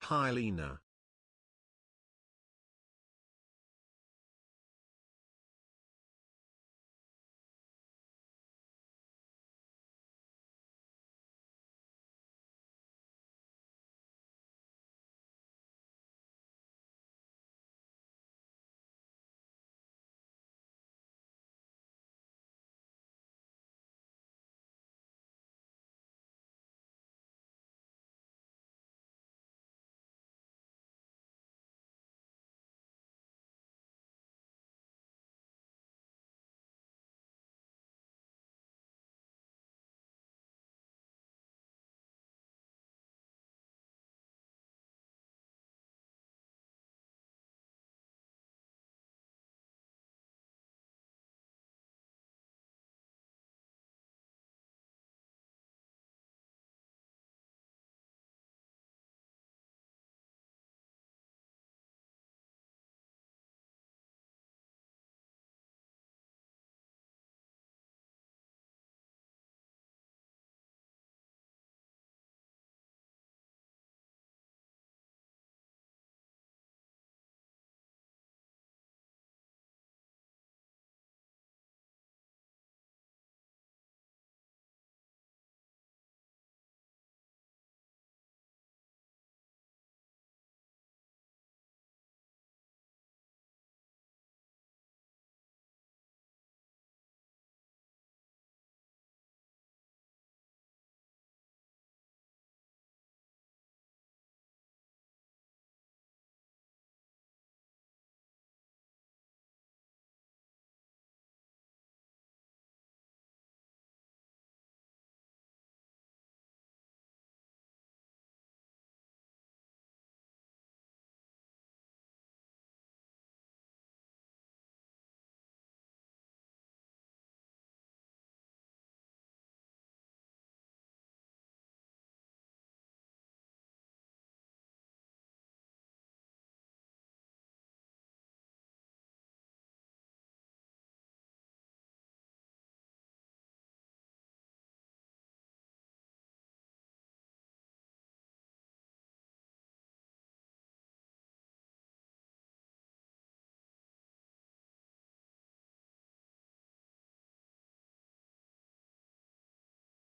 Hi Lena.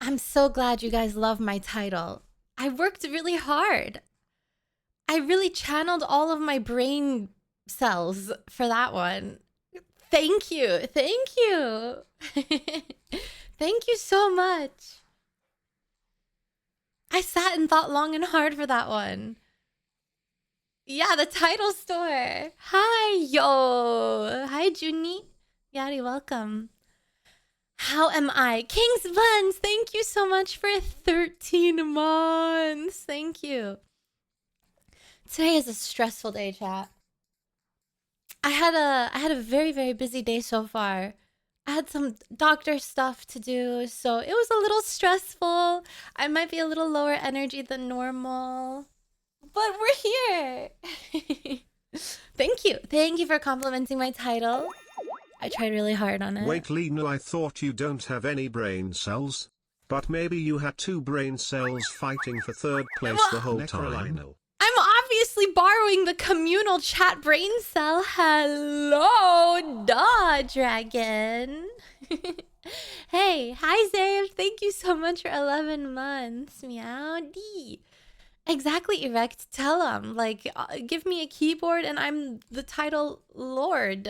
I'm so glad you guys love my title. I worked really hard. I really channeled all of my brain cells for that one. Thank you. Thank you. Thank you so much. I sat and thought long and hard for that one. Yeah, the title store. Hi, yo. Hi, Junie. Yari, welcome. How am I? King's Buns, thank you so much for 13 months. Thank you. Today is a stressful day, chat. I had a very busy day so far. I had some doctor stuff to do, so it was a little stressful. I might be a little lower energy than normal, but we're here. Thank you. Thank you for complimenting my title. I tried really hard on it. Wait Lena, I thought you don't have any brain cells. But maybe you had two brain cells fighting for third place the Well, whole time. I'm obviously borrowing the communal chat brain cell. Hello, duh, dragon. Hey, hi, Zave. Thank you so much for 11 months. Meow D. Exactly, Erect. Tell him. Like, give me a keyboard and I'm the title lord.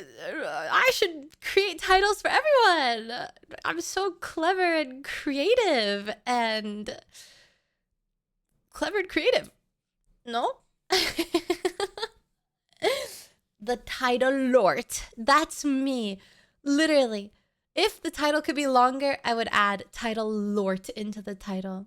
I should create titles for everyone. I'm so clever and creative and creative. No? The title Lord. That's me. Literally. If the title could be longer, I would add title Lord into the title.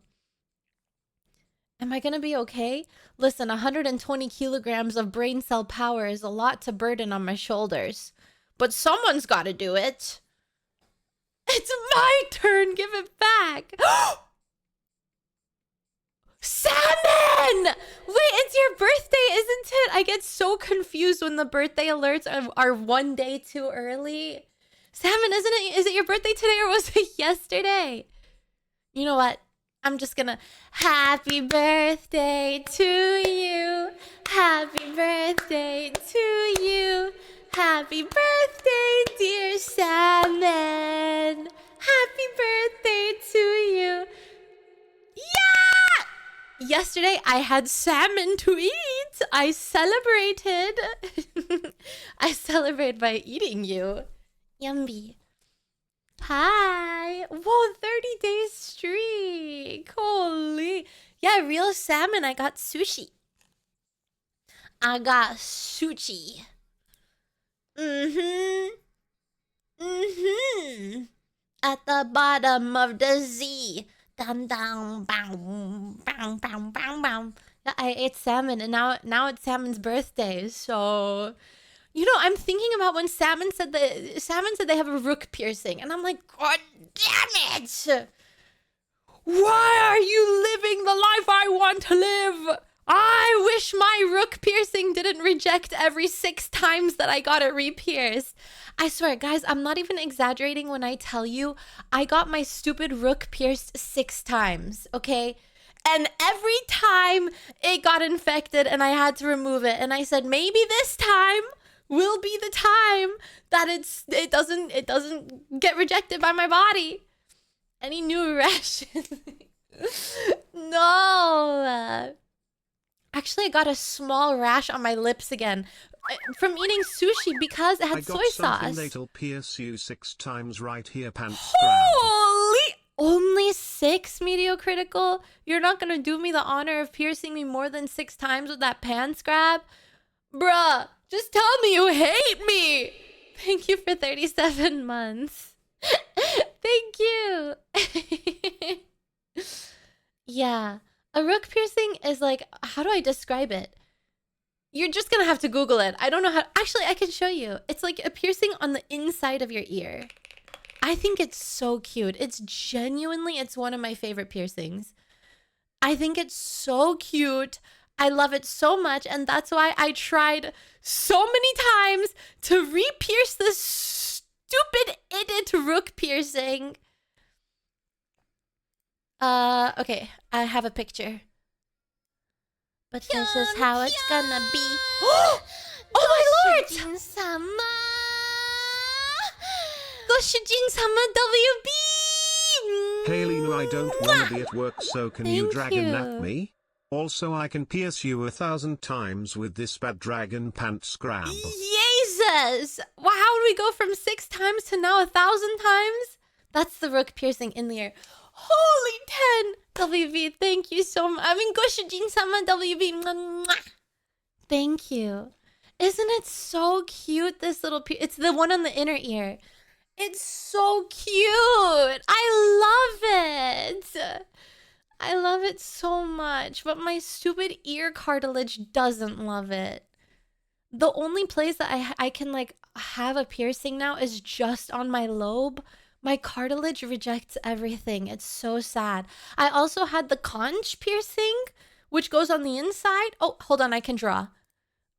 Am I gonna be okay? Listen, 120 kilograms of brain cell power is a lot to burden on my shoulders. But someone's gotta do it. It's my turn. Give it back. Salmon! Wait, it's your birthday, isn't it? I get so confused when the birthday alerts are one day too early. Salmon, isn't it? Is it your birthday today or was it yesterday? You know what? I'm just gonna happy birthday to you. Happy birthday to you. Happy birthday, dear Salmon. Happy birthday to you. Yeah! Yesterday I had salmon to eat. I celebrated. I celebrate by eating you. Yummy. Hi. Whoa, 30 days streak. Holy. Yeah, real salmon. I got sushi. I got sushi. At the bottom of the Z. Dum dum bam bam bam bam bam. I ate salmon and now it's salmon's birthday, so I'm thinking about when salmon said they have a rook piercing, and I'm like, God damn it! Why are you living the life I want to live? I wish my rook piercing didn't reject every 6 times that I got it re-pierced. I swear, guys, I'm not even exaggerating when I tell you I got my stupid rook pierced 6 times, okay? And every time it got infected and I had to remove it, and I said, maybe this time will be the time that it doesn't get rejected by my body. Any new rations? No. Actually, I got a small rash on my lips again from eating sushi because it had soy sauce. I got something that'll pierce you 6 times right here, pants grab. Holy! Only 6, Mediocritical? You're not gonna do me the honor of piercing me more than 6 times with that pants grab? Bruh, just tell me you hate me! Thank you for 37 months. Thank you. Yeah. A rook piercing is like, how do I describe it? You're just gonna have to Google it. I don't know how. Actually, I can show you. It's like a piercing on the inside of your ear. I think it's so cute. It's one of my favorite piercings. I think it's so cute. I love it so much. And that's why I tried so many times to re-pierce this stupid idiot rook piercing. Okay, I have a picture. But this is how it's gonna be. Oh my lord! Goshujin-sama WB! Haylina, I don't want to be at work, so can you Thank dragon you. nap me? Also, I can pierce you 1,000 times with this bad dragon pants grab. Jesus! Well, how do we go from 6 times to now 1,000 times? That's the rook piercing in the ear. Holy 10! WV, thank you so much. I mean, Goshujin-sama WV. Thank you. Isn't it so cute, this little... It's the one on the inner ear. It's so cute. I love it. I love it so much. But my stupid ear cartilage doesn't love it. The only place that I can, like, have a piercing now is just on my lobe. My cartilage rejects everything. It's so sad. I also had the conch piercing, which goes on the inside. Oh, hold on. I can draw.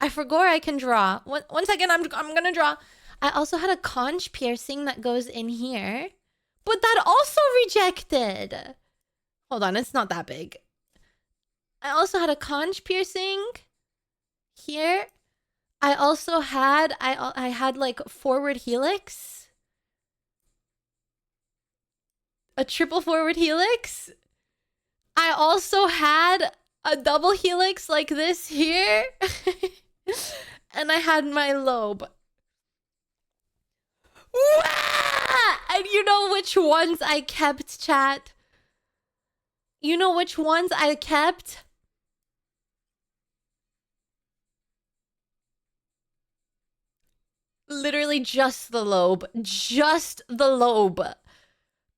I forgot I can draw. One second. I'm going to draw. I also had a conch piercing that goes in here, but that also rejected. Hold on. It's not that big. I also had a conch piercing here. I also had, I had like forward helix. A triple forward helix. I also had a double helix like this here. And I had my lobe. Wah! And you know which ones I kept, chat? You know which ones I kept? Literally just the lobe. Just the lobe.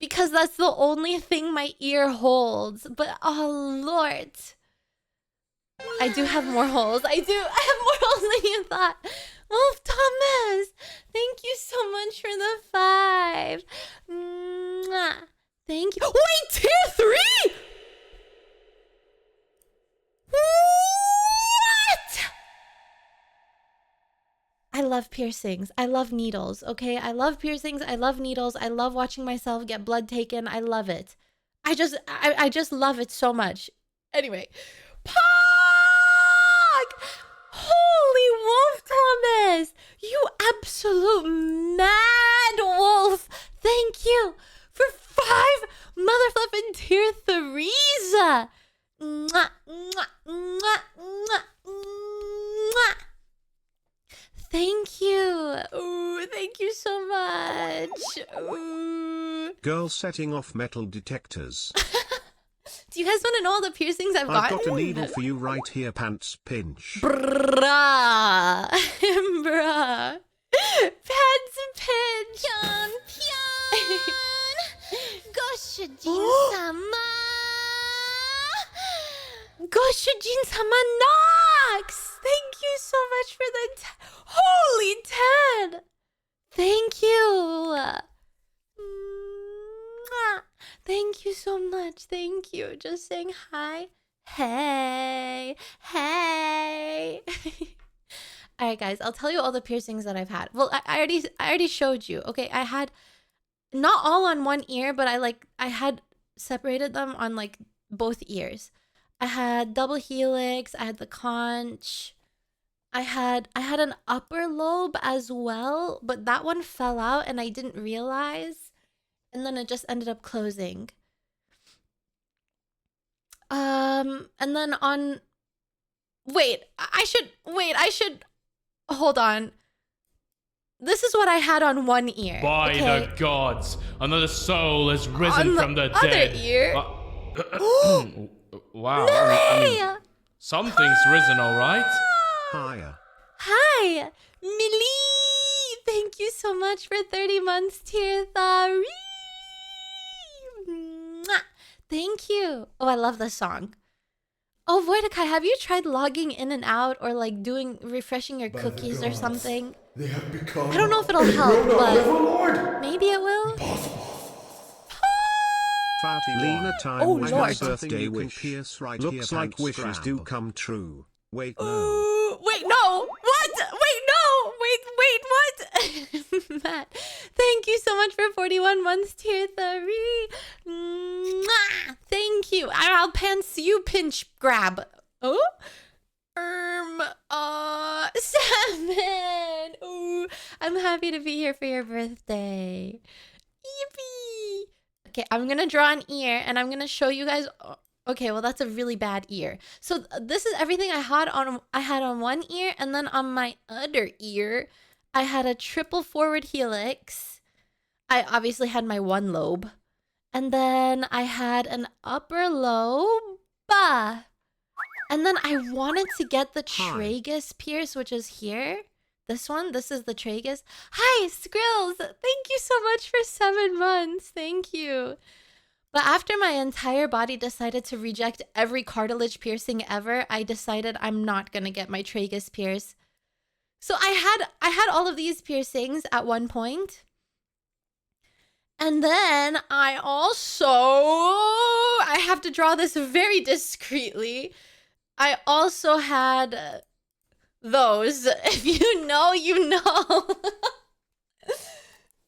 Because that's the only thing my ear holds. But, oh, Lord. I do have more holes. I have more holes than you thought. Wolf Thomas, thank you so much for the 5. Mwah. Thank you. Wait, tier 3? What? I love piercings. I love needles, okay? I love piercings. I love needles. I love watching myself get blood taken. I love it. I just love it so much. Anyway, Pog! Holy wolf, Thomas! You absolute mad wolf! Thank you for 5 motherflippin' tier 3s! Mwah, mwah, mwah, mwah, mwah. Thank you. Ooh, thank you so much. Ooh. Girl setting off metal detectors. Do you guys want to know all the piercings I've gotten? I've got a needle for you right here, pants pinch. Bruh. Bruh. Pants pinch. Champion. Goshujin-sama. Goshujin-sama Nox. Thank you so much for the holy 10. Thank you. Mwah. Thank you so much. Thank you. Just saying hi. Hey. Hey. All right, guys. I'll tell you all the piercings that I've had. Well, I already showed you. Okay, I had not all on one ear, but I had separated them on like both ears. I had double helix. I had the conch. I had an upper lobe as well, but that one fell out and I didn't realize. And then it just ended up closing. And then on... I should... Hold on. This is what I had on one ear. By the gods, another soul has risen from the dead. Other ear? Wow. I mean, something's risen, all right? Higher. Hi, Millie. Thank you so much for 30 months, tier 3. Mwah. Thank you. Oh, I love this song. Oh, Voidakai, have you tried logging in and out or like refreshing your cookies or something? They have become I don't know if it'll help, but maybe it will. Impossible. Fatty Lena time Oh, was Lord. my birthday wish. Pierce right Looks here, like wishes do come true. Wait, no. Ooh, wait, no. What? Wait, no. Wait, what? Matt, thank you so much for 41 months, tier 3. Mwah. Thank you. I'll pants you pinch grab. Oh? 7. Ooh, I'm happy to be here for your birthday. Yippee. Okay, I'm gonna draw an ear and I'm gonna show you guys. Okay, well that's a really bad ear. So this is everything I had on one ear, and then on my other ear, I had a triple forward helix. I obviously had my one lobe, and then I had an upper lobe. And then I wanted to get the tragus pierce, which is here. This one, this is the tragus. Hi, Skrills. Thank you so much for 7 months. Thank you. But after my entire body decided to reject every cartilage piercing ever, I decided I'm not going to get my tragus pierce. So I had all of these piercings at one point. And then I have to draw this very discreetly. I also had those. If you know, you know.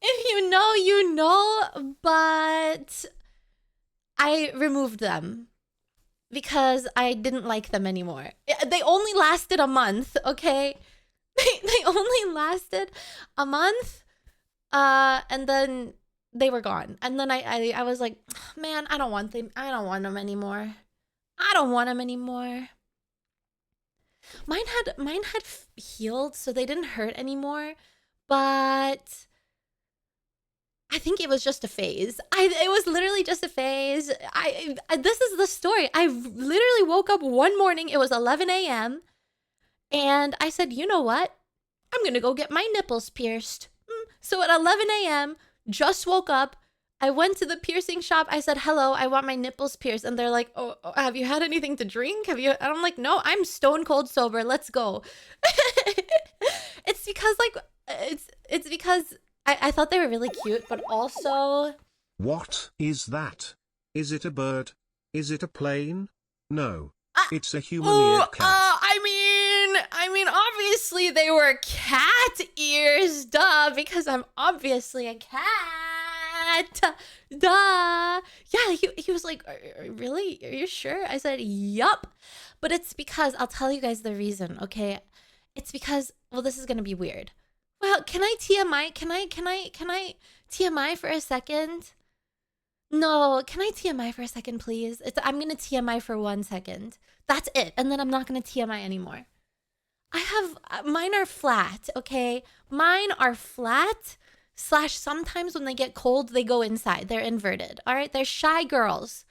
If you know, you know. But I removed them because I didn't like them anymore. They only lasted a month, okay? They only lasted a month. And then they were gone. And then I was like, man, I don't want them anymore. I don't want them anymore. Mine had healed, so they didn't hurt anymore. But I think it was just a phase. It was literally just a phase. This is the story. I literally woke up one morning. It was 11 a.m. And I said, you know what? I'm going to go get my nipples pierced. So at 11 a.m., just woke up. I went to the piercing shop. I said, hello, I want my nipples pierced. And they're like, oh, have you had anything to drink? And I'm like, no, I'm stone cold sober. Let's go. It's because like, it's because I thought they were really cute, but also... What is that? Is it a bird? Is it a plane? No, it's a human-eared cat. I mean, obviously they were cat ears, duh, because I'm obviously a cat. that. Duh. Yeah, he was like, really? Are you sure? I said, yup. But it's because, I'll tell you guys the reason, okay? It's because, well, this is gonna be weird. Well, can I TMI? Can I TMI for a second? No, can I TMI for a second, please? I'm gonna TMI for 1 second. That's it. And then I'm not gonna TMI anymore. I have, mine are flat, okay? Mine are flat / sometimes when they get cold, they go inside. They're inverted, all right? They're shy girls.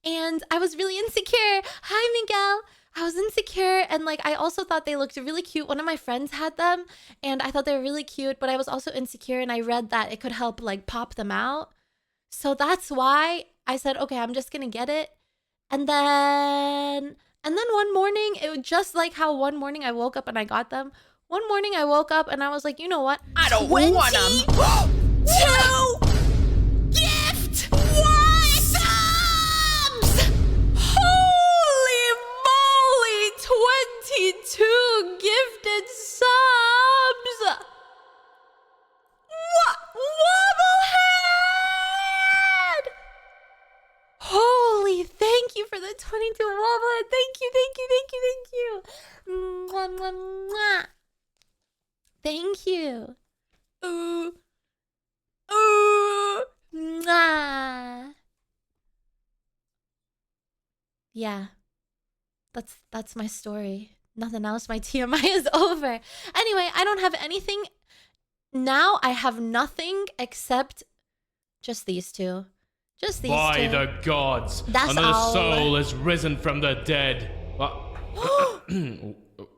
And I was really insecure. Hi, Miguel. I was insecure, and like I also thought they looked really cute. One of my friends had them, and I thought they were really cute, but I was also insecure, and I read that it could help like pop them out. So that's why I said, okay, I'm just gonna get it. And then one morning, it was just like how one morning I woke up and I got them. One morning I woke up and I was like, you know what? I don't want them. 2 gift subs! Holy moly! 22 gifted subs! What? Wobblehead! Holy, thank you for the 22 wobblehead. Thank you, thank you, thank you, thank you. Mwah, mwah, mwah. Thank you. Ooh. Ooh. Mwah. Yeah. That's my story. Nothing else. My TMI is over. Anyway, I don't have anything. Now I have nothing except just these two. Just these By two. the gods, That's another all. soul has risen from the dead.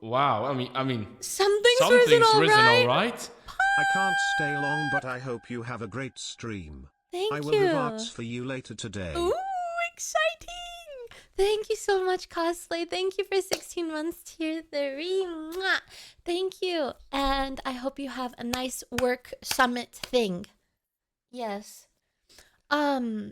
Wow, I mean, Something's risen all right. all right. I can't stay long, but I hope you have a great stream. Thank I will you. have arts for you later today. Ooh, exciting. Thank you so much, Cosplay. Thank you for 16 months, tier 3. Mwah. Thank you. And I hope you have a nice work summit thing. Yes. No,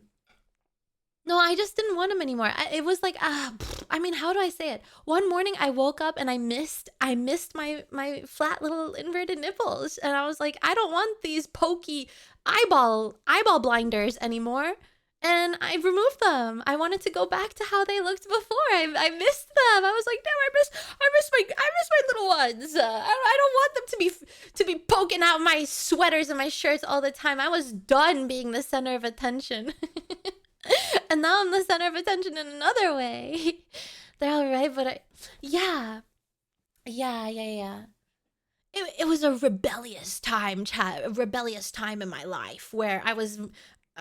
I just didn't want them anymore. It was like, I mean, how do I say it? One morning I woke up and I missed my flat little inverted nipples. And I was like, I don't want these pokey eyeball blinders anymore. And I removed them. I wanted to go back to how they looked before. I missed them. I was like, no, I miss my little ones. I don't want them to be poking out my sweaters and my shirts all the time. I was done being the center of attention. And now I'm the center of attention in another way. They're all right, but yeah. It was a rebellious time, chat. A rebellious time in my life where I was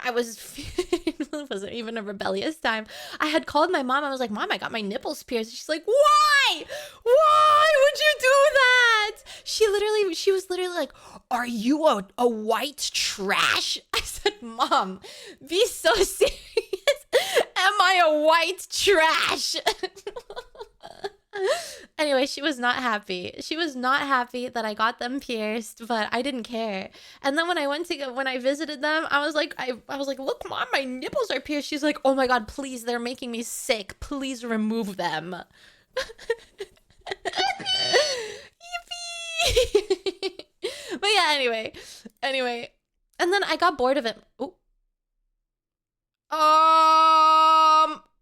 it wasn't even a rebellious time. I had called my mom. I was like, Mom, I got my nipples pierced. She's like, why would you do that? She was literally like, are you a white trash? I said, Mom, be so serious. Am I a white trash? Anyway, she was not happy. She was not happy that I got them pierced, but I didn't care. And then when I visited them, I was like, look, Mom, my nipples are pierced. She's like, oh my God, please, they're making me sick. Please remove them. Yippee! But yeah, anyway. And then I got bored of it. Ooh.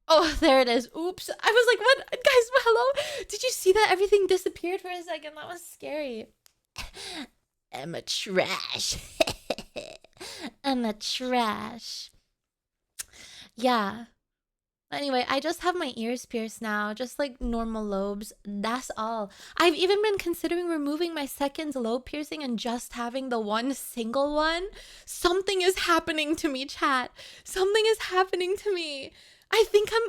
Oh, there it is. Oops. I was like, what? Guys, hello? Did you see that? Everything disappeared for a second. That was scary. I'm a trash. I'm a trash. Yeah. Anyway, I just have my ears pierced now. Just like normal lobes. That's all. I've even been considering removing my second lobe piercing and just having the one single one. Something is happening to me, chat. Something is happening to me. I think I'm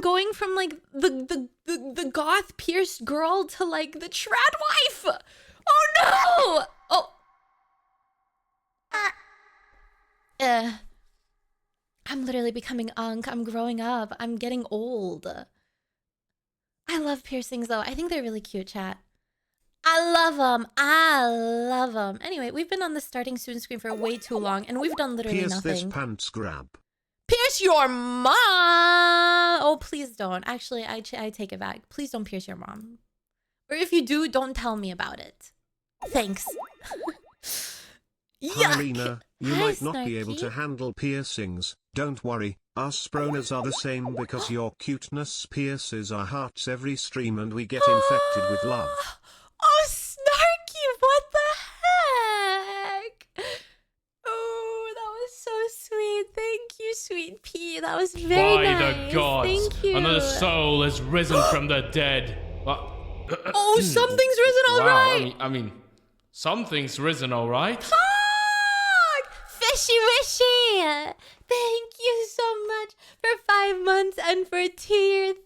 going from like the goth pierced girl to like the trad wife. Oh no! Oh. I'm literally becoming unk. I'm growing up. I'm getting old. I love piercings though. I think they're really cute, chat. I love them. Anyway, we've been on the starting soon screen for way too long and we've done literally Pierce nothing. this pants grab. Pierce your mom! Oh, please don't. Actually, I take it back. Please don't pierce your mom. Or if you do, don't tell me about it. Thanks. Nekrolina, you Hi, might not be able Snarky. to handle piercings. Don't worry, us Spronas are the same because your cuteness pierces our hearts every stream and we get infected with love. Oh, Snarky, what the heck? Oh, that was so sweet. Thank you, sweet pea. That was very By nice. the gods, Thank you. another soul has risen from the dead. Oh, something's risen, all Wow, right. I mean, something's risen, all right. Fuck! Fishy wishy! Thank you so much for 5 months and for 2 years.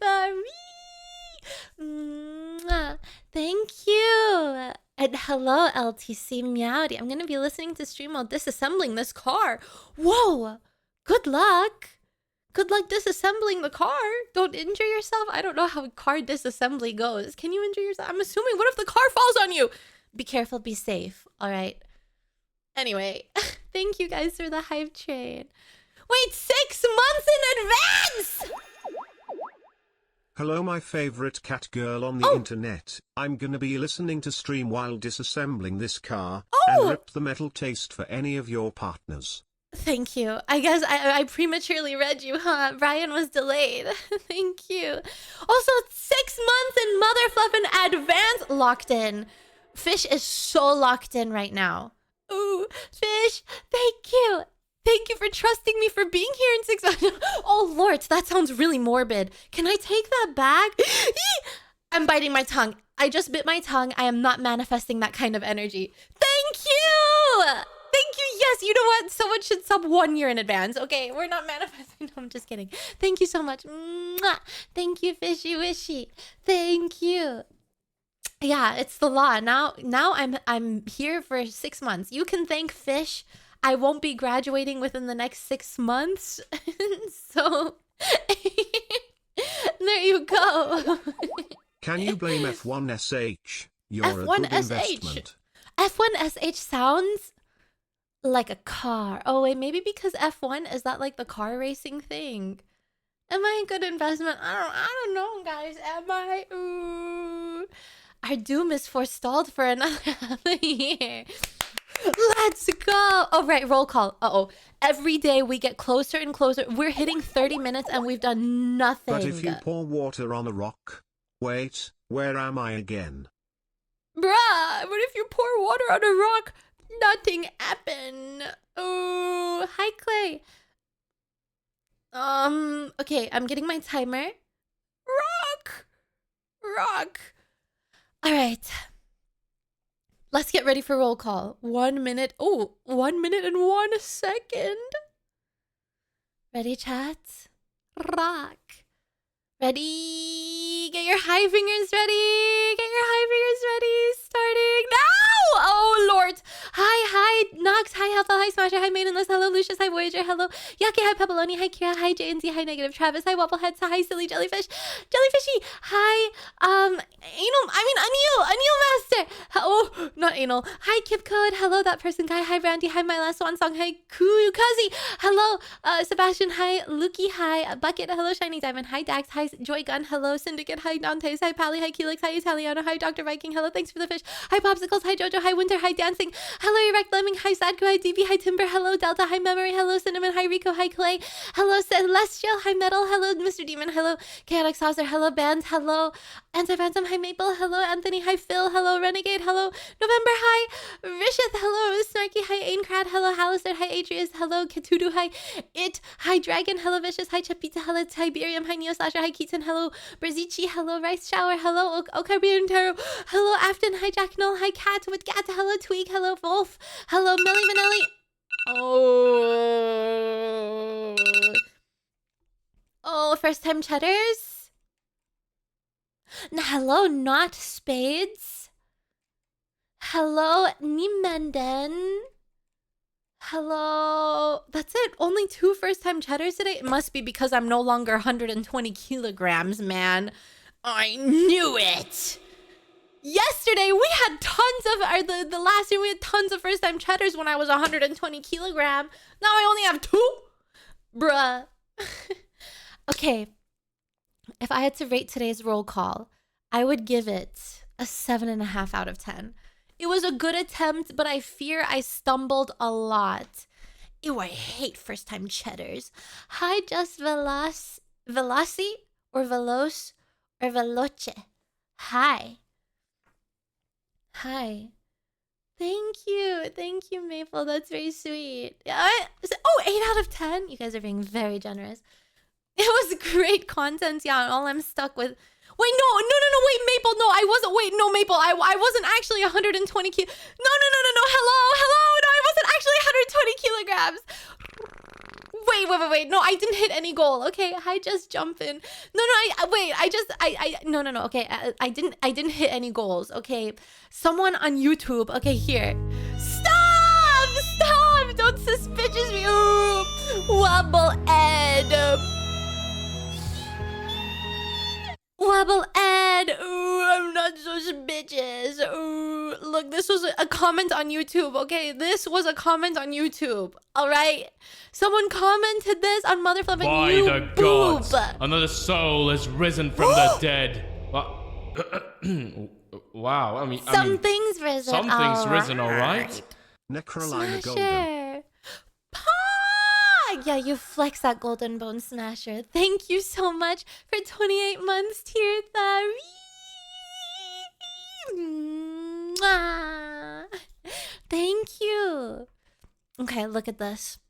Mwah. Thank you. And hello, LTC Meowdy. I'm going to be listening to stream while disassembling this car. Whoa! Good luck. Good luck disassembling the car. Don't injure yourself. I don't know how car disassembly goes. Can you injure yourself? I'm assuming. What if the car falls on you? Be careful. Be safe. All right. Anyway, thank you guys for the hype train. Wait, 6 months in advance! Hello my favorite cat girl on the internet. I'm gonna be listening to stream while disassembling this car, and rip the metal taste for any of your partners. Thank you. I guess I prematurely read you, huh? Brian was delayed. Thank you. Also, 6 months in Motherfluff in advance locked in. Fish is so locked in right now. Ooh, Fish, thank you. Thank you for trusting me for being here in 6 months. Oh, Lord, that sounds really morbid. Can I take that back? I'm biting my tongue. I just bit my tongue. I am not manifesting that kind of energy. Thank you. Thank you. Yes, you know what? Someone should sub 1 year in advance. Okay, we're not manifesting. No, I'm just kidding. Thank you so much. Mwah. Thank you, Fishy Wishy. Thank you. Yeah, it's the law. Now I'm here for 6 months. You can thank Fish. I won't be graduating within the next 6 months. So there you go. Can you blame F1SH? You're a good investment. F1SH sounds like a car. Oh wait, maybe because F1 is that like the car racing thing? Am I a good investment? I don't know, guys. Am I? Ooh. Our doom is forestalled for another half a year. Let's go. Oh, right. Roll call. Every day we get closer and closer. We're hitting 30 minutes and we've done nothing. But if you pour water on a rock... Wait, where am I again? Bruh, but if you pour water on a rock, nothing happen. Oh, hi, Clay. Okay, I'm getting my timer. Rock. All right. Let's get ready for roll call. 1 minute. Oh, 1 minute and 1 second. Ready, chat? Rock. Ready? Get your high fingers ready. Get your high fingers ready. Starting now. Oh, Lord. Hi, Nox. Hi, Health. Hi, Smasher. Hi, Maidenless. Hello, Lucius. Hi, Voyager. Hello, Yaki. Hi, Pepperoni. Hi, Kira. Hi, JNZ. Hi, Negative Travis. Hi, Waffleheads. Hi, Silly Jellyfish. Jellyfishy. Hi, Anil Master. Oh, not Anal. Hi, Kip Code. Hello, that person guy. Hi, Randy. Hi, my last one song. Hi, Kukazi. Hello, Sebastian. Hi, Luki. Hi, Bucket. Hello, Shiny Diamond. Hi, Dax. Hi, Joy Gun. Hello, Syndicate. Hi, Dantes. Hi, Pally. Hi, Kelix. Hi, Italiano. Hi, Dr. Viking. Hello, thanks for the fish. Hi, Popsicles. Hi, Jojo. Hi, Winter. Hi, Dancing. Hello, Erect Lemming. Hi, Sadko. Hi, DB. Hi, Timber. Hello, Delta. Hi, Memory. Hello, Cinnamon. Hi, Rico. Hi, Clay. Hello, Celestial. Hi, Metal. Hello, Mr. Demon. Hello, Chaotic Saucer. Hello, Bands. Hello, Anti-Phantom. Hi, Maple. Hello, Anthony. Hi, Phil. Hello, Renegade. Hello, November. Hi, Rishith. Hello, Snarky. Hi, Aincrad. Hello, Halister. Hi, Adrius. Hello, Katudu. Hi, It. Hi, Dragon. Hello, Vicious. Hi, Chapita. Hello, Tiberium. Hi, Neo Slasher. Hi, Keaton. Hello, Brazici. Hello, Rice Shower. Hello, Ocarbian Tarot. Hello, Afton. Hi, Jack Null. Hi, Cat with Gat. Hello, Tweak. Hello, Wolf. Hello, Millie Manelli. Oh, first time cheddars. Hello, not spades. Hello, Nimenden. Hello. That's it. Only 2 first time cheddars today. It must be because I'm no longer 120 kilograms, man. I knew it. Yesterday we had tons of, or the last year we had tons of first time cheddars when I was 120 kilogram. Now I only have 2. Bruh. Okay. If I had to rate today's roll call, I would give it a 7.5 out of 10. It was a good attempt, but I fear I stumbled a lot. Ew, I hate first-time cheddars. Hi, just Veloci or Veloce or Veloce. Hi. Hi. Thank you, Maple. That's very sweet. Yeah, 8 out of 10. You guys are being very generous. It was great content, yeah. And all I'm stuck with. Wait, no, wait, Maple, no, I wasn't. Wait, no, Maple, I wasn't actually 120 kilo. No. Hello, no, I wasn't actually 120 kilograms. Wait, no, I didn't hit any goal. Okay, I just jump in. No, no, okay, I didn't hit any goals. Okay, someone on YouTube. Okay, here. Stop! Don't suspicious me. Ooh, Wobble Ed. Wobble Ed. Ooh, I'm not suspicious. Ooh, look, this was a comment on YouTube. Okay, this was a comment on YouTube. All right, someone commented this on Motherfluff By and the gods, another soul has risen from the dead. Wow, I mean, something's risen. Something's risen, all right. Necrolina Golden. Smasher. Yeah, you flex that golden bone smasher. Thank you so much for 28 months, Tirtha. Mwah. Thank you. Okay, look at this.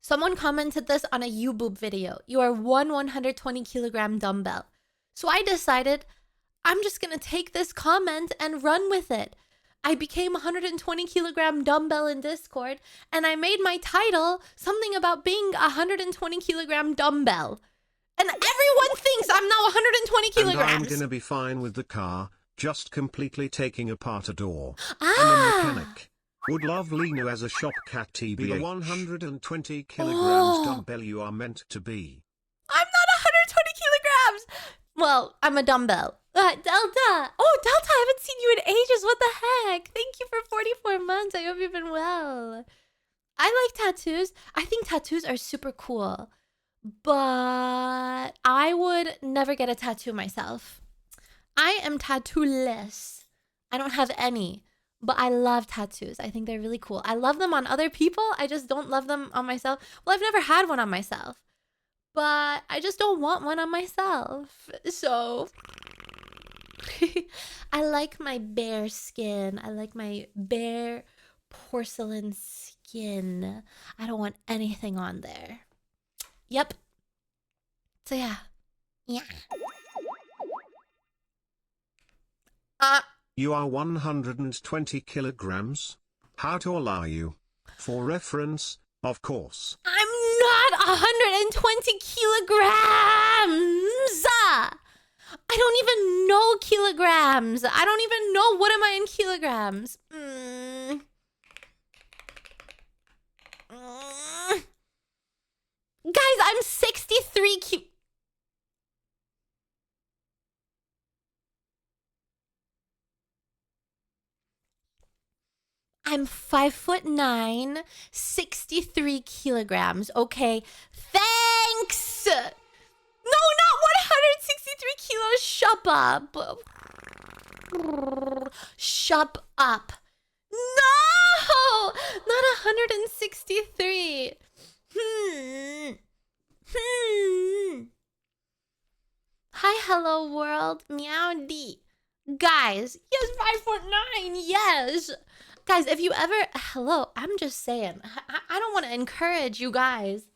Someone commented this on a YouBoob video. You are 120 kilogram dumbbell. So I decided I'm just gonna take this comment and run with it. I became 120 kilogram dumbbell in Discord, and I made my title something about being 120 kilogram dumbbell. And everyone thinks I'm now 120 kilograms. And I'm gonna be fine with the car, just completely taking apart a door. Ah. I'm a mechanic. Would love Lena as a shop cat TBH. Be the 120 kilograms dumbbell you are meant to be. I'm not 120 kilograms. Well, I'm a dumbbell. Delta. Oh, Delta, I haven't seen you in ages. What the heck? Thank you for 44 months. I hope you've been well. I like tattoos. I think tattoos are super cool. But I would never get a tattoo myself. I am tattoo-less. I don't have any. But I love tattoos. I think they're really cool. I love them on other people. I just don't love them on myself. Well, I've never had one on myself. But I just don't want one on myself. So I like my bare skin. I like my bare porcelain skin. I don't want anything on there. Yep. So yeah. You are 120 kilograms? How tall are you? For reference, of course. I'm not 120 kilograms! I don't even know kilograms. I don't even know what am I in kilograms. Guys, I'm 63 I'm 5'9", 63 kilograms. Okay, thanks. No, not 163 kilos. Shut up. Shut up. No, not 163. Hi, hello world. Meowdy. Guys, yes, 5'9". Yes. Guys, if you ever, hello, I'm just saying, I don't want to encourage you guys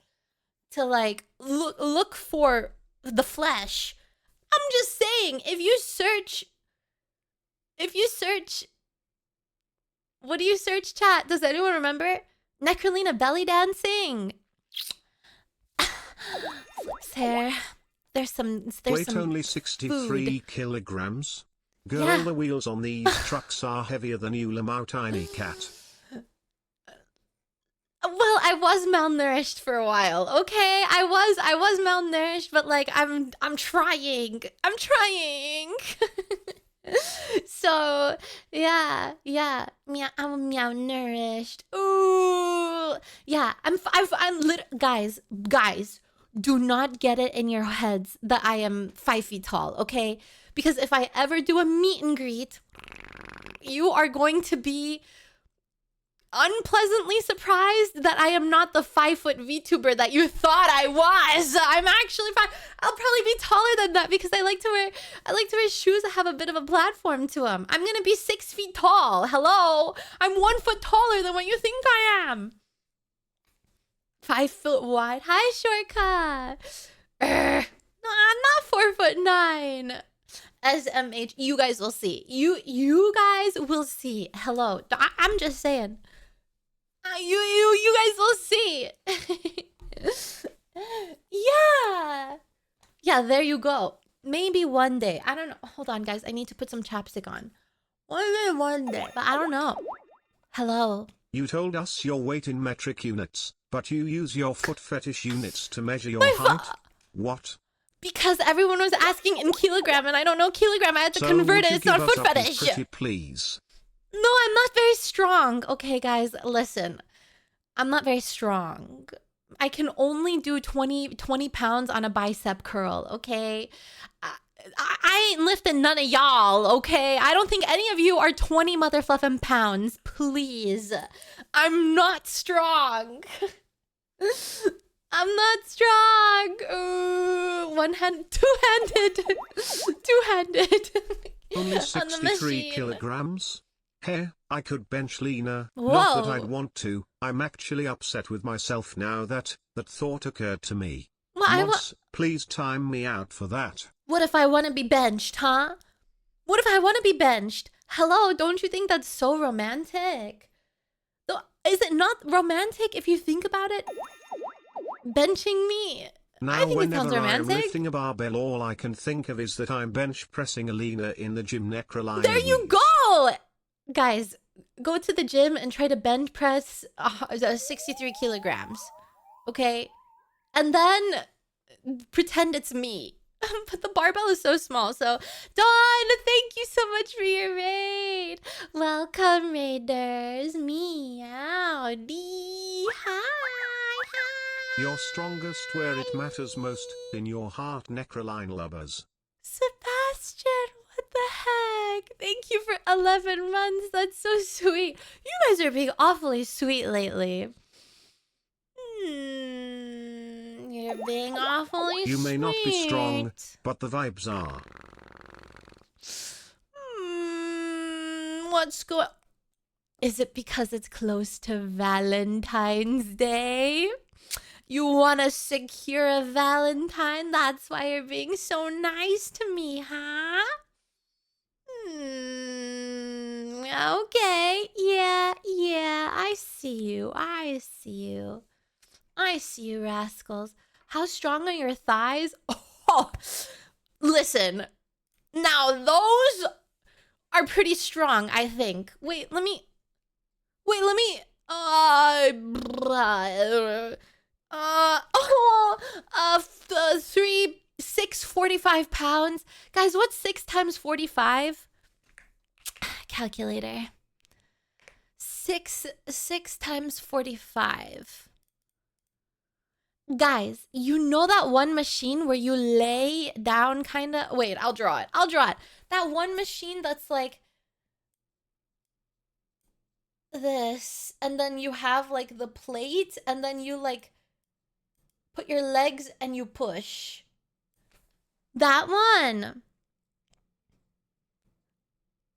to like look for the flesh. I'm just saying, if you search, what do you search, chat? Does anyone remember? Nekrolina belly dancing. Flips hair. There's some Weight only 63 food. kilograms. Girl, Yeah. the wheels on these trucks are heavier than you, Lamau tiny cat. Well, I was malnourished for a while. Okay, I was malnourished, but like I'm trying. I'm trying. So yeah. I'm malnourished. Ooh, yeah. I'm guys. Do not get it in your heads that I am 5 feet tall. Okay, because if I ever do a meet and greet, you are going to be unpleasantly surprised that I am not the 5-foot VTuber that you thought I was. I'm actually fine. I'll probably be taller than that because I like to wear shoes that have a bit of a platform to them. I'm gonna be 6 feet tall. Hello, I'm 1 foot taller than what you think I am. 5 foot wide. Hi, shortcut. No, I'm not 4'9". SMH. You guys will see. You guys will see. Hello. I'm just saying. You guys will see. Yeah, there you go. Maybe one day. I don't know. Hold on, guys. I need to put some chapstick on. One day. But I don't know. Hello. You told us your weight in metric units, but you use your foot fetish units to measure your My height? What? Because everyone was asking in kilogram and I don't know kilogram. I had to So convert would it. you It's not give foot us up fetish. pretty please? No, I'm not very strong. Okay, guys, listen. I'm not very strong. I can only do 20 pounds on a bicep curl, okay? I ain't lifting none of y'all, okay? I don't think any of you are 20 motherfluffin' pounds, please. I'm not strong. I'm not strong. One hand, two-handed. Two-handed. Only On the 63 machine. kilograms? Hey, I could bench Lena. Whoa. Not that I'd want to. I'm actually upset with myself now that thought occurred to me. Well, Mods, please time me out for that. What if I want to be benched, huh? What if I want to be benched? Hello, don't you think that's so romantic? Is it not romantic if you think about it? Benching me. Now I think it sounds whenever I'm romantic. lifting a barbell, all I can think of is that I'm bench pressing Alina in the gym Nekrolina. There you go! Guys, go to the gym and try to bench press 63 kilograms. Okay? And then pretend it's me. But the barbell is so small. So, Dawn, thank you so much for your raid. Welcome, raiders. Meowdy. Hi. You're strongest where it matters most, in your heart, Nekrolina lovers. Sebastian, what the heck? Thank you for 11 months. That's so sweet. You guys are being awfully sweet lately. You're being awfully sweet. You may not be strong, but the vibes are. What's going... Is it because it's close to Valentine's Day? You want to secure a Valentine? That's why you're being so nice to me, huh? Okay. Yeah. I see you. I see you, rascals. How strong are your thighs? Oh, listen. Now, those are pretty strong, I think. Wait, let me... 45 pounds. Guys, what's 6 times 45? Calculator. 6 times 45. Guys, you know that one machine where you lay down kind of... Wait, I'll draw it. That one machine that's like this, and then you have like the plate, and then you like put your legs and you push. That one.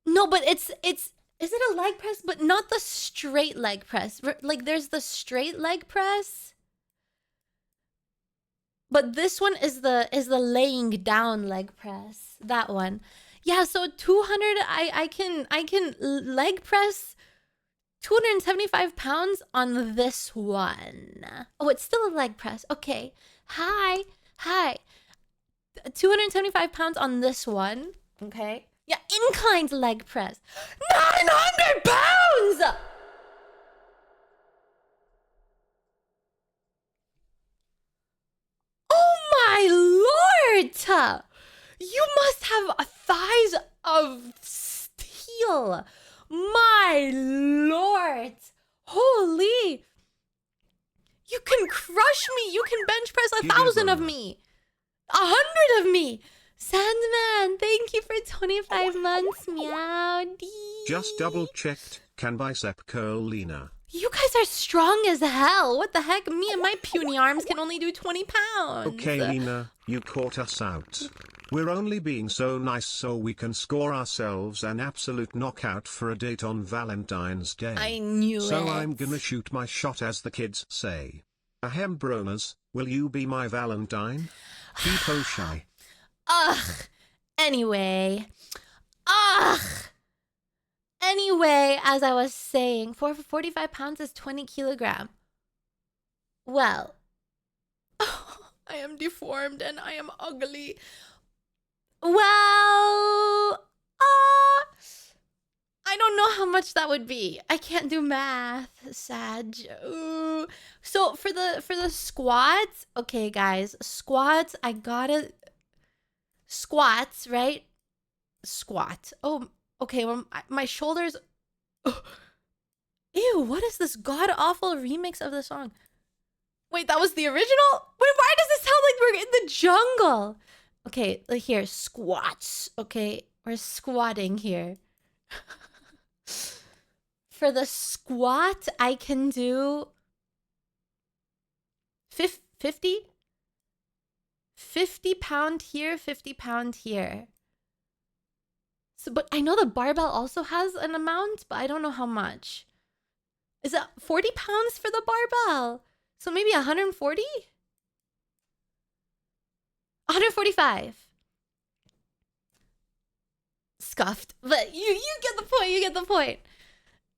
No, but it's is it a leg press? But not the straight leg press. Like there's the straight leg press. But this one is the laying down leg press. That one. Yeah, so 200 I can leg press 275 pounds on this one. Oh, it's still a leg press. Okay. Hi. 275 pounds on this one. Okay. Yeah, inclined leg press. 900 pounds! Oh my lord! You must have thighs of steel. My lord! Holy! You can crush me. You can bench press 1,000 of me. 100 of me. Sandman, thank you for 25 months. Meow. Just double checked, can bicep curl Lena. You guys are strong as hell. What the heck? Me and my puny arms can only do 20 pounds. Okay, Lena, you caught us out. We're only being so nice so we can score ourselves an absolute knockout for a date on Valentine's Day. I knew it. So I'm gonna shoot my shot, as the kids say. Ahem, bronas, will you be my Valentine? Keep shy. Ugh. Anyway. Ugh. Anyway, as I was saying, 45 pounds is 20 kilogram. Well, I am deformed and I am ugly. Well, I don't know how much that would be. I can't do math. Sag. Ooh. So for the squats, okay, guys, squats. I gotta squats, right? Squat. Oh, okay. Well, my shoulders. Oh. Ew! What is this god awful remix of the song? Wait, that was the original? Wait, why does it sound like we're in the jungle? Okay, like here, squats. Okay, we're squatting here. For the squat, I can do 50? 50 pound here, 50 pound here. So, but I know the barbell also has an amount, but I don't know how much. Is it 40 pounds for the barbell? So maybe 140? 145. Scuffed. But you get the point, you get the point.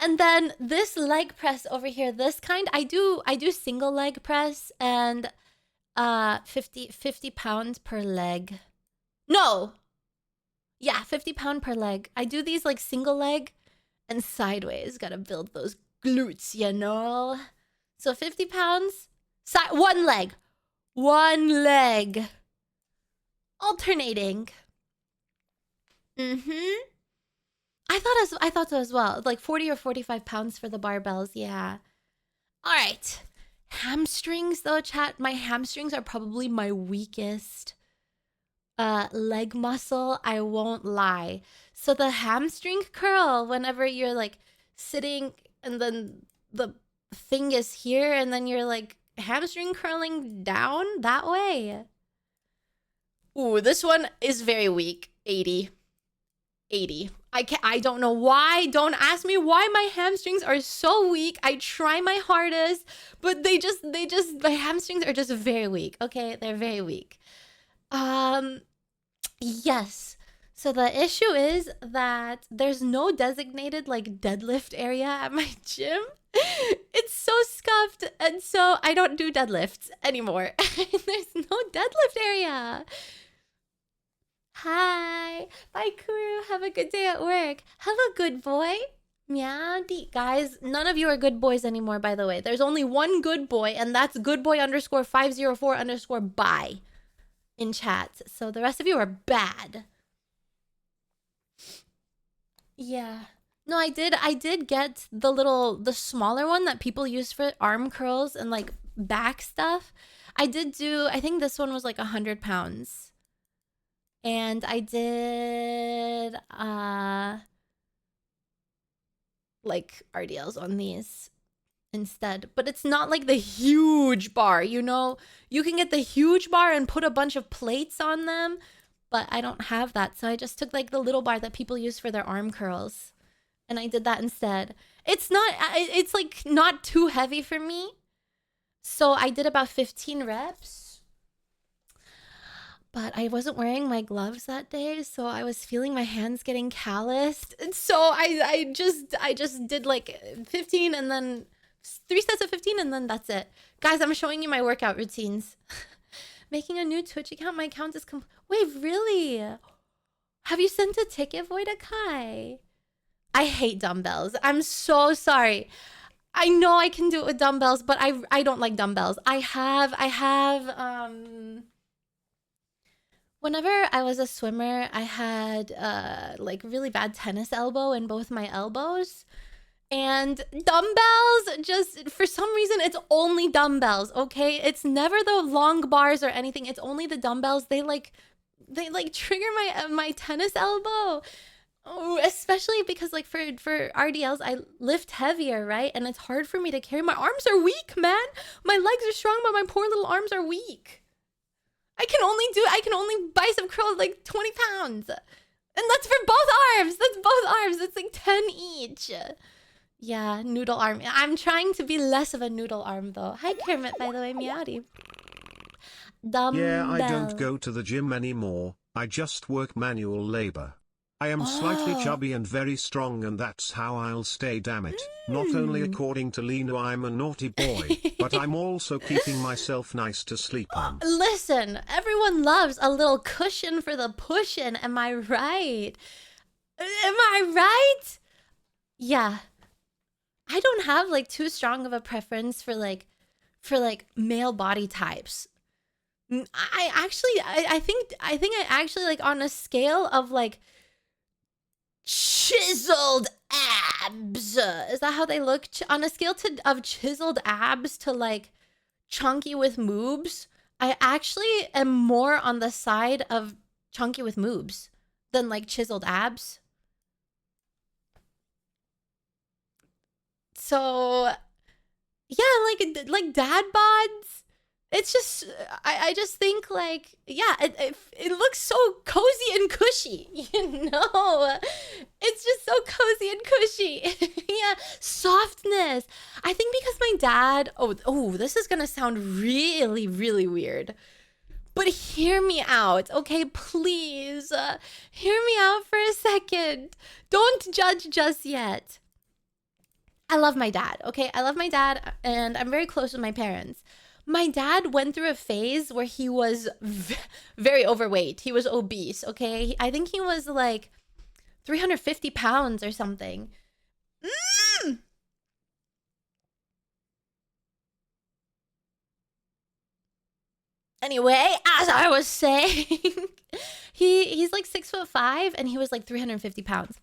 And then this leg press over here, this kind, I do single leg press and 50 pounds per leg. No. Yeah, 50 pound per leg. I do these like single leg and sideways. Gotta build those glutes, you know? So 50 pounds, one leg. One leg. Alternating. I thought so as well. Like 40 or 45 pounds for the barbells, yeah. All right. Hamstrings though, chat. My hamstrings are probably my weakest leg muscle, I won't lie. So the hamstring curl, whenever you're like sitting and then the thing is here and then you're like hamstring curling down that way. Ooh, this one is very weak. 80. I don't know why. Don't ask me why my hamstrings are so weak. I try my hardest, but my hamstrings are just very weak. Okay, they're very weak. Yes. So the issue is that there's no designated like deadlift area at my gym. It's so scuffed, and so I don't do deadlifts anymore. There's no deadlift area. Hi. Bye, Kuru. Have a good day at work. Have a good boy. Meow. Guys, none of you are good boys anymore, by the way. There's only one good boy, and that's goodboy_504_bye in chat. So the rest of you are bad. Yeah. No, I did get the smaller one that people use for arm curls and like back stuff. I think this one was like 100 pounds. And I did like RDLs on these instead. But it's not like the huge bar, you know? You can get the huge bar and put a bunch of plates on them, but I don't have that. So I just took like the little bar that people use for their arm curls. And I did that instead. It's like not too heavy for me. So I did about 15 reps. But I wasn't wearing my gloves that day, so I was feeling my hands getting calloused. And so I just did like 15 and then 3 sets of 15 and then that's it. Guys, I'm showing you my workout routines. Making a new Twitch account, my account is Wait, really? Have you sent a ticket, Voidakai? I hate dumbbells. I'm so sorry. I know I can do it with dumbbells, but I don't like dumbbells. I have whenever I was a swimmer, I had like really bad tennis elbow in both my elbows. And dumbbells, just for some reason, it's only dumbbells, okay? It's never the long bars or anything. It's only the dumbbells. They like they like trigger my tennis elbow. Oh, especially because like for RDLs, I lift heavier, right? And it's hard for me to carry. My arms are weak, man. My legs are strong, but my poor little arms are weak. I can only bicep curl like 20 pounds. And that's for both arms. That's both arms. It's like 10 each. Yeah, noodle arm. I'm trying to be less of a noodle arm though. Hi Kermit, by the way, meowdy. Dumbbell. Yeah, I don't go to the gym anymore. I just work manual labor. I am slightly chubby and very strong, and that's how I'll stay, damn it. Not only according to Lena I'm a naughty boy, but I'm also keeping myself nice to sleep on. Listen, everyone loves a little cushion for the pushin', am I right? Am I right? Yeah. I don't have like too strong of a preference for like male body types. I think I actually like on a scale of like chiseled abs. Is that how they look? On a scale of chiseled abs to like chunky with moobs, I actually am more on the side of chunky with moobs than like chiseled abs. So yeah, like dad bods. It's just I just think like, yeah, it looks so cozy and cushy, you know? It's just so cozy and cushy. Yeah, softness. I think because my dad, oh, this is gonna sound really, really weird. But hear me out, okay? Please, hear me out for a second. Don't judge just yet. I love my dad, okay? I love my dad, and I'm very close with my parents. My dad went through a phase where he was very overweight. He was obese, okay? I think he was like 350 pounds or something. Anyway, as I was saying, he's like 6'5" and he was like 350 pounds.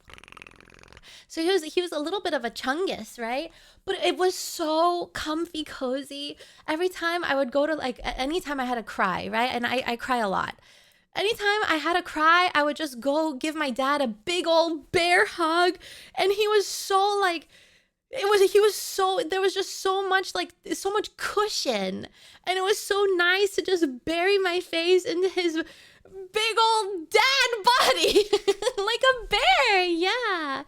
So he was a little bit of a chungus, right? But it was so comfy, cozy. Every time I would go to like, anytime I had a cry, right? And I cry a lot. Anytime I had a cry, I would just go give my dad a big old bear hug. And he was so like, there was just so much cushion. And it was so nice to just bury my face into his big old dad body. Like a bear, yeah.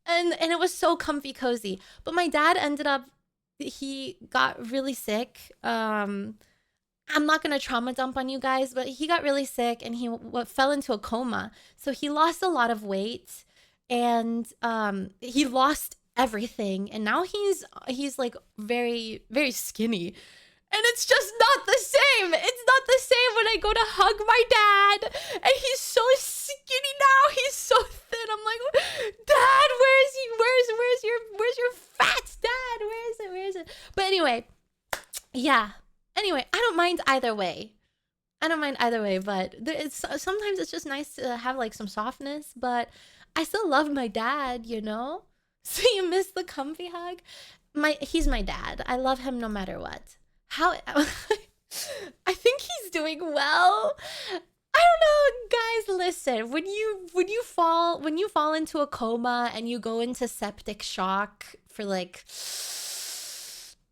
And it was so comfy, cozy. But my dad ended up, he got really sick. I'm not going to trauma dump on you guys, but he got really sick and he fell into a coma. So he lost a lot of weight and he lost everything. And now he's like very, very skinny. And it's just not the same. It's not the same when I go to hug my dad. And he's so skinny now. He's so thin. I'm like, Dad, where is he? Where's your fat dad? Where is it? But anyway, yeah. Anyway, I don't mind either way. But sometimes it's just nice to have like some softness. But I still love my dad, you know? So you miss the comfy hug? He's my dad. I love him no matter what. How I think he's doing well. I don't know, guys, listen. When you fall into a coma and you go into septic shock for like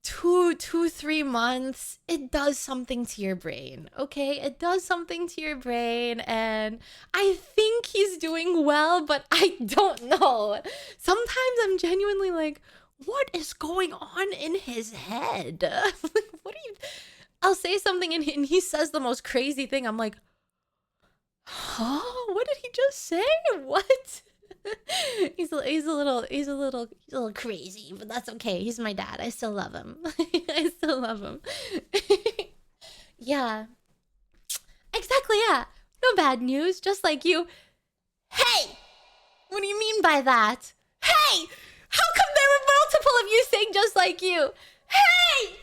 3 months, it does something to your brain, okay? It does something to your brain, and I think he's doing well, but I don't know. Sometimes I'm genuinely like, what is going on in his head? Like, what are you? I'll say something and he says the most crazy thing. I'm like, huh? What did he just say? What? He's a little crazy, but that's okay. He's my dad. I still love him. I still love him. Yeah. Exactly, yeah. No bad news, just like you. Hey! What do you mean by that? Hey! How come there were multiple of you saying just like you? Hey!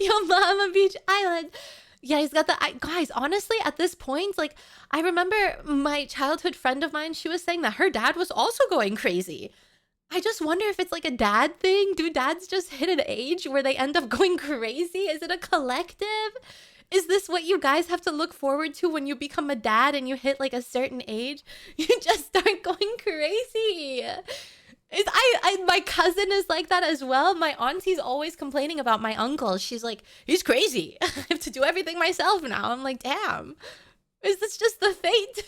Yo, Mama Beach Island. Yeah, he's got the... guys, honestly, at this point, like, I remember my childhood friend of mine, she was saying that her dad was also going crazy. I just wonder if it's like a dad thing. Do dads just hit an age where they end up going crazy? Is it a collective? Is this what you guys have to look forward to when you become a dad and you hit like a certain age? You just start going crazy. My cousin is like that as well. My auntie's always complaining about my uncle. She's like, he's crazy. I have to do everything myself now. I'm like, damn. Is this just the fate?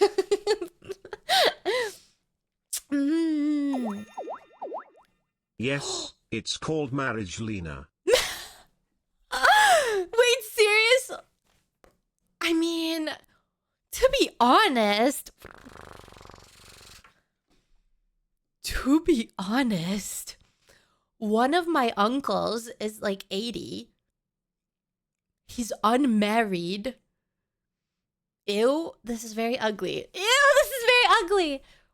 Yes, it's called marriage, Lena. Wait, serious? I mean, to be honest, one of my uncles is like 80. He's unmarried. Ew, this is very ugly.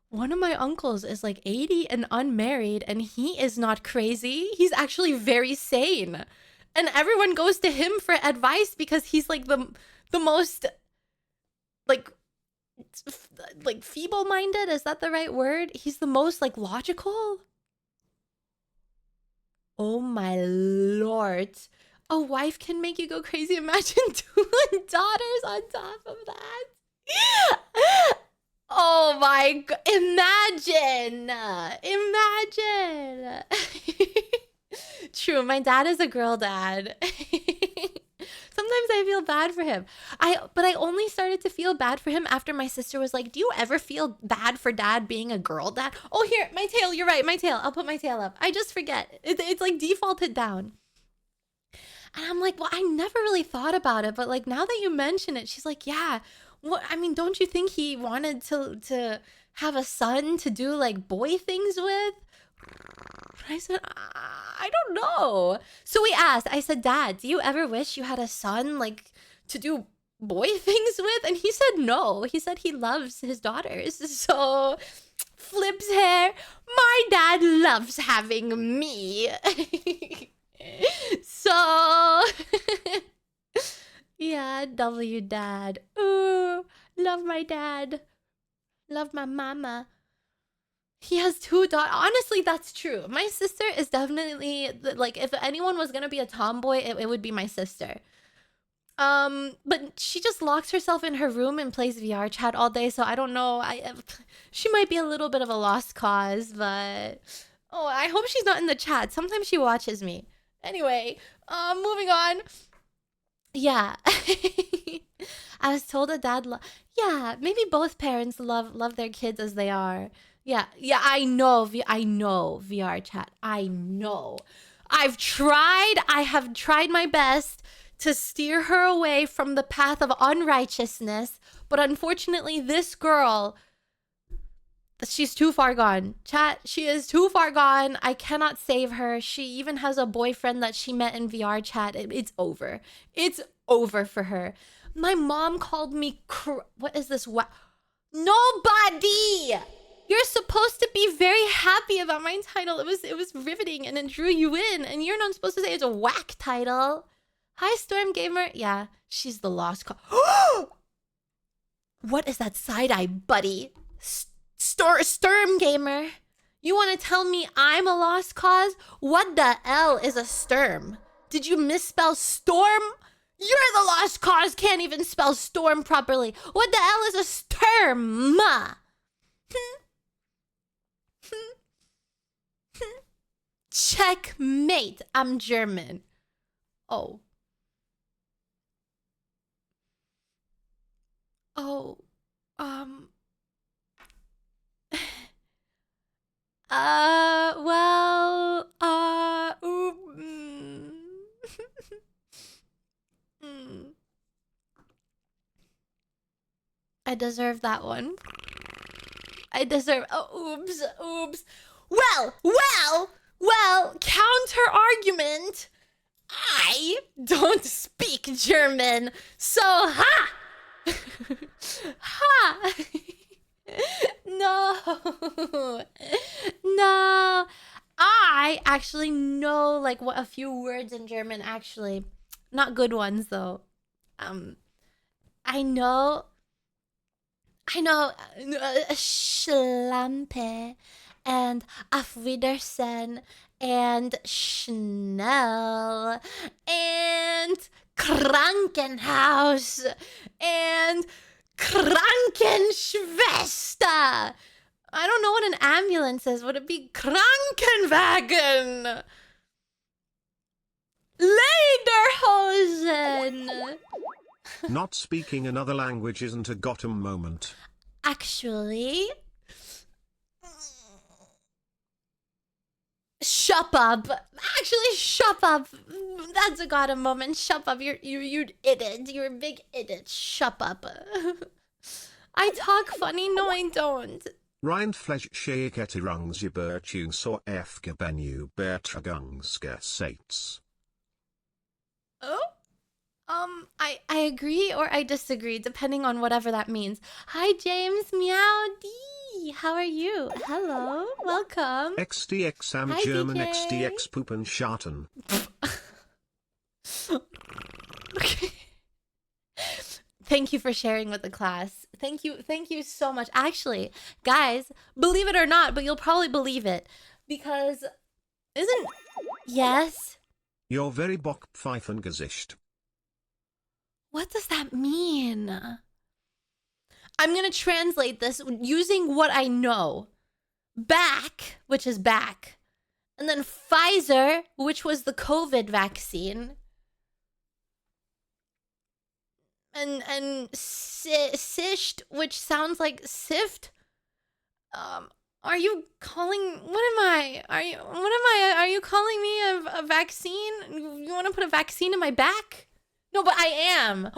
One of my uncles is like 80 and unmarried, and he is not crazy. He's actually very sane. And everyone goes to him for advice because he's like the most like feeble-minded. Is that the right word? He's the most like logical. Oh my lord. A wife can make you go crazy. Imagine 2 daughters on top of that. Oh my god. Imagine. True, my dad is a girl dad. Sometimes I feel bad for him. But I only started to feel bad for him after my sister was like, do you ever feel bad for dad being a girl dad? Oh, here, my tail. You're right, my tail. I'll put my tail up. I just forget. It's like defaulted down. And I'm like, well, I never really thought about it. But like now that you mention it, she's like, yeah. What? I mean, don't you think he wanted to have a son to do like boy things with? I said, I don't know. So we asked, I said, Dad, do you ever wish you had a son like to do boy things with? And he said no. He said he loves his daughters. So flips hair. My dad loves having me. So yeah, W dad. Ooh, love my dad. Love my mama. He has 2 daughters. Honestly, that's true. My sister is definitely like, if anyone was gonna be a tomboy, it would be my sister. But she just locks herself in her room and plays VR chat all day. So I don't know. She might be a little bit of a lost cause, but oh, I hope she's not in the chat. Sometimes she watches me. Anyway, moving on. Yeah. I was told a dad yeah, maybe both parents love their kids as they are. Yeah, I know VR chat. I know. I have tried my best to steer her away from the path of unrighteousness, but unfortunately this girl, she's too far gone. Chat, she is too far gone. I cannot save her. She even has a boyfriend that she met in VR chat. It's over. It's over for her. My mom called me what is this? Nobody! You're supposed to be very happy about my title. It was riveting and it drew you in. And you're not supposed to say it's a whack title. Hi, Storm Gamer. Yeah, she's the lost cause. What is that side-eye, buddy? Storm Gamer. You want to tell me I'm a lost cause? What the hell is a sturm? Did you misspell storm? You're the lost cause. Can't even spell storm properly. What the hell is a sturm? Checkmate. I'm German. Oh. Oh. Well, I deserve that one. I deserve, oops. Well, counter argument. I don't speak German, so ha! Ha! No. I actually know like a few words in German, actually. Not good ones though. I know Schlampe and Auf Wiedersehen and Schnell and Krankenhaus and Krankenschwester. I don't know what an ambulance is. Would it be Krankenwagen? Lederhosen. Not speaking another language isn't a Gotham moment. Actually, shut up. Actually, shut up. That's a goddamn moment. Shut up. You're idiot. You're a big idiot. Shut up. I talk funny. No, I don't. Rindfleisch Scheiketirungs je Bertune so efke benu Bertragungske Sates. Oh? I agree or I disagree, depending on whatever that means. Hi, James Meowdy. How are you? Hello. Welcome. XDX am Hi, German DJ. XDX Pupen Schatten. Okay. Thank you for sharing with the class. Thank you so much. Actually, guys, believe it or not, but you'll probably believe it. Because yes? You're very Bock Pfeifengesicht. What does that mean? I'm gonna translate this using what I know. Back, which is back. And then Pfizer, which was the COVID vaccine. And sisht, which sounds like sift. Are you calling? What am I? Are you calling me a vaccine? You want to put a vaccine in my back? No, but I am.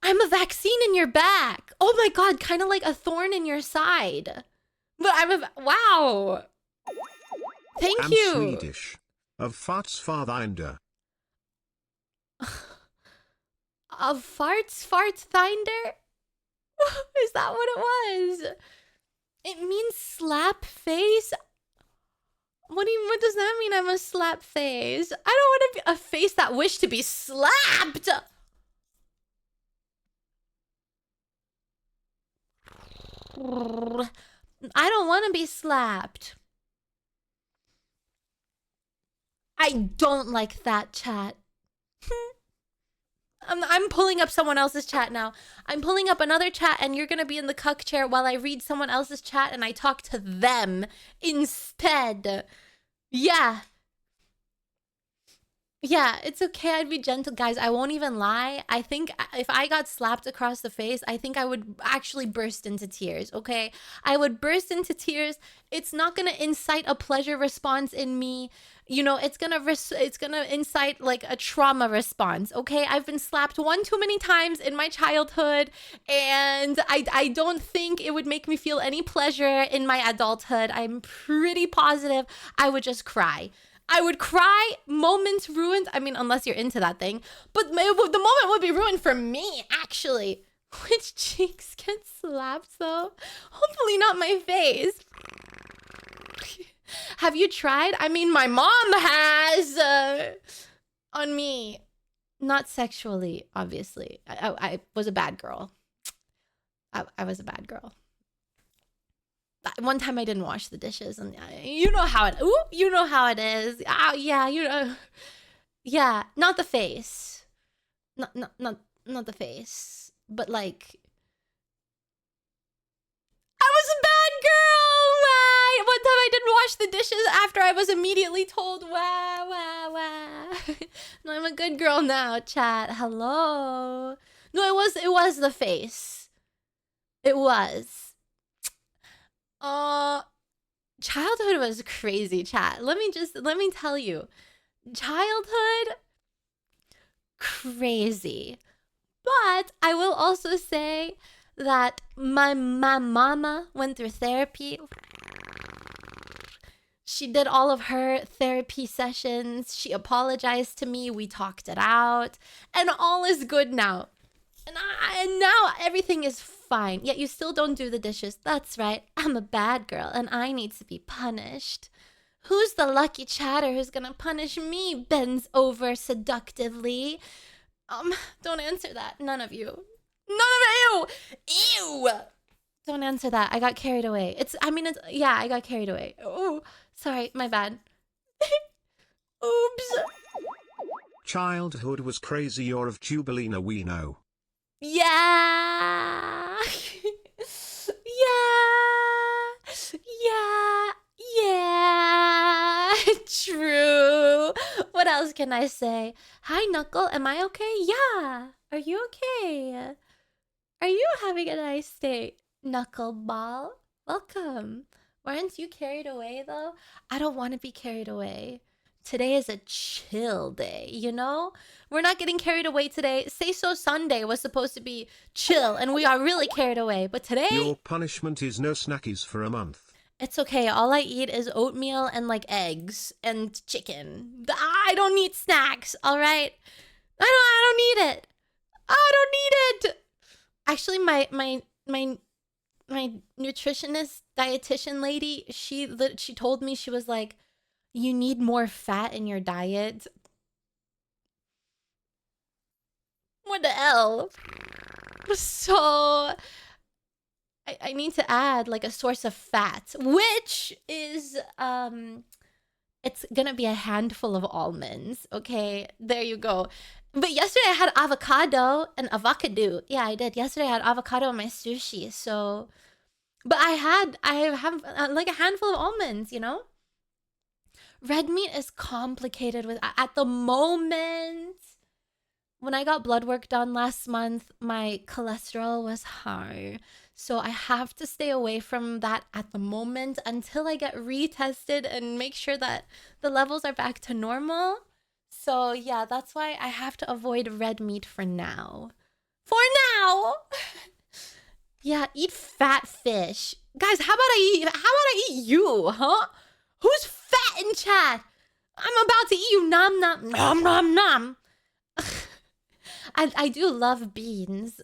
I'm a vaccine in your back. Oh my god, kind of like a thorn in your side. But wow. Thank I'm you. Swedish. Of Fartsfathinder. Of fartsfinder? Is that what it was? It means slap face. What does that mean? I'm a slap face. I don't want to be a face that wished to be slapped. I don't want to be slapped. I don't like that chat. I'm pulling up someone else's chat now. I'm pulling up another chat and you're going to be in the cuck chair while I read someone else's chat and I talk to them instead. Yeah. Yeah, it's okay. I'd be gentle. Guys, I won't even lie. I think if I got slapped across the face, I think I would actually burst into tears, okay? I would burst into tears. It's not going to incite a pleasure response in me. You know, it's going to incite like a trauma response, okay? I've been slapped one too many times in my childhood, and I don't think it would make me feel any pleasure in my adulthood. I'm pretty positive I would just cry. I would cry, moments ruined. I mean, unless you're into that thing. But the moment would be ruined for me, actually. Which cheeks get slapped, though? Hopefully not my face. Have you tried? I mean, my mom has on me. Not sexually, obviously. I was a bad girl. I was a bad girl. One time I didn't wash the dishes, and you know how it. Ooh, you know how it is. Yeah, you know. Yeah, not the face. Not the face. But like, I was a bad girl. Why? One time I didn't wash the dishes after I was immediately told. Wah. No, I'm a good girl now. Chat. Hello. No, it was the face. It was. Childhood was crazy, chat. Let me tell you. Childhood, crazy. But I will also say that my mama went through therapy. She did all of her therapy sessions. She apologized to me. We talked it out. And all is good now. And now everything is fine. Yet you still don't do the dishes. That's right. I'm a bad girl and I need to be punished. Who's the lucky chatter who's gonna punish me? Bends over seductively. Don't answer that. None of you. None of you! Ew! Don't answer that. I got carried away. Yeah, I got carried away. Oh, sorry. My bad. Oops. Childhood was crazy, you're of Jubilina, we know. Yeah. Yeah. Yeah. Yeah. True. What else can I say? Hi, Knuckle. Am I okay? Yeah. Are you okay? Are you having a nice day, Knuckleball? Welcome. Weren't you carried away, though? I don't want to be carried away. Today is a chill day, you know? We're not getting carried away today. Say So Sunday was supposed to be chill, and we are really carried away. But today, Your punishment is no snackies for a month. it's okay. All I eat is oatmeal and like eggs and chicken. I don't need snacks, all right? I don't need it. I don't need it. Actually, my nutritionist dietitian lady, she told me, she was like, you need more fat in your diet. What the hell? So I need to add like a source of fat, which is it's gonna be a handful of almonds. Okay, there you go. But yesterday I had avocado and avocado. Yeah, I did. Yesterday I had avocado in my sushi. So, but I have like a handful of almonds. You know, red meat is complicated with at the moment. When I got blood work done last month, my cholesterol was high. So I have to stay away from that at the moment until I get retested and make sure that the levels are back to normal. So yeah, that's why I have to avoid red meat for now. For now! Yeah, eat fat fish. Guys, how about I eat you, huh? Who's fat in chat? I'm about to eat you, nom nom nom nom nom. I do love beans.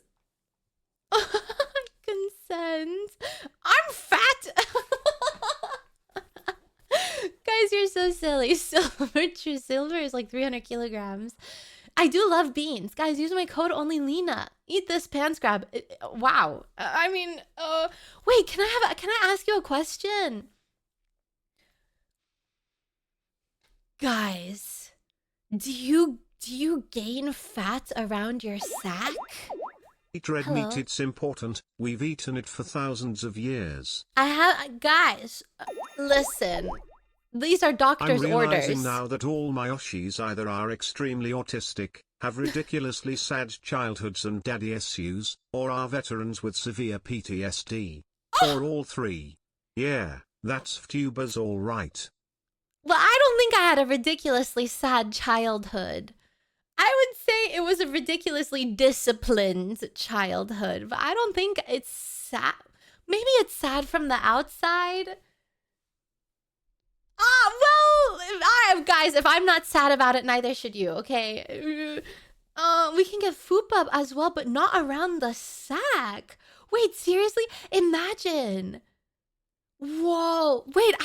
Consent. I'm fat. Guys, you're so silly. Silver is like 300 kilograms. I do love beans. Guys, use my code ONLYLENA. Eat this pants grab. Wow. I mean, wait, can I ask you a question? Guys, do you gain fat around your sack? Eat red Hello? meat, it's important. We've eaten it for thousands of years. Guys, listen. These are I'm doctor's realizing orders. now that all my Oshis either are extremely autistic, have ridiculously sad childhoods and daddy issues, or are veterans with severe PTSD. Or all three. Yeah, that's Vtuber's alright. Well, I don't think I had a ridiculously sad childhood. I would say it was a ridiculously disciplined childhood, but I don't think it's sad. Maybe it's sad from the outside. Guys, if I'm not sad about it, neither should you, okay? We can get FUPA as well, but not around the sack. Wait, seriously? Imagine. Whoa. Wait,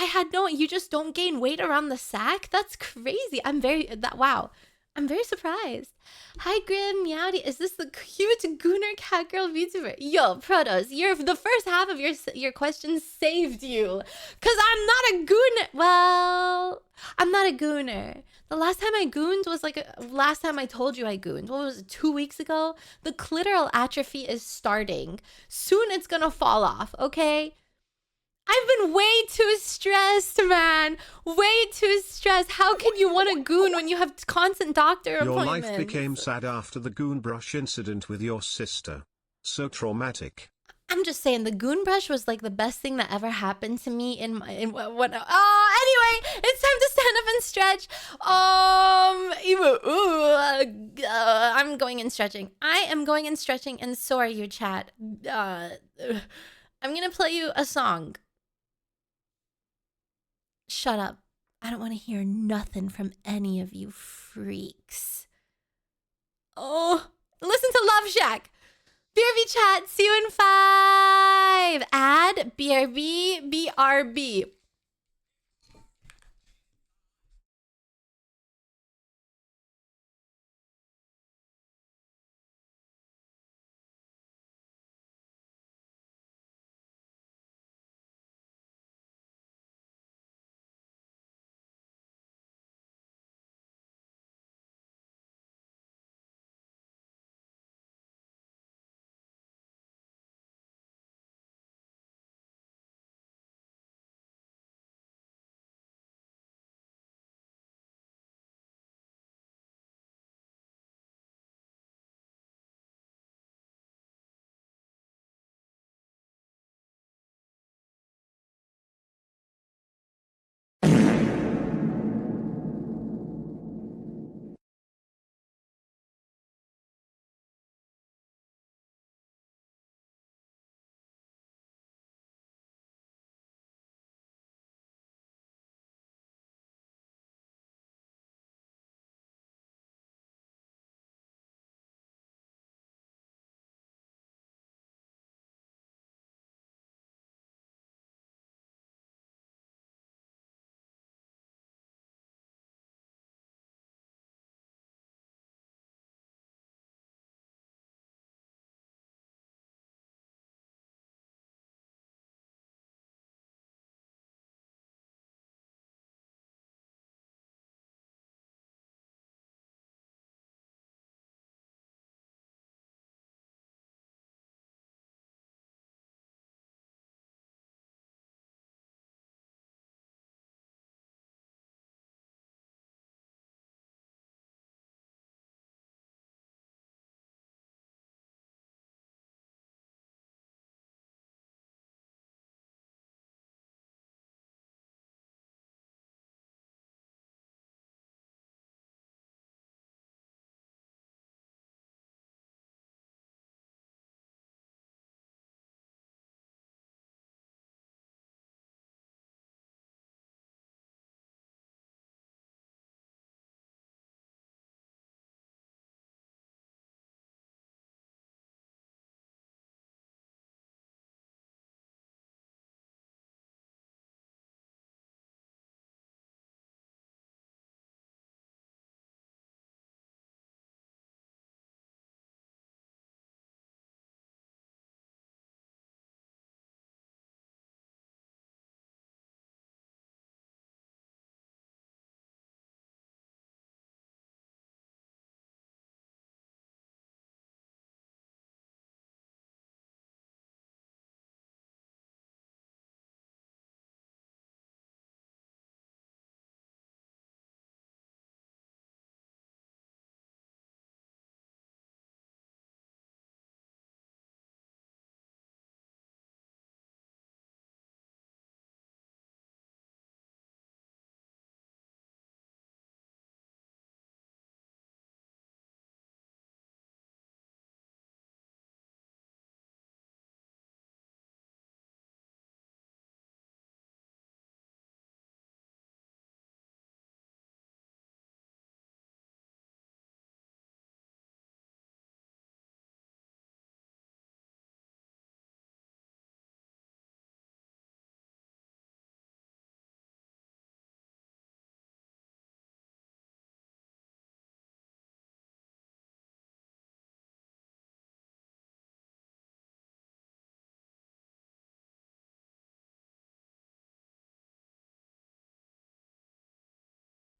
you just don't gain weight around the sack? That's crazy. Wow. I'm very surprised. Hi, Grim Meowdy. Is this the cute Gooner cat girl VTuber? Yo, Protos, the first half of your question saved you. Cause I'm not a gooner. Well, I'm not a gooner. The last time I gooned was last time I told you I gooned. What was it, 2 weeks ago? The clitoral atrophy is starting. Soon it's gonna fall off, okay? I've been way too stressed, man. Way too stressed. How can you want a goon when you have constant doctor appointments? Your life became sad after the goon brush incident with your sister. So traumatic. I'm just saying, the goon brush was like the best thing that ever happened to me in anyway, it's time to stand up and stretch. I'm going and stretching. I am going and stretching, and so are you, chat. I'm gonna play you a song. Shut up. I don't want to hear nothing from any of you freaks. Oh, listen to Love Shack. BRB chat, see you in 5. Add BRB.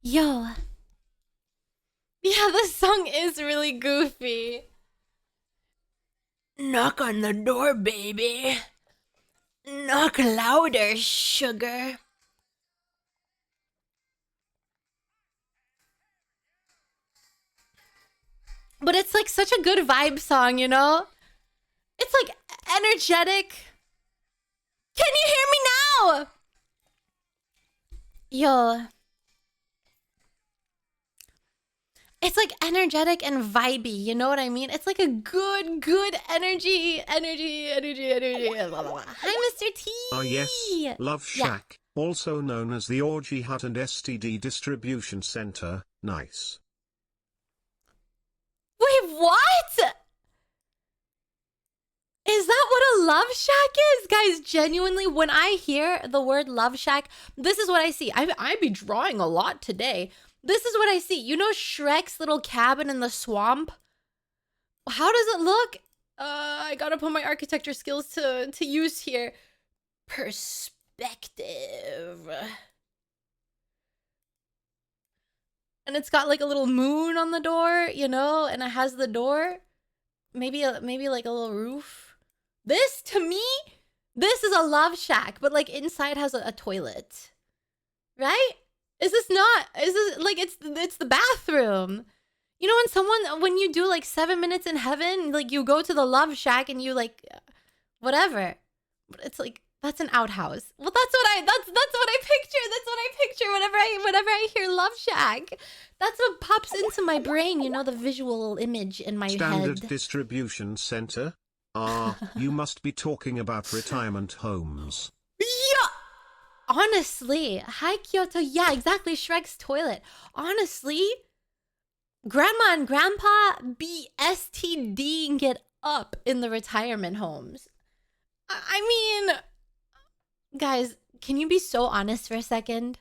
Yo. Yeah, this song is really goofy. Knock on the door, baby. Knock louder, sugar. But it's like such a good vibe song, you know? It's like energetic. Can you hear me now? Yo. It's like energetic and vibey, you know what I mean? It's like a good energy. Hi, Mr. T. Ah yes, Love Shack, also known as the Orgy Hut and STD Distribution Center, nice. Wait, what? Is that what a Love Shack is? Guys, genuinely, when I hear the word Love Shack, this is what I see. I be drawing a lot today. This is what I see. You know Shrek's little cabin in the swamp? How does it look? I gotta put my architecture skills to use here. Perspective. And it's got like a little moon on the door, you know, and it has the door. Maybe like a little roof. This, to me, this is a Love Shack, but like inside has a toilet. Right? Is this not? Is this like it's the bathroom? You know when you do like 7 minutes in heaven, like you go to the Love Shack and you like whatever. But it's like that's an outhouse. Well, that's what I picture. That's what I picture whenever I hear Love Shack. That's what pops into my brain, you know, the visual image in my Standard head. Distribution Center? Ah, you must be talking about retirement homes. Yeah. Honestly, hi Kyoto. Yeah, exactly. Shrek's toilet. Honestly, Grandma and Grandpa be STDing it up in the retirement homes. I mean, guys, can you be so honest for a second?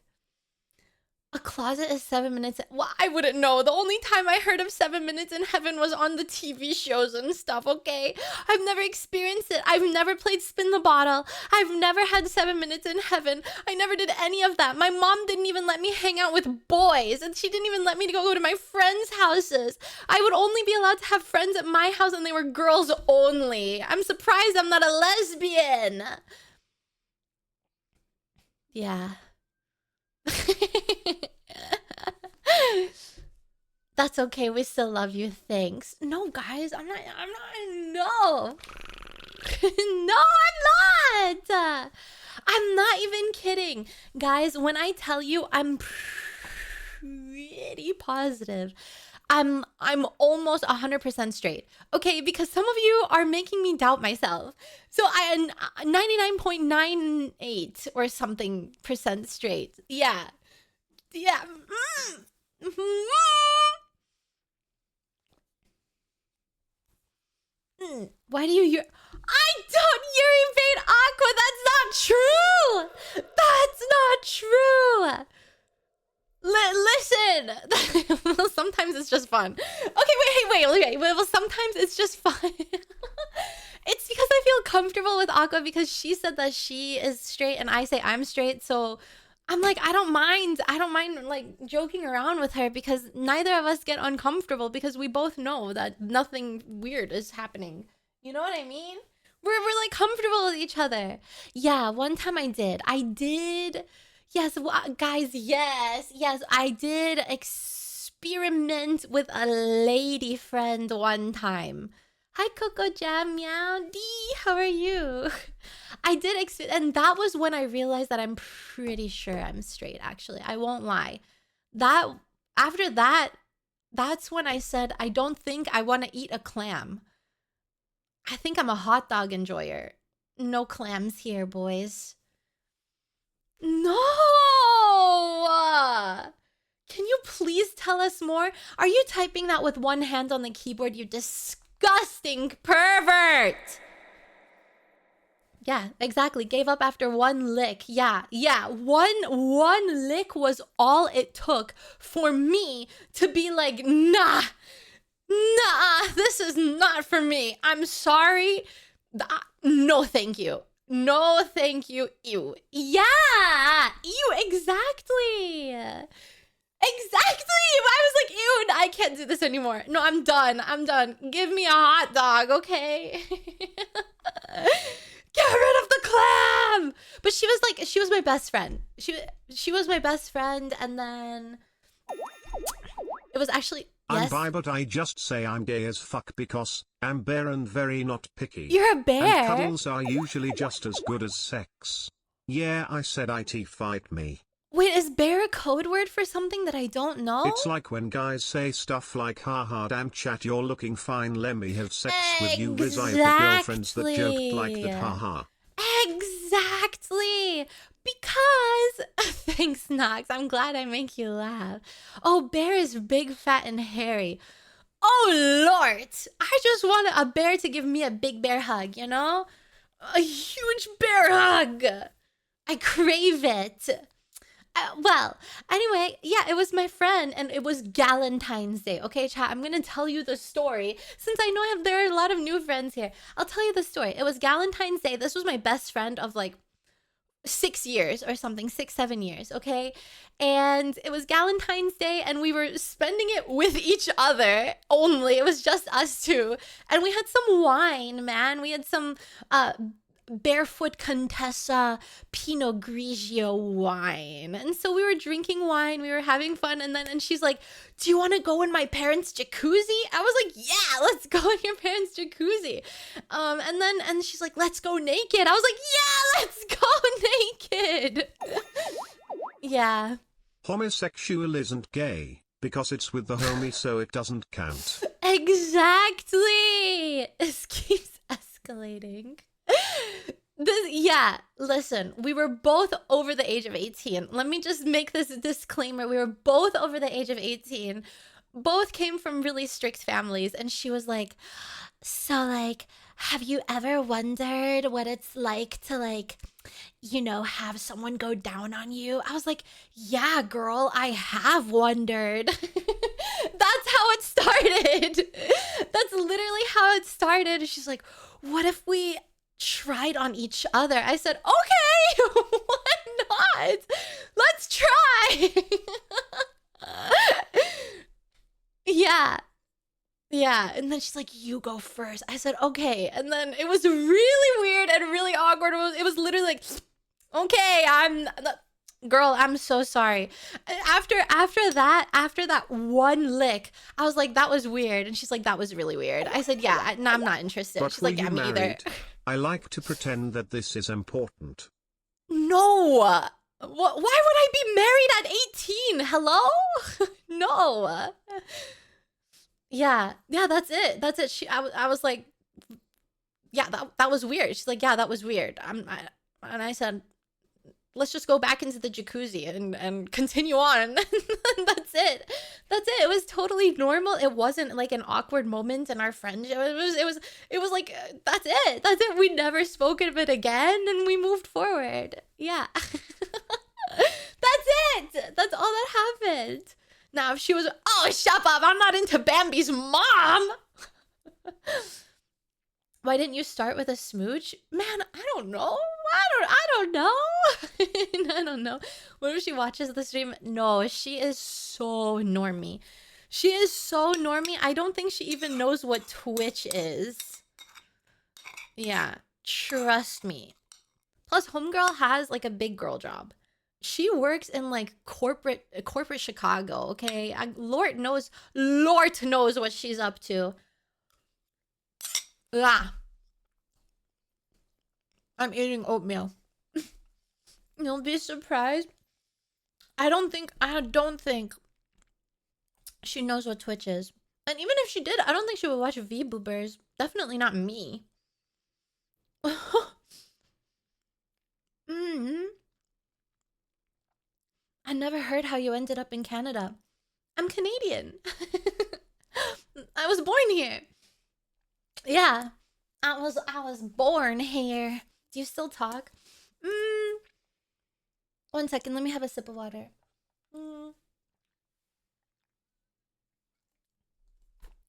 A closet is 7 minutes. Well, I wouldn't know. The only time I heard of 7 minutes in heaven was on the TV shows and stuff, okay? I've never experienced it. I've never played spin the bottle. I've never had 7 minutes in heaven. I never did any of that. My mom didn't even let me hang out with boys, and she didn't even let me go to my friends' houses. I would only be allowed to have friends at my house, and they were girls only. I'm surprised I'm not a lesbian. Yeah. That's okay. We still love you. Thanks. No, guys, I'm not. No. No, I'm not. I'm not even kidding. Guys, when I tell you I'm pretty positive, I'm almost 100% straight. Okay, because some of you are making me doubt myself. So I 99.98 or something percent straight. Yeah. Yeah. Why do you I don't urivate Aqua. That's not true. That's not true. Listen. Well, sometimes it's just fun. Okay, wait. Well, sometimes it's just fun. It's because I feel comfortable with Aqua because she said that she is straight and I say I'm straight. So I'm like, I don't mind like joking around with her because neither of us get uncomfortable because we both know that nothing weird is happening. You know what I mean? We're like comfortable with each other. Yeah, one time I did. Yes, guys, yes. I did experiment with a lady friend one time. Hi, Coco Jam, meow, dee, how are you? I did, and that was when I realized that I'm pretty sure I'm straight, actually. I won't lie. After that, that's when I said, I don't think I want to eat a clam. I think I'm a hot dog enjoyer. No clams here, boys. No! Can you please tell us more? Are you typing that with one hand on the keyboard, you disgusting pervert? Yeah, exactly. Gave up after one lick. Yeah. One lick was all it took for me to be like, nah, this is not for me. I'm sorry. No, thank you. No, thank you. Ew. Yeah. Ew, exactly. Exactly. I was like, ew, I can't do this anymore. No, I'm done. I'm done. Give me a hot dog, okay? Get rid of the clam. But she was like, she was my best friend. She was my best friend, and then it was actually I'm yes. bi, but I just say I'm gay as fuck because I'm bare and very not picky. You're a bear. And cuddles are usually just as good as sex. Yeah, I said IT fight me. Wait, is bear a code word for something that I don't know? It's like when guys say stuff like haha damn chat you're looking fine, let me have sex with you. Riz, I have the girlfriends that joked like that, haha. Exactly. Because thanks, Nox. I'm glad I make you laugh. Oh, bear is big, fat, and hairy. Oh Lord, I just want a bear to give me a big bear hug, you know? A huge bear hug. I crave it. Well, anyway, yeah, it was my friend, and it was Galentine's Day. Okay, chat, I'm gonna tell you the story. Since I know there are a lot of new friends here, I'll tell you the story. It was Galentine's Day. This was my best friend of like 6 years or something, 6-7 years, okay? And it was Galentine's Day, and we were spending it with each other only. It was just us two. And we had some wine, man. We had some Barefoot Contessa Pinot Grigio wine. And so we were drinking wine, we were having fun, and she's like, do you want to go in my parents' jacuzzi? I was like, yeah, let's go in your parents' jacuzzi. And she's like, let's go naked. I was like, yeah, let's go naked. Yeah. Homosexual isn't gay, because it's with the homie so it doesn't count. Exactly. This keeps escalating. Yeah, listen, we were both over the age of 18. Let me just make this disclaimer. We were both over the age of 18. Both came from really strict families. And she was like, so like, have you ever wondered what it's like to like, you know, have someone go down on you? I was like, yeah, girl, I have wondered. That's how it started. That's literally how it started. She's like, what if we tried on each other? I said, okay, why not? Let's try. Yeah. And then she's like, you go first. I said, okay. And then it was really weird and really awkward. It was literally like, okay, girl, I'm so sorry. After that one lick, I was like, that was weird. And she's like, that was really weird. I said, yeah, no, I'm not interested. But she's like, yeah, me either. I like to pretend that this is important. No. Why would I be married at 18? Hello? No. Yeah, that's it. I was like, yeah, that was weird. She's like, yeah, that was weird. And I said, let's just go back into the jacuzzi and continue on. That's it. It was totally normal. It wasn't like an awkward moment in our friendship. It was like, that's it. We never spoke of it again, and we moved forward. Yeah. That's it. That's all that happened. Now, if she was, oh, shut up, I'm not into Bambi's mom. Why didn't you start with a smooch? Man, I don't know. I don't know. I don't know. What if she watches the stream? No, she is so normie. She is so normie. I don't think she even knows what Twitch is. Yeah, trust me. Plus, homegirl has like a big girl job. She works in like corporate Chicago, okay? Lord knows what she's up to. Ah. I'm eating oatmeal. You'll be surprised. I don't think she knows what Twitch is. And even if she did, I don't think she would watch V-boobers. Definitely not me. I never heard how you ended up in Canada. I'm Canadian. I was born here. Yeah. I was born here. Do you still talk? 1 second, let me have a sip of water.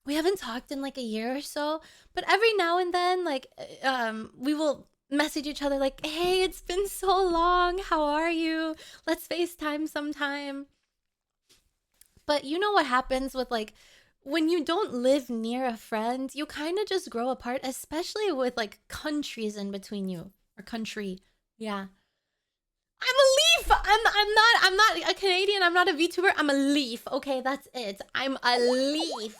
We haven't talked in like a year or so, but every now and then, like, we will message each other like, hey, it's been so long. How are you? Let's FaceTime sometime. But you know what happens with like when you don't live near a friend, you kind of just grow apart, especially with like countries in between you or country. Yeah. I'm a leaf. I'm not a Canadian. I'm not a VTuber. I'm a leaf. Okay, that's it. I'm a leaf.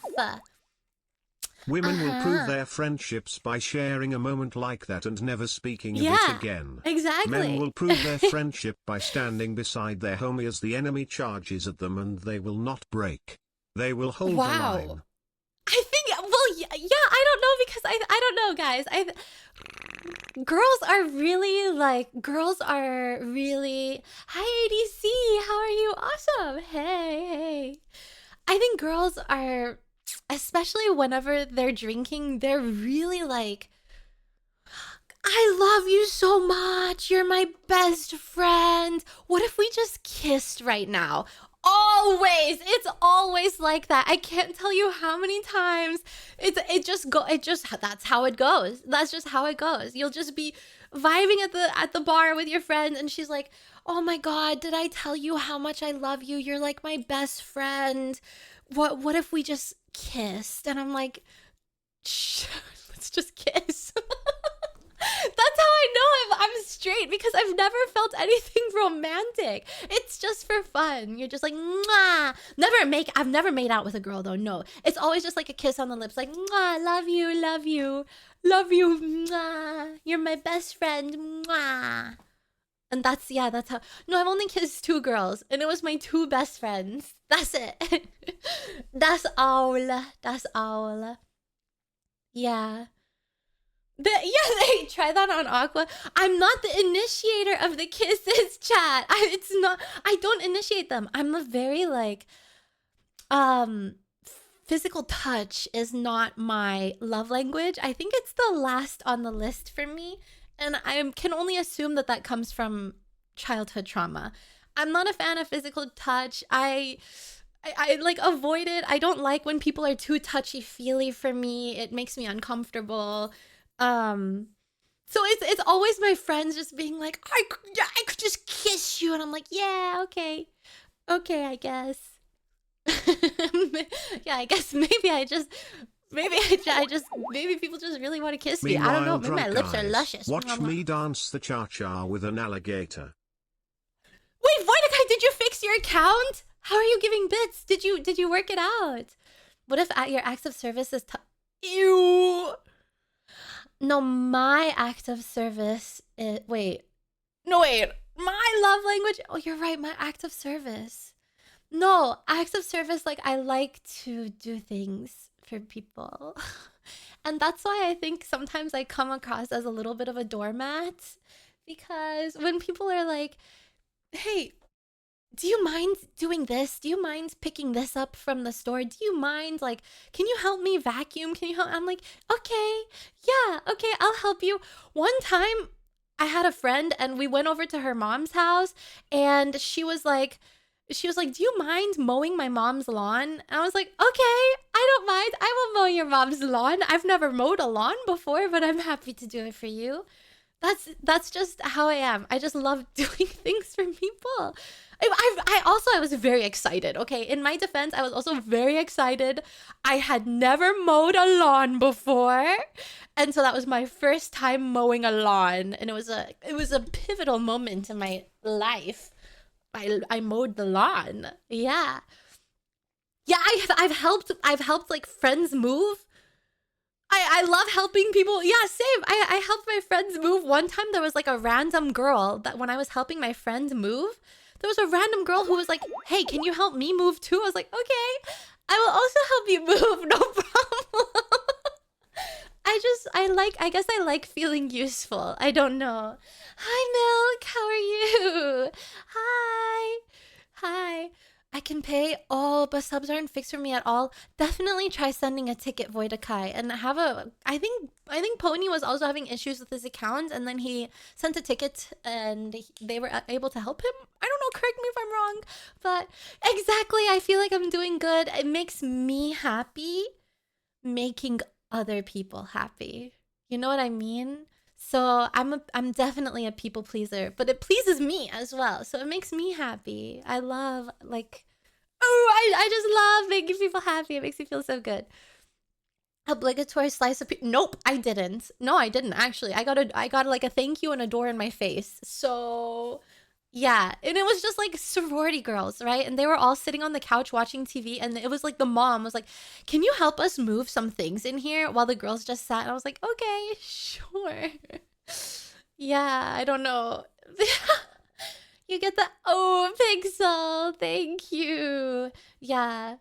Women will prove Uh-huh. their friendships by sharing a moment like that and never speaking of it Yeah. again. Exactly. Men will prove their friendship by standing beside their homie as the enemy charges at them, and they will not break. They will hold the Wow. line. I think, well, yeah, I don't know because I don't know, guys. Girls are really, hi ADC, how are you? Awesome. Hey. I think girls are, especially whenever they're drinking, they're really like, I love you so much. You're my best friend. What if we just kissed right now? Always. It's always like that. I can't tell you how many times that's how it goes. That's just how it goes. You'll just be vibing at the bar with your friend and she's like, "Oh my god, did I tell you how much I love you? You're like my best friend. What if we just kissed?" And I'm like, "Shh, let's just kiss." That's how I know I'm straight because I've never felt anything romantic. It's just for fun. You're just like, mwah. I've never made out with a girl though. No, it's always just like a kiss on the lips, like, mwah, love you, mwah. You're my best friend, mwah. And that's how. No, I've only kissed 2 girls, and it was my 2 best friends. That's it. That's all. That's all. Yeah. They try that on Aqua. I'm not the initiator of the kisses, chat. I don't initiate them. I'm a very like physical touch is not my love language. I think it's the last on the list for me, and I can only assume that comes from childhood trauma. I'm not a fan of physical touch. I like avoid it. I don't like when people are too touchy-feely for me. It makes me uncomfortable. So it's always my friends just being like, I could just kiss you, and I'm like, yeah, okay, I guess. Yeah, I guess maybe people just really want to kiss me. I don't know. Maybe my lips are luscious. Watch me dance the cha-cha with an alligator. Wait, Voidakai, did you fix your account? How are you giving bits? Did you work it out? What if your acts of service is ew? No, my act of service is... Wait. My love language... Oh, you're right. My act of service. No, acts of service, like, I like to do things for people. And that's why I think sometimes I come across as a little bit of a doormat. Because when people are like, hey... do you mind doing this? Do you mind picking this up from the store? Do you mind, like, can you help me vacuum? Can you help? I'm like, okay, yeah, okay, I'll help you. One time I had a friend and we went over to her mom's house and she was like, do you mind mowing my mom's lawn? And I was like, okay, I don't mind. I will mow your mom's lawn. I've never mowed a lawn before, but I'm happy to do it for you. That's just how I am. I just love doing things for people. I was very excited. Okay, in my defense, I was also very excited. I had never mowed a lawn before, and so that was my first time mowing a lawn, and it was a pivotal moment in my life. I mowed the lawn. Yeah. I've helped like friends move. I love helping people. Yeah, same. I helped my friends move. One time there was like a random girl that when I was helping my friends move, there was a random girl who was like, hey, can you help me move too? I was like, okay, I will also help you move. No problem. I guess I like feeling useful. I don't know. Hi, Milk. How are you? Hi. I can pay. Oh, but subs aren't fixed for me at all. Definitely try sending a ticket, Voidakai, and have a... I think Pony was also having issues with his account, and then he sent a ticket, and they were able to help him. I don't know, correct me if I'm wrong, but exactly, I feel like I'm doing good. It makes me happy, making other people happy. You know what I mean? So I'm definitely a people pleaser, but it pleases me as well. So it makes me happy. I love, like, Oh, I just love making people happy. It makes me feel so good. Obligatory slice of nope, I didn't. No, I didn't actually. I got like a thank you and a door in my face. So yeah, and it was just like sorority girls, right? And they were all sitting on the couch watching TV, and it was like the mom was like, "Can you help us move some things in here?" While the girls just sat. And I was like, "Okay, sure." Yeah, I don't know. You get the pixel. Thank you. Yeah.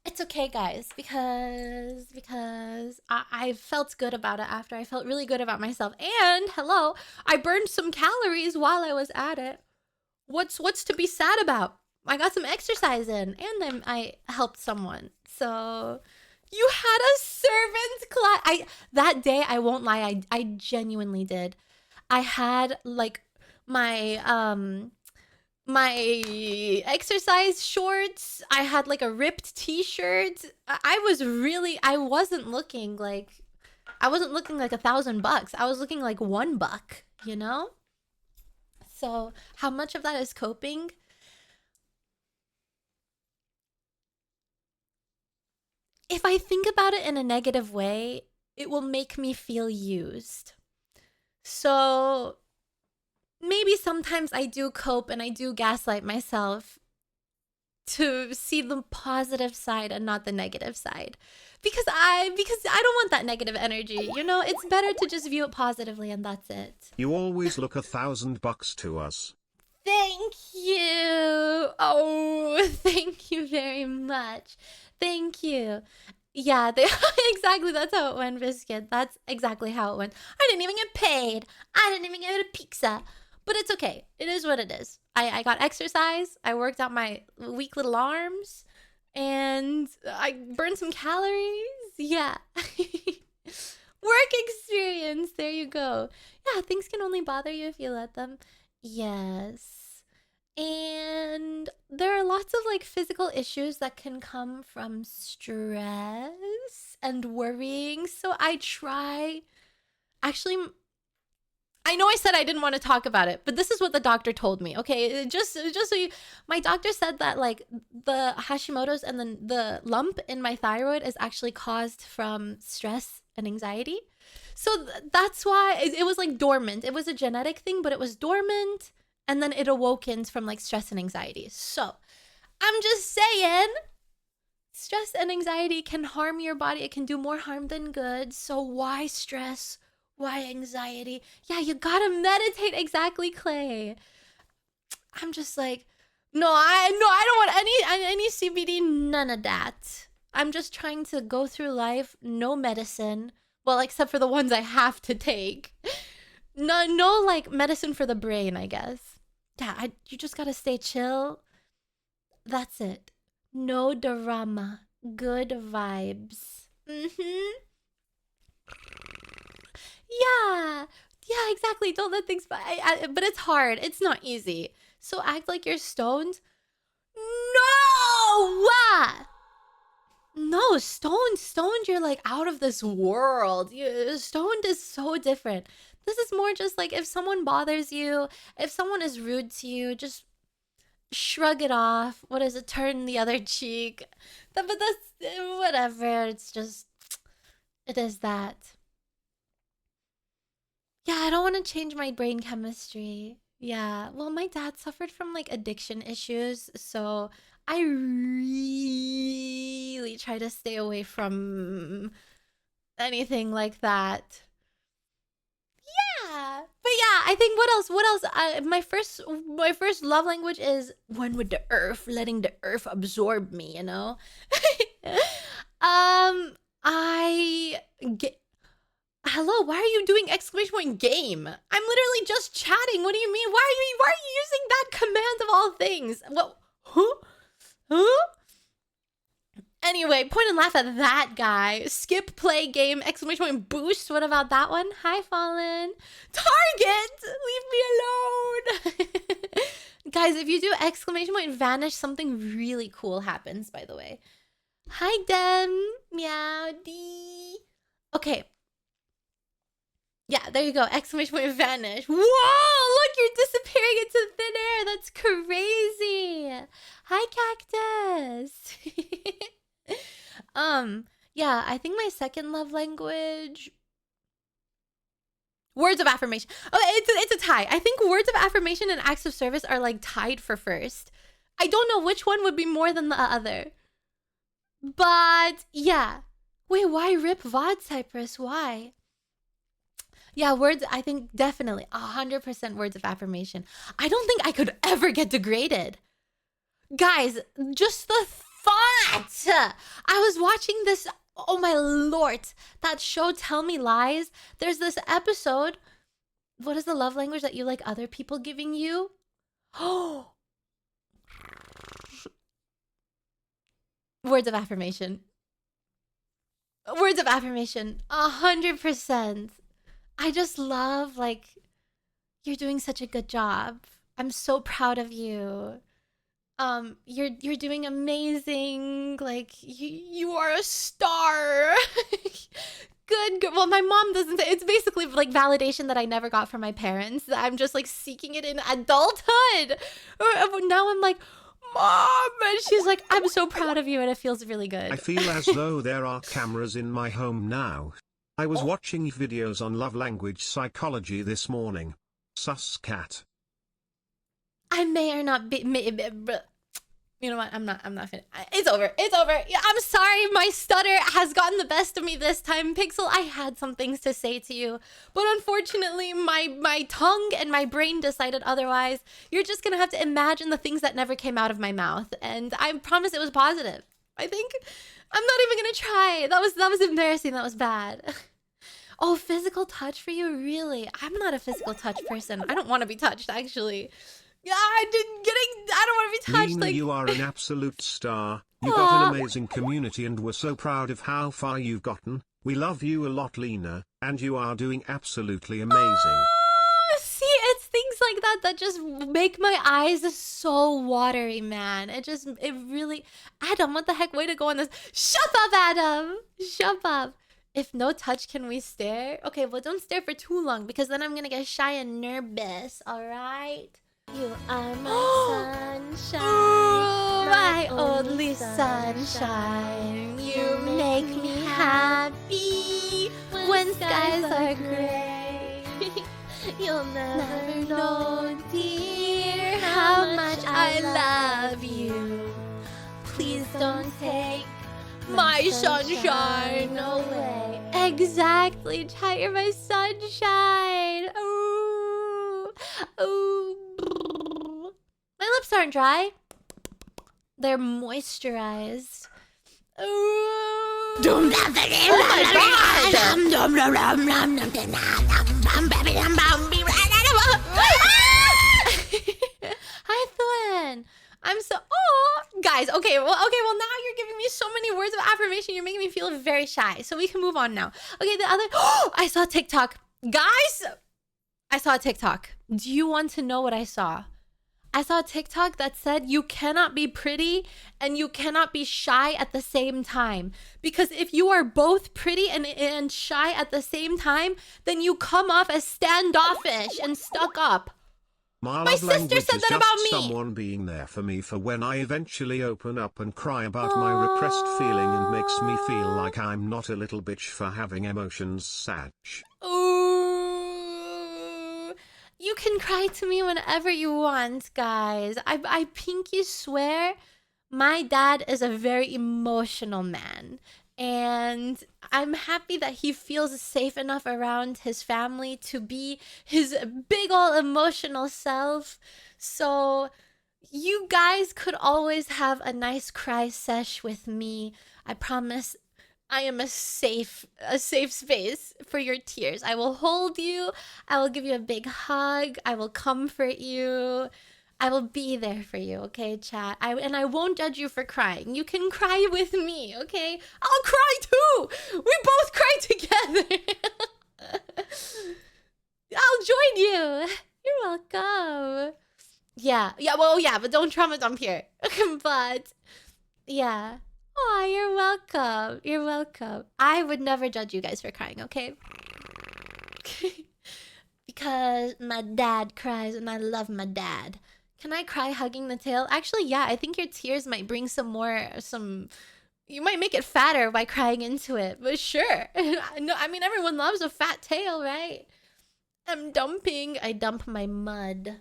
It's okay, guys, because I felt good about it after. I felt really good about myself. And hello, I burned some calories while I was at it. What's to be sad about? I got some exercise in, and I helped someone. So you had a servant class. That day, I won't lie, I genuinely did. I had like my my exercise shorts. I had like a ripped t-shirt. I wasn't looking like $1,000. I was looking like $1, you know? So how much of that is coping? If I think about it in a negative way, it will make me feel used. So maybe sometimes I do cope and I do gaslight myself to see the positive side and not the negative side. Because I don't want that negative energy, you know? It's better to just view it positively, and that's it. You always look $1,000 to us. Thank you. Oh, thank you very much. Thank you. Yeah, exactly. That's how it went, Biscuit. That's exactly how it went. I didn't even get paid. I didn't even get a pizza. But it's okay. It is what it is. I got exercise. I worked out my weak little arms. And I burned some calories. Yeah. Work experience. There you go. Yeah, things can only bother you if you let them. Yes. And there are lots of like physical issues that can come from stress and worrying. So I try. Actually, I know I said I didn't want to talk about it, but this is what the doctor told me. Okay, just so you, my doctor said that like the Hashimoto's and then the lump in my thyroid is actually caused from stress and anxiety. So that's why it was like dormant. It was a genetic thing, but it was dormant, and then it awokens from like stress and anxiety. So I'm just saying, stress and anxiety can harm your body. It can do more harm than good. So why stress? Why anxiety? Yeah, you gotta meditate. Exactly, Clay. I'm just like, no, I don't want any CBD, none of that. I'm just trying to go through life, no medicine. Well, except for the ones I have to take. No like medicine for the brain, I guess. Yeah, you just gotta stay chill. That's it. No drama. Good vibes. Yeah. Yeah, exactly. Don't let things but it's hard. It's not easy. So act like you're stoned. No! No, stoned, you're like out of this world. Stoned is so different. This is more just like if someone bothers you, if someone is rude to you, just shrug it off. What is it? Turn the other cheek. But that's whatever. It's just, it is that. Yeah, I don't want to change my brain chemistry. Yeah, well, my dad suffered from like addiction issues, so I really try to stay away from anything like that. Yeah, but yeah, I think what else? My first love language is one with the earth, letting the earth absorb me. You know. I get. Hello, why are you doing exclamation point game? I'm literally just chatting. What do you mean? Why are you using that command of all things? Well, huh? Anyway, point and laugh at that guy. Skip play game exclamation point boost. What about that one? Hi, Fallen. Target, leave me alone. Guys, if you do exclamation point vanish, something really cool happens, by the way. Hi, Dem. Meow dee. Okay. Yeah, there you go. Exclamation point vanish. Whoa, look, you're disappearing into thin air. That's crazy. Hi, Cactus. Yeah, I think my second love language, words of affirmation. Okay, it's a tie. I think words of affirmation and acts of service are like tied for first. I don't know which one would be more than the other. But yeah. Wait, why rip VOD Cypress? Why? Yeah, words, I think definitely 100% words of affirmation. I don't think I could ever get degraded. Guys, just the thought. I was watching this, oh my lord, that show Tell Me Lies. There's this episode. What is the love language that you like other people giving you? Oh. Words of affirmation. Words of affirmation. 100%. I just love, like, you're doing such a good job. I'm so proud of you. You're doing amazing. Like, you are a star. Good. Well, my mom doesn't say. It's basically like validation that I never got from my parents. I'm just like seeking it in adulthood. Now I'm like, Mom, and she's like, I'm so proud of you, and it feels really good. I feel as though there are cameras in my home now. I was watching videos on love language psychology this morning. Sus cat. I may or not be. You know what? I'm not finished. It's over. It's over. Yeah, I'm sorry. My stutter has gotten the best of me this time. Pixel, I had some things to say to you, but unfortunately, my tongue and my brain decided otherwise. You're just gonna have to imagine the things that never came out of my mouth, and I promise it was positive. I think I'm not even gonna try. That was embarrassing. That was bad. Oh, physical touch for you? Really? I'm not a physical touch person. I don't want to be touched, actually. Yeah, I don't want to be touched. Lena, like, you are an absolute star. You got an amazing community and we're so proud of how far you've gotten. We love you a lot, Lena, and you are doing absolutely amazing. See, it's things like that that just make my eyes so watery, man. It really... Adam, what the heck? Way to go on this. Shut up, Adam! Shut up. If no touch, can we stare? Okay, well, don't stare for too long because then I'm gonna get shy and nervous, alright? You are my sunshine, my only sunshine. You make me happy when skies are gray. You'll never know, dear, how much I love you. Please don't take my sunshine away. Exactly, Chai, you're my sunshine. Ooh, ooh. My lips aren't dry. They're moisturized. Ooh. Oh Hi, Thuen. I'm so... Oh, guys. Okay, well, now you're giving me so many words of affirmation. You're making me feel very shy. So we can move on now. Okay, the other... Oh, I saw TikTok. Guys, I saw TikTok. Do you want to know what I saw? I saw a TikTok that said you cannot be pretty and you cannot be shy at the same time. Because if you are both pretty and shy at the same time, then you come off as standoffish and stuck up. My sister said that about me. Someone being there for me for when I eventually open up and cry about my repressed feeling and makes me feel like I'm not a little bitch for having emotions, Satch. Ooh. You can cry to me whenever you want, guys. I pinky swear my dad is a very emotional man. And I'm happy that he feels safe enough around his family to be his big ol' emotional self. So you guys could always have a nice cry sesh with me. I promise I am a safe space for your tears. I will hold you. I will give you a big hug. I will comfort you. I will be there for you, okay, chat? And I won't judge you for crying. You can cry with me, okay? I'll cry too! We both cry together! I'll join you! You're welcome. Yeah, but don't trauma dump here. But, yeah. Aw, you're welcome. You're welcome. I would never judge you guys for crying, okay? Because my dad cries and I love my dad. Can I cry hugging the tail? Actually, yeah, I think your tears might bring some You might make it fatter by crying into it, but sure. No, I mean, everyone loves a fat tail, right? I'm dumping. I dump my mud.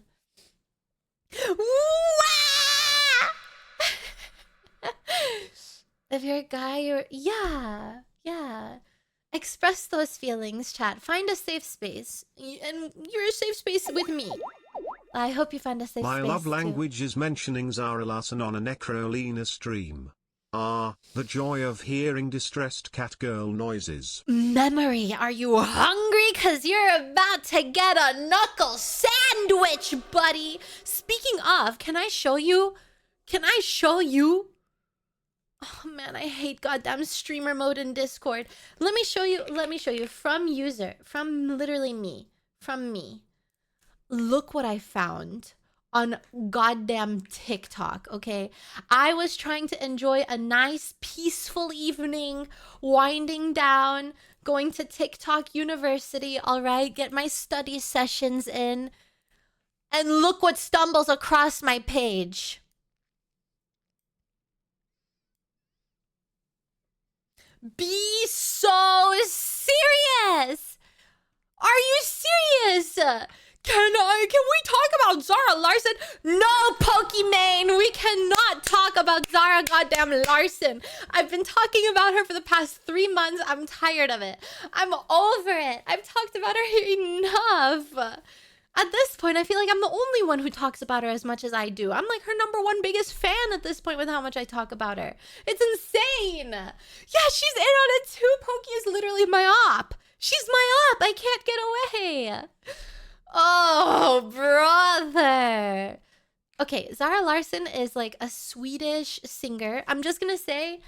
If you're a guy, you're... Yeah. Express those feelings, chat. Find a safe space. And you're a safe space with me. I hope you find a safe space, My love too. language is mentioning Zara Larsson on a Nekrolina stream. Ah, the joy of hearing distressed catgirl noises. Memory, are you hungry? Cause you're about to get a knuckle sandwich, buddy. Speaking of, can I show you? Oh man, I hate goddamn streamer mode in Discord. Let me show you from literally me. From me. Look what I found on goddamn TikTok, okay? I was trying to enjoy a nice, peaceful evening, winding down, going to TikTok University, all right? Get my study sessions in. And look what stumbles across my page. Be so serious! Are you serious? Can we talk about Zara Larsson? No, Pokimane, we cannot talk about Zara goddamn Larsson. I've been talking about her for the past 3 months. I'm tired of it. I'm over it. I've talked about her enough. At this point, I feel like I'm the only one who talks about her as much as I do. I'm like her #1 biggest fan at this point with how much I talk about her. It's insane. Yeah, she's in on it too. Pokey is literally my op. She's my op. I can't get away. Oh, brother. Okay, Zara Larsson is like a Swedish singer. I'm just gonna say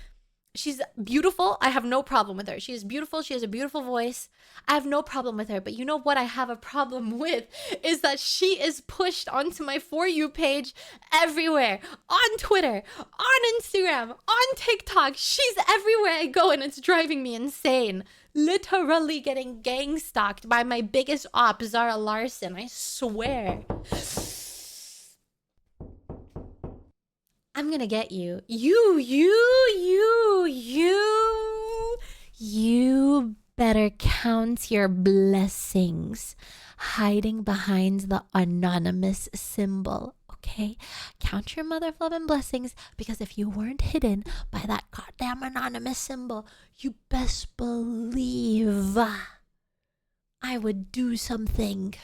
she's beautiful. I have no problem with her. She is beautiful. She has a beautiful voice. I have no problem with her. But you know what I have a problem with is that she is pushed onto my For You page everywhere. On Twitter, on Instagram, on TikTok. She's everywhere I go and it's driving me insane. Literally getting gang stalked by my biggest op, Zara Larsson. I swear. I'm gonna get you. You better count your blessings hiding behind the anonymous symbol, okay? Count your mother-loving blessings, because if you weren't hidden by that goddamn anonymous symbol, you best believe I would do something.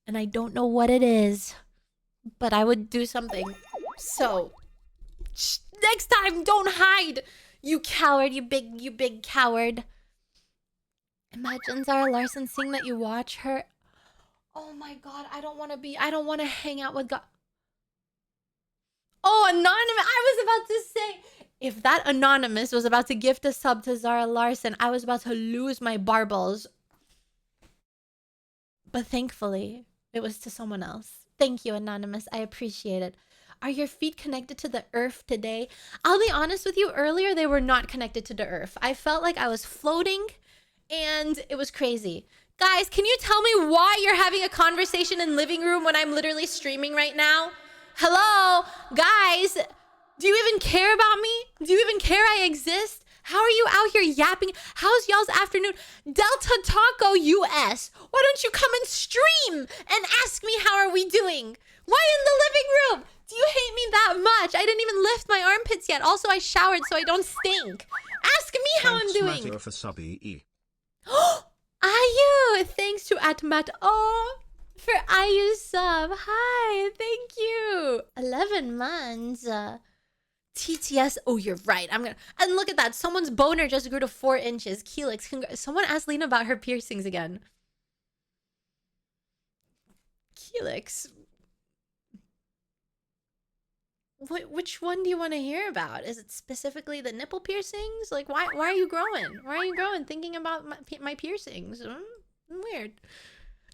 And I don't know what it is, but I would do something. So, next time, don't hide, you coward, you big coward. Imagine Zara Larsson seeing that you watch her. Oh my god, I don't want to hang out with God. Oh, anonymous. I was about to say, if that anonymous was about to gift a sub to Zara Larsson, I was about to lose my barbels. But thankfully, it was to someone else. Thank you, anonymous. I appreciate it. Are your feet connected to the earth today? I'll be honest with you, earlier they were not connected to the earth. I felt like I was floating and it was crazy. Guys, can you tell me why you're having a conversation in living room when I'm literally streaming right now? Hello? Guys, do you even care about me? Do you even care I exist? How are you out here yapping? How's y'all's afternoon? Delta Taco US, why don't you come and stream and ask me how are we doing? Why in the living room? Do you hate me that much? I didn't even lift my armpits yet. Also, I showered so I don't stink. Ask me how I'm doing. Matter for sub EE. Ayu, thanks to Atmat. Oh, for Ayu sub. Hi, thank you. 11 months. TTS. Oh, you're right. And look at that. Someone's boner just grew to 4 inches. Keelix. Someone asked Lena about her piercings again. Keelix. Which one do you want to hear about? Is it specifically the nipple piercings? Like, why are you growing? Why are you growing thinking about my piercings? Weird.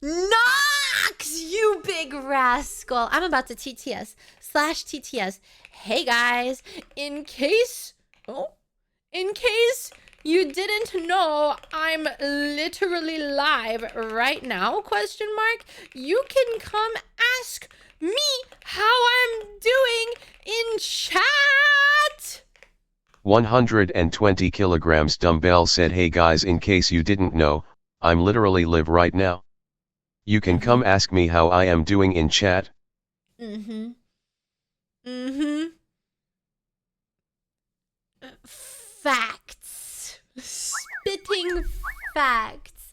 Nox, you big rascal. I'm about to TTS/TTS. Hey, guys. In case you didn't know, I'm literally live right now, ? You can come ask me how I'm doing in chat. 120 kilograms dumbbell said, hey guys, in case you didn't know, I'm literally live right now. You can come ask me how I am doing in chat. Mm-hmm. Facts. Spitting facts.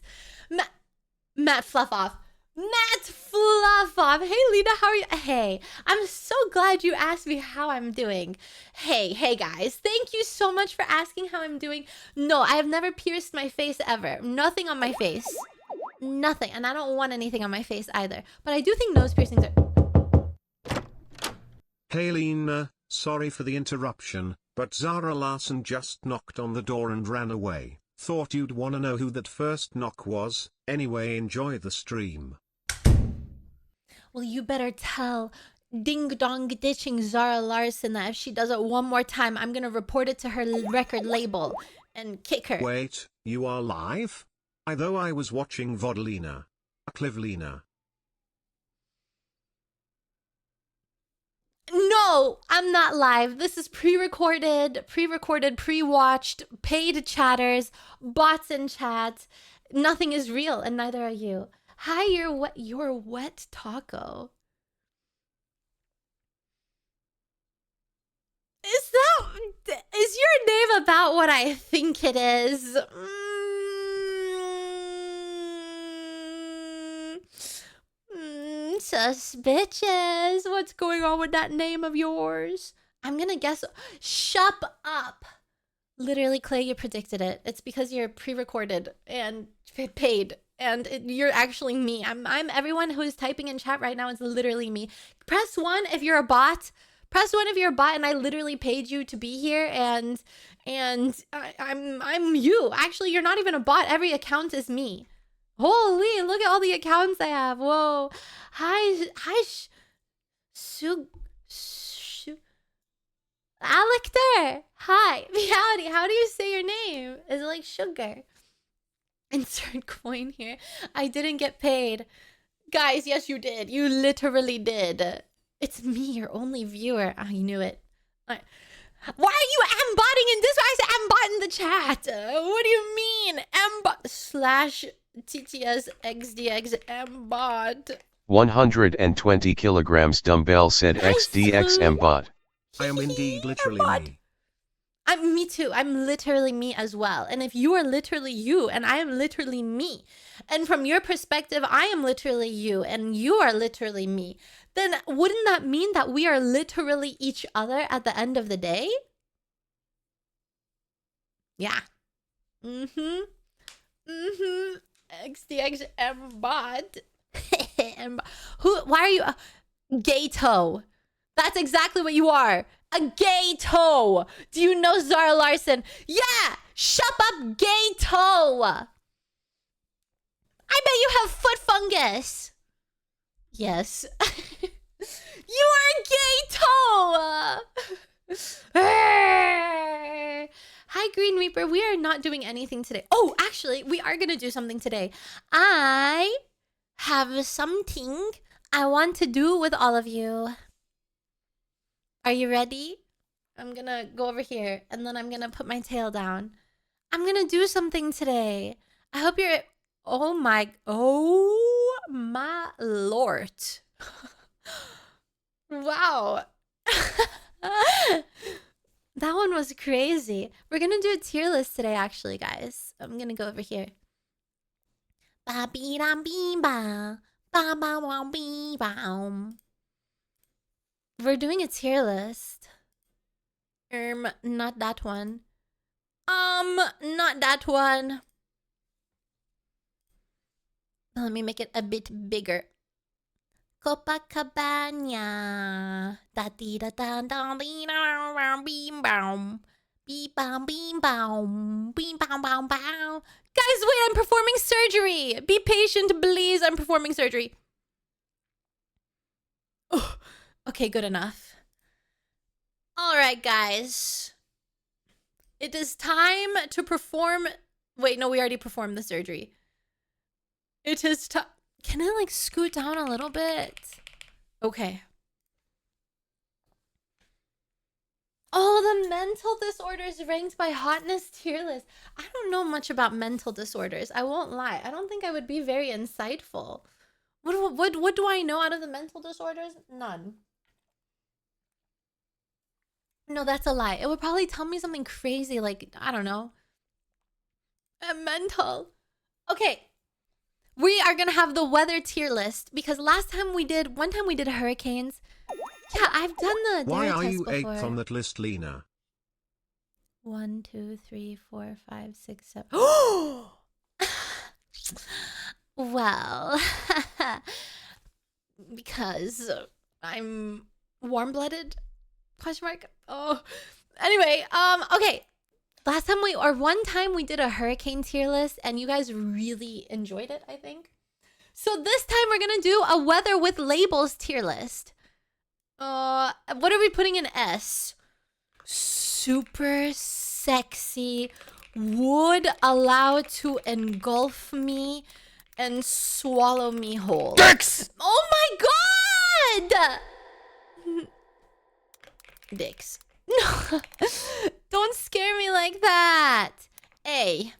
Matt Fluff Off. Matt Fluff Off. Hey, Lena, how are you? Hey, I'm so glad you asked me how I'm doing. Hey, guys. Thank you so much for asking how I'm doing. No, I have never pierced my face ever. Nothing on my face. Nothing. And I don't want anything on my face either. But I do think nose piercings are... Hey Lena, sorry for the interruption, but Zara Larson just knocked on the door and ran away. Thought you'd wanna know who that first knock was. Anyway, enjoy the stream. Well, you better tell Ding Dong Ditching Zara Larson that if she does it one more time, I'm gonna report it to her record label and kick her. Wait, you are live? Though I was watching Vodlina. Clivlina. No, I'm not live. This is pre-recorded, pre-watched, paid chatters, bots in chat. Nothing is real, and neither are you. Hi, you're wet taco. Is your name about what I think it is? Suspicious. What's going on with that name of yours? I'm gonna guess. Shut up. Literally, Clay, you predicted it. It's because you're pre-recorded and paid, and you're actually me. I'm everyone who's typing in chat right now is literally me. Press 1 if you're a bot. Press 1 if you're a bot, and I literally paid you to be here, and I'm you. Actually, you're not even a bot. Every account is me. Holy, look at all the accounts I have. Whoa. Hi, Alector. Hi. Reality, how do you say your name? Is it like sugar? Insert coin here. I didn't get paid. Guys, yes, you did. You literally did. It's me, your only viewer. I knew it. Why are you M-botting in this? I said M-bot in the chat. What do you mean? M-bot / TTS XDX M-bot. 120 kilograms dumbbell said XDX M-bot. I am indeed literally me. Me too. I'm literally me as well. And if you are literally you and I am literally me, and from your perspective, I am literally you and you are literally me, then wouldn't that mean that we are literally each other at the end of the day? Yeah. XDX M-bot. Why are you... Gato. That's exactly what you are. A gay toe. Do you know Zara Larson? Yeah! Shut up, gay toe! I bet you have foot fungus. Yes. You are a gay toe! Hi, Green Reaper. We are not doing anything today. Oh, actually, we are going to do something today. I have something I want to do with all of you. Are you ready? I'm gonna go over here and then I'm gonna put my tail down. I'm gonna do something today. I hope you're... Oh my lord. Wow. That one was crazy. We're gonna do a tier list today, actually, guys. I'm gonna go over here. We're doing a tier list. Not that one. Not that one. Let me make it a bit bigger. Copacabana. Da dee da da da dee da beam boom. Beep bam beam boom. Beam bow bow bow. Guys, wait, I'm performing surgery. Be patient, please. I'm performing surgery. Oh, okay, good enough. All right, guys. It is time to perform... Wait, no, we already performed the surgery. It is time... Can I, like, scoot down a little bit? Okay. Oh, the the mental disorders ranked by hotness tier list. I don't know much about mental disorders. I won't lie. I don't think I would be very insightful. What do I know out of the mental disorders? None. No, that's a lie. It would probably tell me something crazy like, I don't know. Mental. Okay. We are going to have the weather tier list because one time we did hurricanes. Yeah, I've done the Why data are test you before. 8th on that list, Lena? 1, 2, 3, 4, 5, 6, 7. Well, because I'm warm-blooded? Question mark. Oh, anyway. Okay. One time we did a hurricane tier list, and you guys really enjoyed it. I think. So this time we're gonna do a weather with labels tier list. What are we putting in S? Super sexy, would allow to engulf me and swallow me whole. Dicks! Oh my god! Dicks. No, don't scare me like that. A.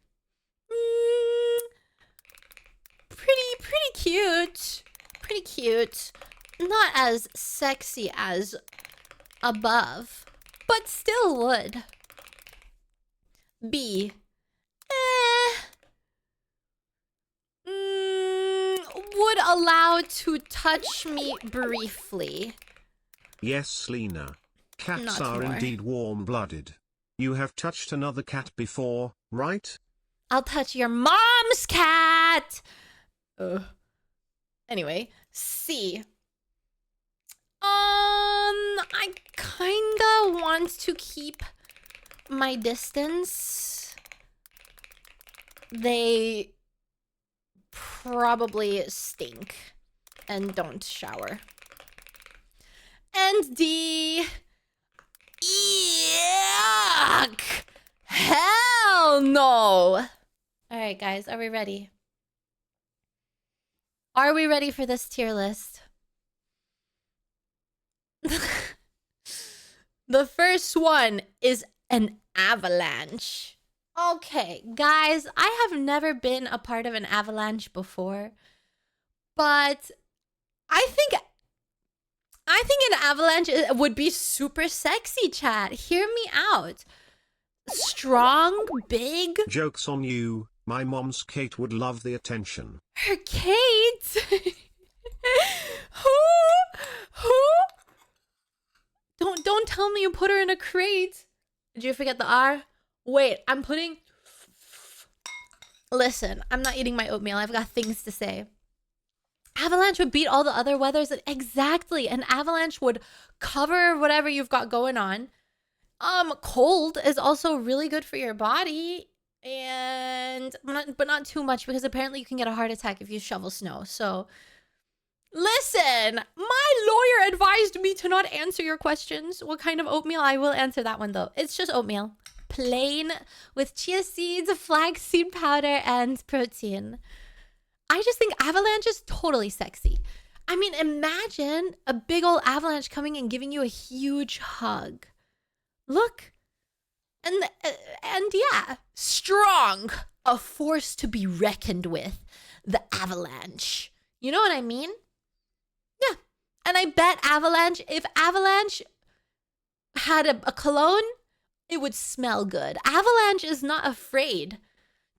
Pretty cute. Pretty cute. Not as sexy as above, but still would. B. Would allow to touch me briefly. Yes, Lena. Cats Not are more. indeed warm-blooded. You have touched another cat before, right? I'll touch your mom's cat. Anyway, C. I kinda want to keep my distance. They probably stink and don't shower. And D. Yuck! Hell no! Alright, guys, are we ready? Are we ready for this tier list? The first one is an avalanche. Okay, guys, I have never been a part of an avalanche before, but I think an avalanche would be super sexy, chat. Hear me out. Strong, big. Joke's on you, my mom's Kate would love the attention. Her Kate? Who? Don't tell me you put her in a crate. Did you forget the R? Wait, I'm putting... Listen, I'm not eating my oatmeal. I've got things to say. Avalanche would beat all the other weathers. Exactly. An avalanche would cover whatever you've got going on. Cold is also really good for your body. But not too much, because apparently you can get a heart attack if you shovel snow. So, listen, my lawyer advised me to not answer your questions. What kind of oatmeal? I will answer that one, though. It's just oatmeal. Plain with chia seeds, flaxseed powder, and protein. I just think avalanche is totally sexy. I mean, imagine a big old avalanche coming and giving you a huge hug. Look. And yeah, strong. A force to be reckoned with. The avalanche. You know what I mean? Yeah. And I bet if avalanche had a cologne, it would smell good. Avalanche is not afraid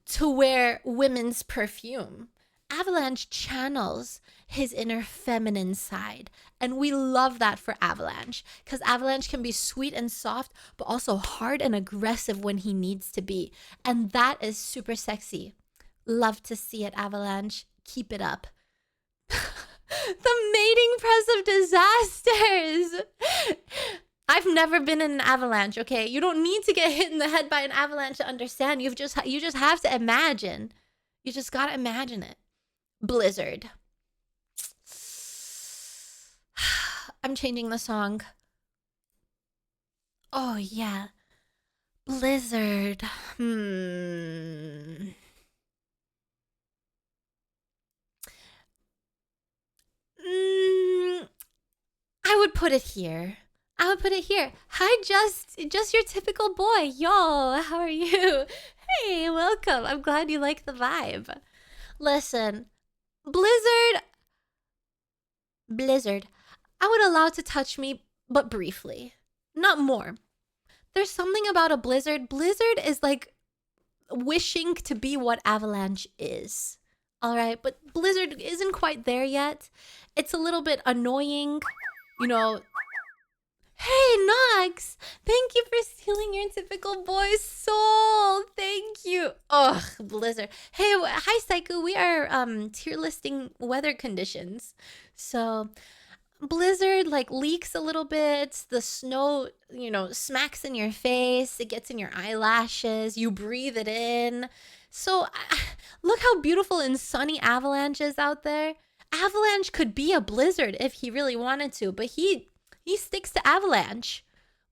to wear women's perfume. Avalanche channels his inner feminine side. And we love that for Avalanche. Because Avalanche can be sweet and soft, but also hard and aggressive when he needs to be. And that is super sexy. Love to see it, Avalanche. Keep it up. The mating press of disasters. I've never been in an avalanche, okay? You don't need to get hit in the head by an avalanche to understand. You just have to imagine. You just gotta imagine it. Blizzard. I'm changing the song. Oh, yeah. Blizzard. I would put it here. I would put it here. Hi, just your typical boy. Yo, how are you? Hey, welcome. I'm glad you like the vibe. Listen, Blizzard, I would allow to touch me, but briefly, not more. There's something about a Blizzard. Blizzard is like wishing to be what Avalanche is. All right, but Blizzard isn't quite there yet. It's a little bit annoying, you know. Hey, Nox! Thank you for stealing your typical boy's soul. Thank you. Ugh, Blizzard. Hey, hi, Psycho. We are tier listing weather conditions. So, Blizzard like leaks a little bit. The snow, smacks in your face. It gets in your eyelashes. You breathe it in. So, look how beautiful and sunny Avalanche is out there. Avalanche could be a Blizzard if he really wanted to, but he sticks to Avalanche.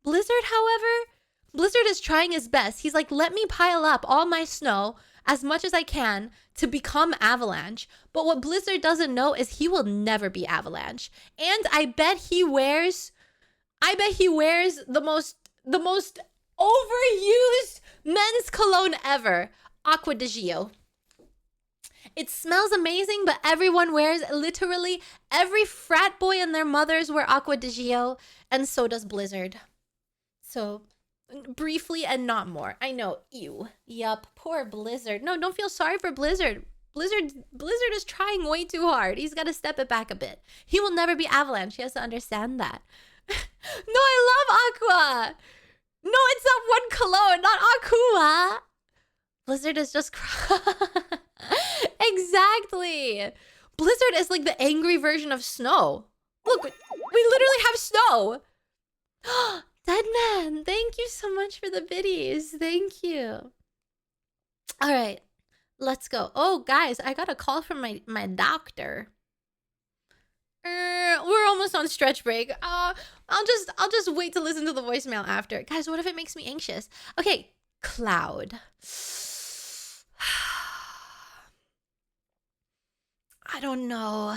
Blizzard, however, Blizzard is trying his best. He's like, let me pile up all my snow as much as I can to become Avalanche. But what Blizzard doesn't know is he will never be Avalanche. And I bet he wears the most overused men's cologne ever, Aqua di Gio. It smells amazing, but everyone wears, literally every frat boy and their mothers wear Aqua di Gio, and so does Blizzard. So, briefly and not more. I know, ew. Yup, poor Blizzard. No, don't feel sorry for Blizzard. Blizzard is trying way too hard. He's got to step it back a bit. He will never be Avalanche. He has to understand that. No, I love Aqua. No, it's not one cologne, not Aqua. Blizzard is just... Exactly. Blizzard is like the angry version of snow. Look, we literally have snow. Deadman, thank you so much for the biddies. Thank you. All right, let's go. Oh, guys, I got a call from my doctor. We're almost on stretch break. I'll just wait to listen to the voicemail after. Guys, what if it makes me anxious? Okay, Cloud. I don't know.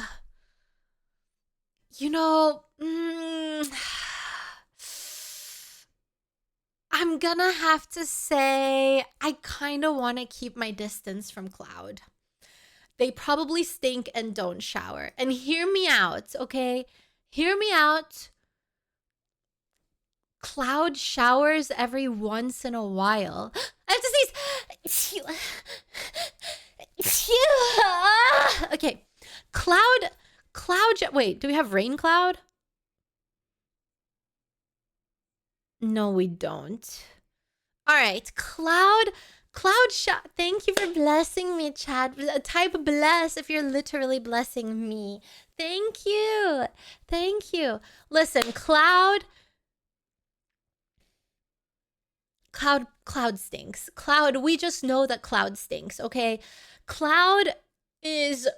I'm gonna have to say I kind of want to keep my distance from Cloud. They probably stink and don't shower. And hear me out, okay? Hear me out. Cloud showers every once in a while. I have to sneeze. Okay. Wait, do we have rain cloud? No, we don't. All right, Cloud, thank you for blessing me, Chad. Type bless if you're literally blessing me. Thank you. Listen, Cloud stinks. Cloud, we just know that Cloud stinks, okay? Cloud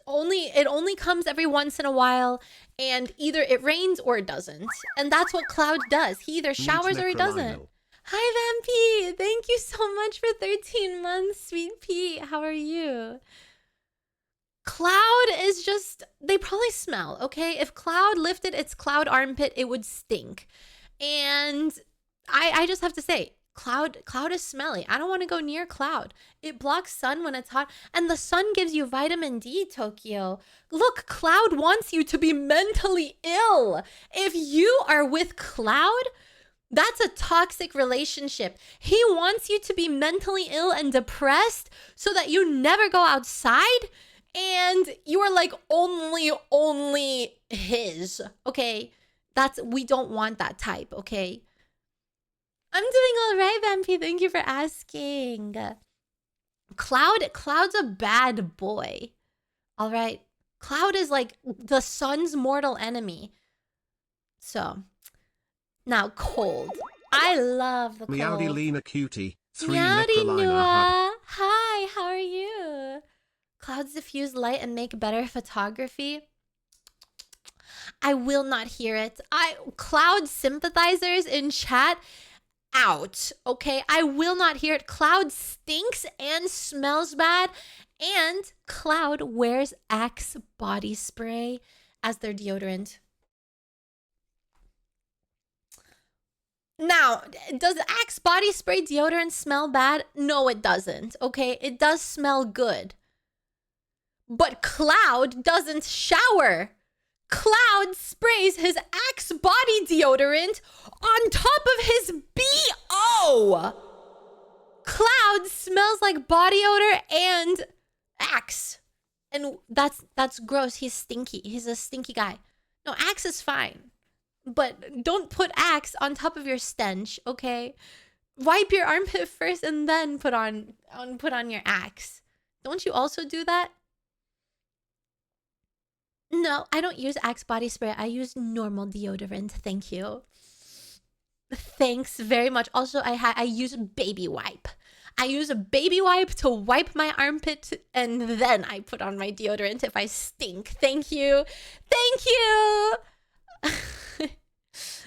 only comes every once in a while, and either it rains or it doesn't. And that's what Cloud does. He either showers or he doesn't. Hi, Vampy. Thank you so much for 13 months, sweet pea. How are you? Cloud is just, they probably smell, okay? If Cloud lifted its Cloud armpit, it would stink. And I just have to say, Cloud is smelly. I don't want to go near Cloud. It blocks sun when it's hot, and the sun gives you vitamin D, Tokyo. Look, Cloud wants you to be mentally ill. If you are with Cloud, that's a toxic relationship. He wants you to be mentally ill and depressed so that you never go outside and you are like only his, okay? We don't want that type, okay? I'm doing all right, Vampy. Thank you for asking. Cloud's a bad boy. All right. Cloud is like the sun's mortal enemy. So, now Cold. I love the Cold. Meowdy Lena Cutie. 3 Meowdy Nekrolina Noah. Hi, how are you? Clouds diffuse light and make better photography. I will not hear it. Cloud sympathizers in chat, out, okay? I will not hear it. Cloud stinks and smells bad, and Cloud wears Axe body spray as their deodorant. Now, does Axe body spray deodorant smell bad? No, it doesn't. Okay, it does smell good. But Cloud doesn't shower. Cloud sprays his Axe body deodorant on top of his BO. Cloud smells like body odor and Axe. And that's gross. He's stinky. He's a stinky guy. No, Axe is fine. But don't put Axe on top of your stench, okay? Wipe your armpit first and then put on your Axe. Don't you also do that? No, I don't use Axe body spray. I use normal deodorant. Thank you. Thanks very much. Also, I use baby wipe. I use a baby wipe to wipe my armpit and then I put on my deodorant if I stink. Thank you. Thank you.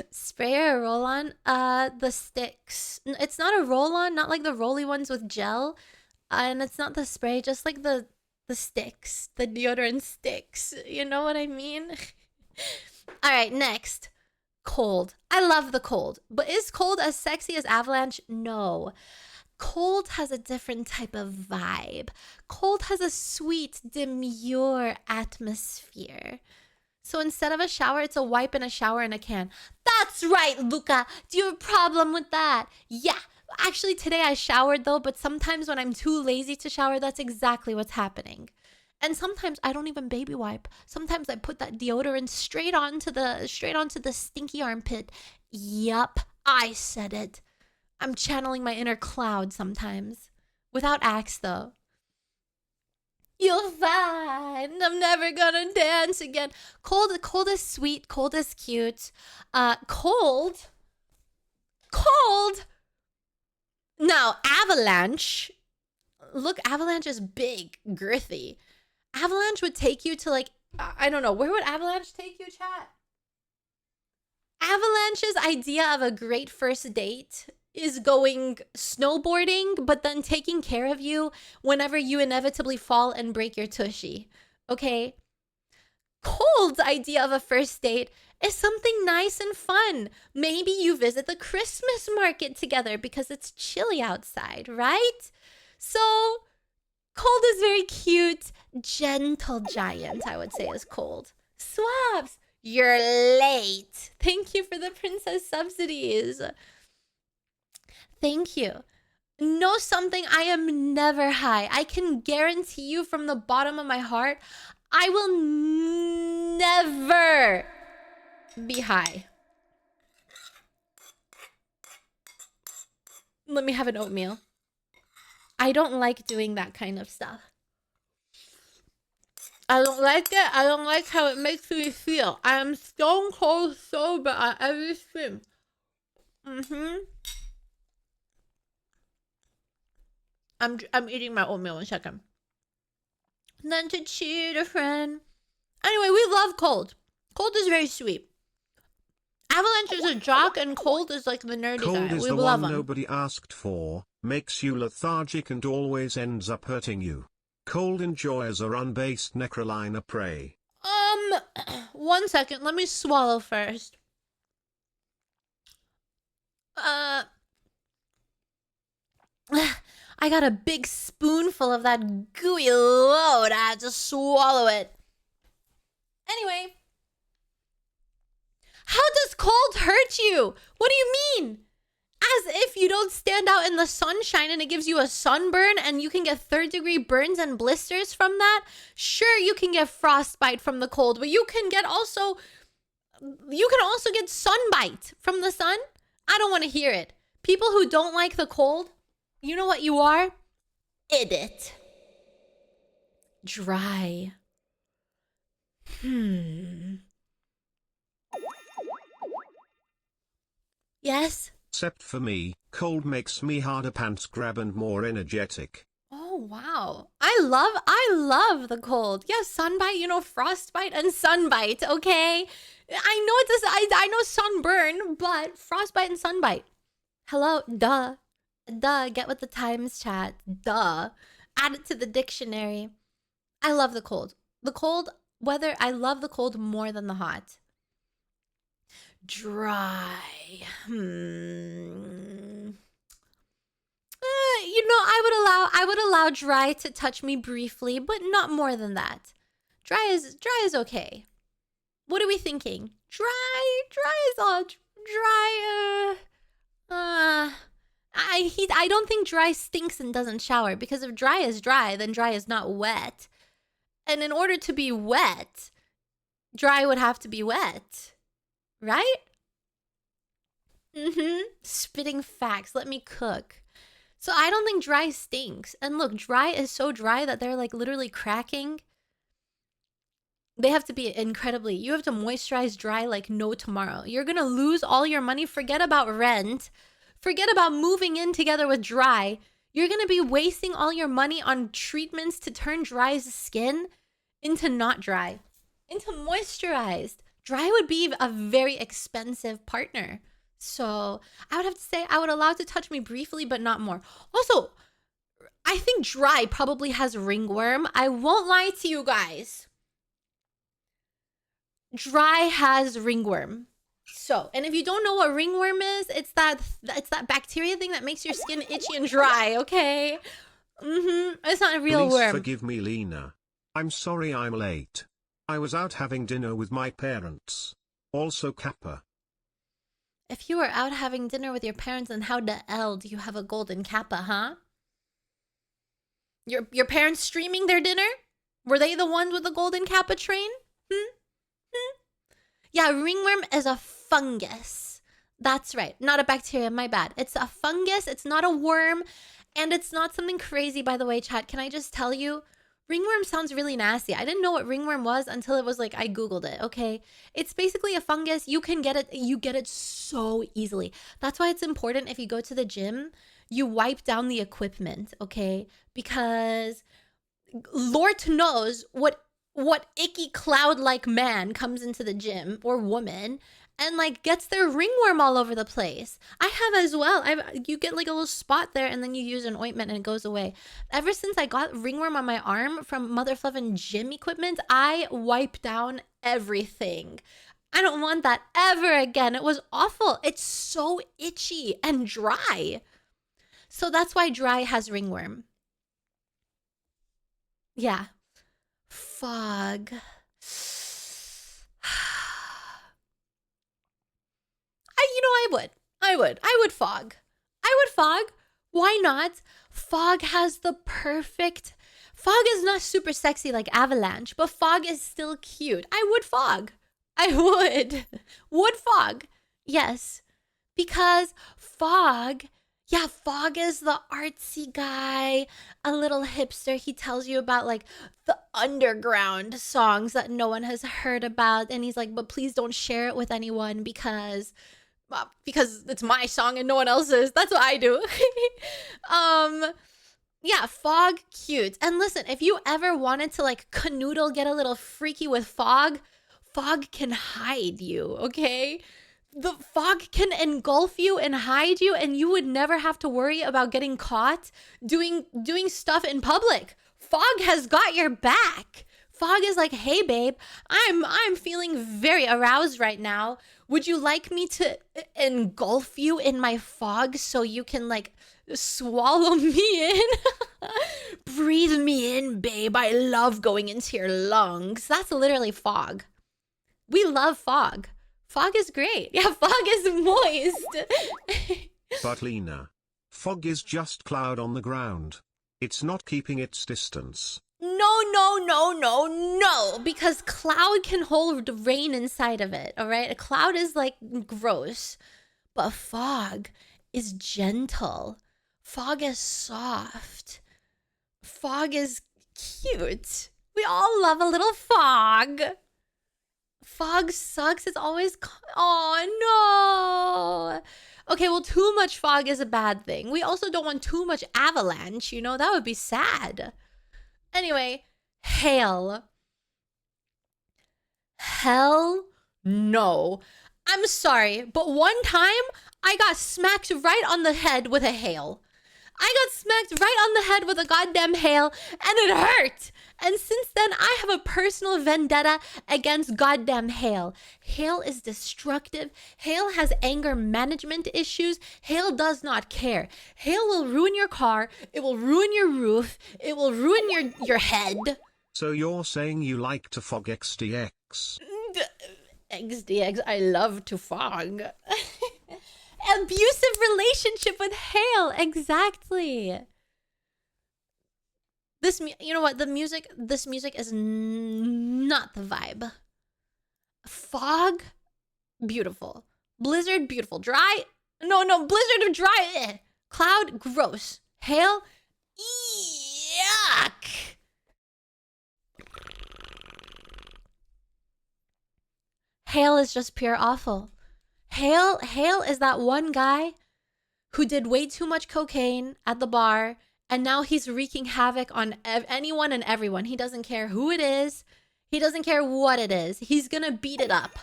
Spray or roll-on? The sticks. It's not a roll-on, not like the rolly ones with gel. And it's not the spray, just like the sticks, the deodorant sticks. You know what I mean? All right, next. Cold. I love the cold. But is cold as sexy as Avalanche? No. Cold has a different type of vibe. Cold has a sweet, demure atmosphere. So instead of a shower, it's a wipe and a shower in a can. That's right, Luca. Do you have a problem with that? Yeah. Actually, today I showered though, but sometimes when I'm too lazy to shower, that's exactly what's happening. And sometimes I don't even baby wipe. Sometimes I put that deodorant straight onto the stinky armpit. Yup, I said it. I'm channeling my inner Cloud sometimes. Without Axe though. You'll find I'm never gonna dance again. Cold is sweet. Cold is cute. Cold. Now, Avalanche. Look, Avalanche is big, girthy. Avalanche would take you to like, I don't know. Where would Avalanche take you, chat? Avalanche's idea of a great first date is going snowboarding, but then taking care of you whenever you inevitably fall and break your tushy. Okay? Cold's idea of a first date is something nice and fun. Maybe you visit the Christmas market together because it's chilly outside, right? So, Cold is very cute. Gentle giant, I would say, is Cold. Swaps, you're late. Thank you for the princess subsidies. Thank you. Know something, I am never high. I can guarantee you from the bottom of my heart, I will never be high. Let me have an oatmeal. I don't like doing that kind of stuff. I don't like it. I don't like how it makes me feel. I am stone cold sober at every stream. I'm eating my oatmeal in a second. Then to cheat a friend. Anyway, we love Cold. Cold is very sweet. Avalanche is a jock and Cold is like the nerdy Cold guy. is We the love one him. nobody asked for, makes you lethargic and always ends up hurting you. Cold enjoys a run-based Nekrolina prey. 1 second. Let me swallow first. I got a big spoonful of that gooey load. I had to swallow it. Anyway. How does cold hurt you? What do you mean? As if you don't stand out in the sunshine and it gives you a sunburn and you can get third-degree burns and blisters from that. Sure, you can get frostbite from the cold, but you can also get sunbite from the sun. I don't want to hear it. People who don't like the cold, you know what you are? Idiot. Dry. Yes? Except for me, cold makes me harder pants grab and more energetic. Oh, wow. I love the cold. Yeah, sunbite, frostbite and sunbite, okay? I know sunburn, but frostbite and sunbite. Hello, duh. Duh, get with the times, chat. Duh. Add it to the dictionary. I love the cold. I love the cold more than the hot. Dry. I would allow dry to touch me briefly, but not more than that. Dry is okay. What are we thinking? Dry is all dry. I don't think dry stinks and doesn't shower, because if dry is dry, then dry is not wet. And in order to be wet, dry would have to be wet, right? Spitting facts. Let me cook. So I don't think dry stinks. And look, dry is so dry that they're like literally cracking. They have to be incredibly, you have to moisturize dry like no tomorrow. You're gonna lose all your money. Forget about rent. Forget about moving in together with dry. You're gonna be wasting all your money on treatments to turn dry's skin into not dry, into moisturized. Dry would be a very expensive partner. So I would have to say I would allow it to touch me briefly, but not more. Also, I think dry probably has ringworm. I won't lie to you guys. Dry has ringworm. So, and if you don't know what ringworm is, it's that bacteria thing that makes your skin itchy and dry, okay? It's not a real Please worm. forgive me, Lena. I'm sorry I'm late. I was out having dinner with my parents. Also Kappa. If you were out having dinner with your parents, then how the hell do you have a golden kappa, huh? Your parents streaming their dinner? Were they the ones with the golden kappa train? Yeah, ringworm is a fungus. That's right. Not a bacteria, my bad. It's a fungus. It's not a worm. And it's not something crazy, by the way, chat. Can I just tell you? Ringworm sounds really nasty. I didn't know what ringworm was until it was like, I Googled it, okay? It's basically a fungus. You can get it. You get it so easily. That's why it's important if you go to the gym, you wipe down the equipment, okay? Because Lord knows what icky cloud-like man comes into the gym, or woman, and like gets their ringworm all over the place. I have as well. You get like a little spot there, and then you use an ointment and it goes away. Ever since I got ringworm on my arm from motherfluffin' gym equipment, I wipe down everything. I don't want that ever again. It was awful. It's so itchy and dry. So that's why dry has ringworm. Yeah. Fog. I would fog. Why not? Fog has the perfect... Fog is not super sexy like avalanche, but fog is still cute. I would fog. Would fog. Yes. Because fog... Yeah, Fog is the artsy guy, a little hipster. He tells you about like the underground songs that no one has heard about. And he's like, but please don't share it with anyone because it's my song and no one else's. That's what I do. Yeah, Fog, cute. And listen, if you ever wanted to like canoodle, get a little freaky with Fog, Fog can hide you, okay? The fog can engulf you and hide you, and you would never have to worry about getting caught doing stuff in public. Fog has got your back. Fog is like, hey babe, I'm feeling very aroused right now. Would you like me to engulf you in my fog so you can like swallow me in? Breathe me in, babe. I love going into your lungs. That's literally Fog. We love Fog. Fog is great. Yeah, fog is moist. But Lena, fog is just cloud on the ground. It's not keeping its distance. No. Because cloud can hold rain inside of it, all right? A cloud is like gross. But fog is gentle. Fog is soft. Fog is cute. We all love a little fog. Fog sucks. It's always... Oh, no. Okay, well, too much fog is a bad thing. We also don't want too much avalanche, you know? That would be sad. Anyway, hail. Hell no. I'm sorry, but one time I got smacked right on the head with a hail. I got smacked right on the head with a goddamn hail, and it hurt. And since then, I have a personal vendetta against goddamn hail. Hail is destructive. Hail has anger management issues. Hail does not care. Hail will ruin your car. It will ruin your roof. It will ruin your head. So you're saying you like to fog XDX? XDX, I love to fog. Abusive relationship with hail, exactly. You know what? This music is not the vibe. Fog, beautiful. Blizzard, beautiful. Dry, no, blizzard or dry. Cloud, gross. Hail, yuck. Hail is just pure awful. Hail is that one guy who did way too much cocaine at the bar, and now he's wreaking havoc on anyone and everyone. He doesn't care who it is. He doesn't care what it is. He's gonna beat it up.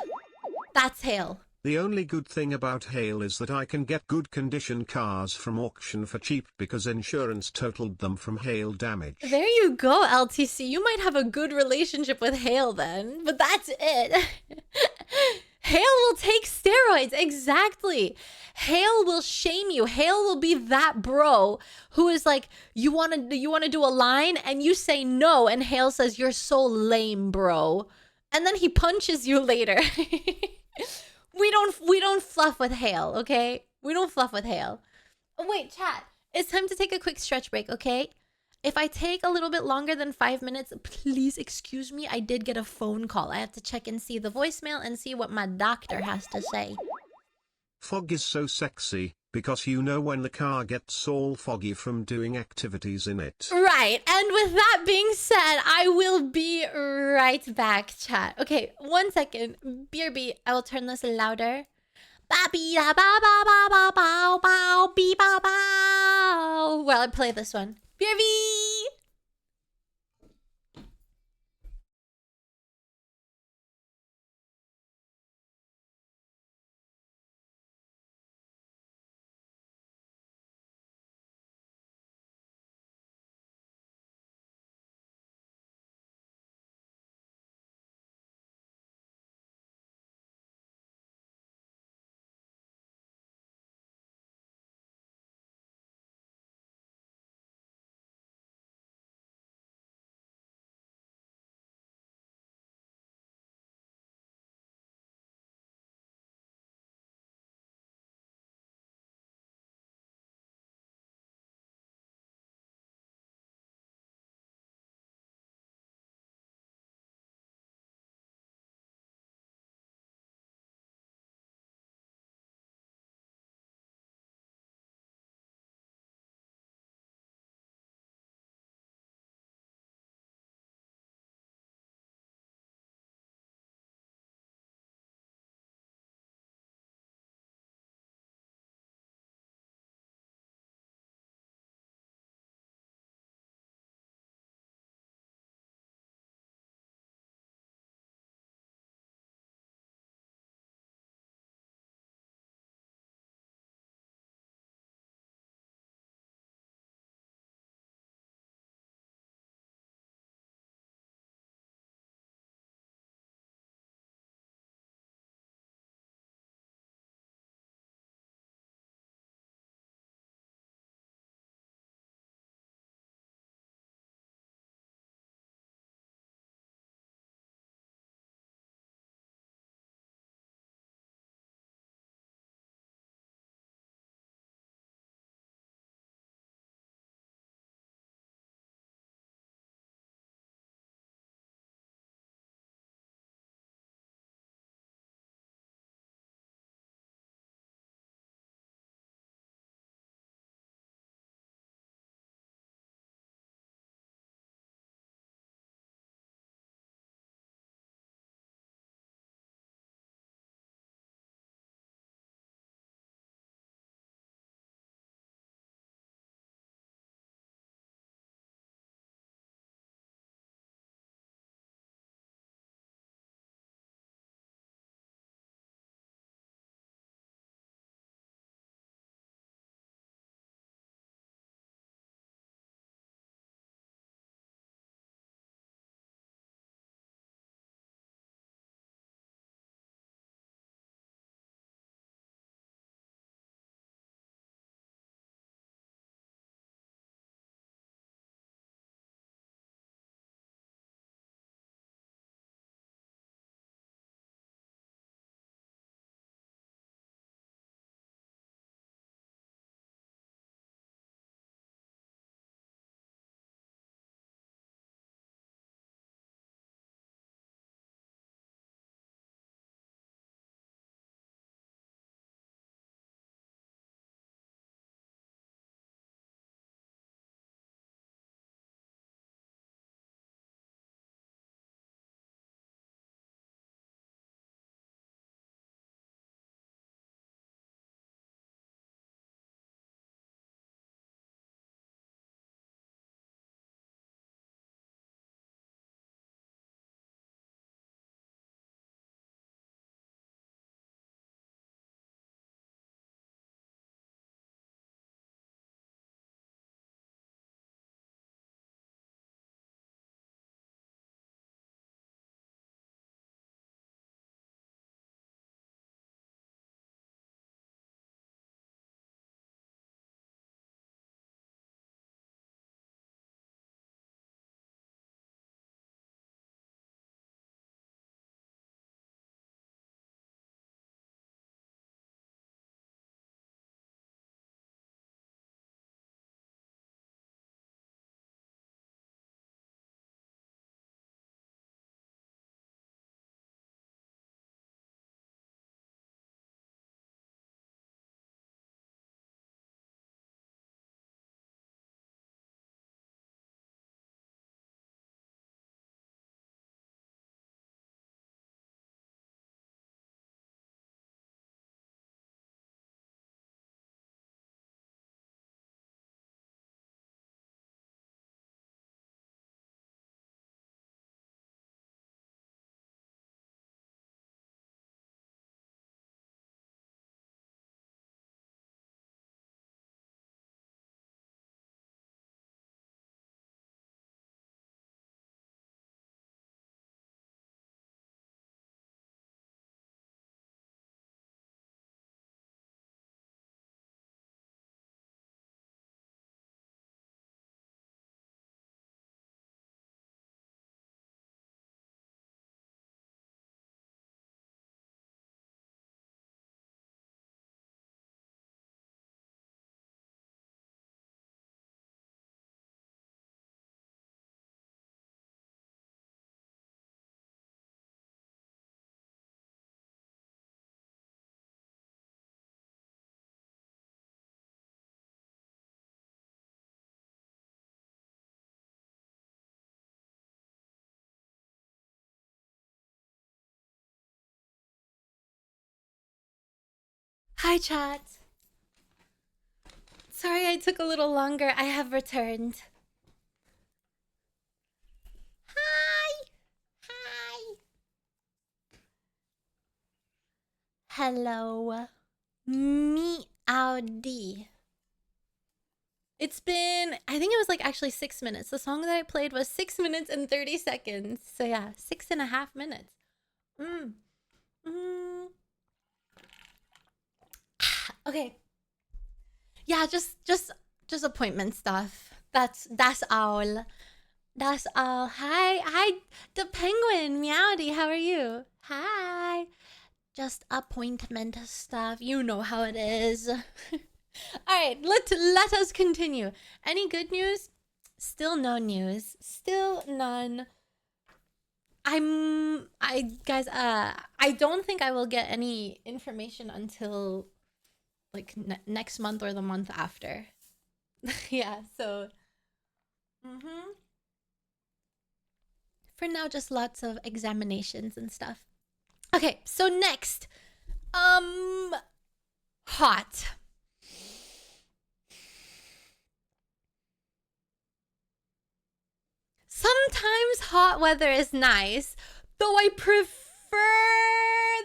That's Hail. The only good thing about hail is that I can get good condition cars from auction for cheap because insurance totaled them from hail damage. There you go, LTC. You might have a good relationship with Hail then, but that's it. Hail will take steroids, exactly. Hail will shame you. Hail will be that bro who is like, you wanna do a line, and you say no, and Hail says, you're so lame, bro. And then he punches you later. We don't fluff with Hail, okay? We don't fluff with Hail. Oh, wait, chat. It's time to take a quick stretch break, okay? If I take a little bit longer than 5 minutes, please excuse me. I did get a phone call. I have to check and see the voicemail and see what my doctor has to say. Fog is so sexy, because you know when the car gets all foggy from doing activities in it. Right, and with that being said, I will be right back, chat. Okay, 1 second. BRB, I will turn this louder. While I play this one. BRB! Hi, chat. Sorry I took a little longer. I have returned. Hi. Hi. Hello. Meowdy. It's been, I think it was like actually 6 minutes. The song that I played was 6 minutes and 30 seconds. So yeah, 6.5 minutes. Okay. Yeah, just appointment stuff. That's all. That's all. Hi, the penguin, Meowdy. How are you? Hi. Just appointment stuff. You know how it is. All right, let us continue. Any good news? Still no news. Still none. I don't think I will get any information until like next month or the month after. Yeah, so for now just lots of examinations and stuff. Okay, so next. Hot. Sometimes hot weather is nice, though I prefer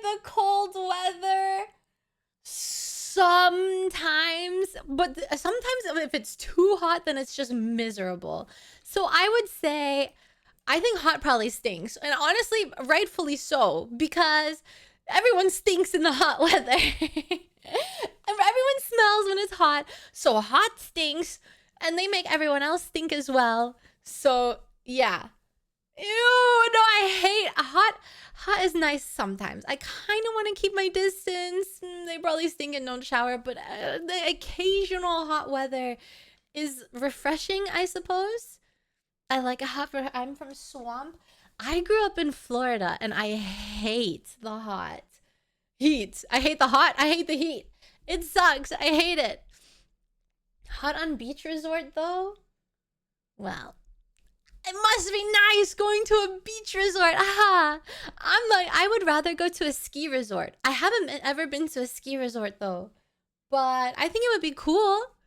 the cold weather. Sometimes, but sometimes if it's too hot, then it's just miserable. So I would say, I think hot probably stinks. And honestly, rightfully so, because everyone stinks in the hot weather. Everyone smells when it's hot. So hot stinks, and they make everyone else stink as well. So yeah. Ew, no, I hate hot. Hot is nice sometimes. I kind of want to keep my distance. They probably stink and don't shower, but the occasional hot weather is refreshing, I suppose. I like a hot. I'm from Swamp. I grew up in Florida, and I hate the hot. Heat. I hate the hot. I hate the heat. It sucks. I hate it. Hot on beach resort, though? Well, it must be nice going to a beach resort. Aha! I'm like, I would rather go to a ski resort. I haven't ever been to a ski resort, though. But I think it would be cool.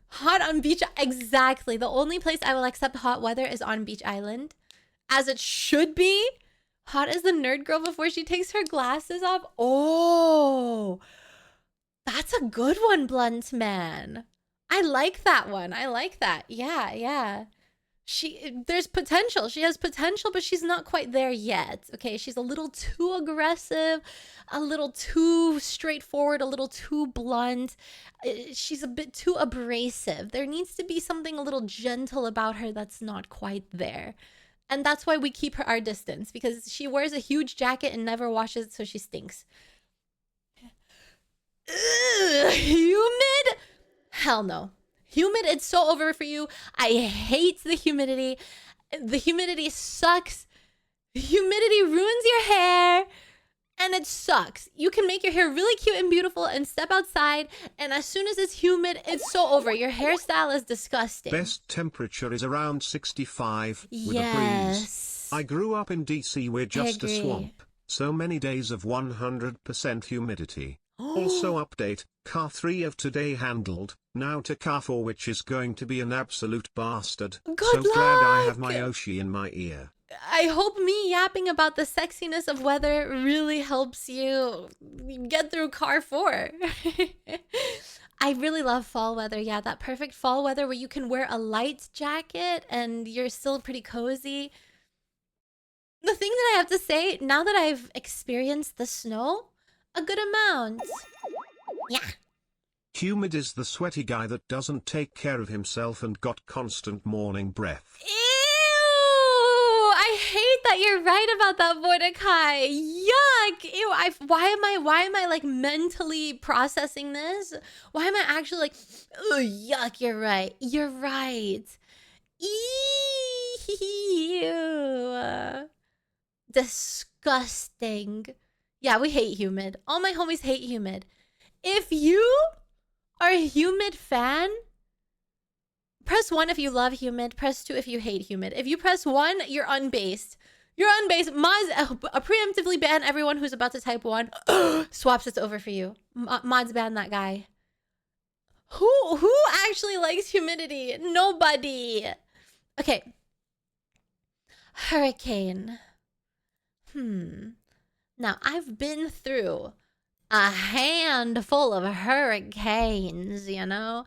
Hot on beach. Exactly. The only place I will accept hot weather is on Beach Island. As it should be. Hot as the nerd girl before she takes her glasses off. Oh, that's a good one, Blunt Man. I like that one. I like that. Yeah, yeah. There's potential. She has potential, but she's not quite there yet. Okay, she's a little too aggressive, a little too straightforward, a little too blunt. She's a bit too abrasive. There needs to be something a little gentle about her that's not quite there. And that's why we keep her our distance, because she wears a huge jacket and never washes it, so she stinks. Ugh, humid? Hell no. Humid, it's so over for you. I hate the humidity. The humidity sucks. Humidity ruins your hair. And it sucks. You can make your hair really cute and beautiful and step outside, and as soon as it's humid, it's so over. Your hairstyle is disgusting. Best temperature is around 65 with a breeze. Yes. I grew up in DC, we're just a agree. swamp. So many days of 100% humidity. Also update, car 3 of today handled, now to car 4, which is going to be an absolute bastard. Good so glad I have luck. my Oshi in my ear. I hope me yapping about the sexiness of weather really helps you get through car 4. I really love fall weather. Yeah, that perfect fall weather where you can wear a light jacket and you're still pretty cozy. The thing that I have to say, now that I've experienced the snow, a good amount. Yeah. Humid is the sweaty guy that doesn't take care of himself and got constant morning breath. Ew! I hate that you're right about that, Mordecai. Yuck! Ew! Why am I like mentally processing this? Why am I actually like, oh yuck? You're right. You're right. Ew! Disgusting. Yeah, we hate humid. All my homies hate humid. If you are a humid fan, press 1 if you love humid. Press 2 if you hate humid. If you press 1, you're unbased. You're on base. Mods preemptively ban everyone who's about to type 1. Swaps, it's over for you. Mods ban that guy. Who actually likes humidity? Nobody. Okay. Hurricane. Now, I've been through a handful of hurricanes, you know?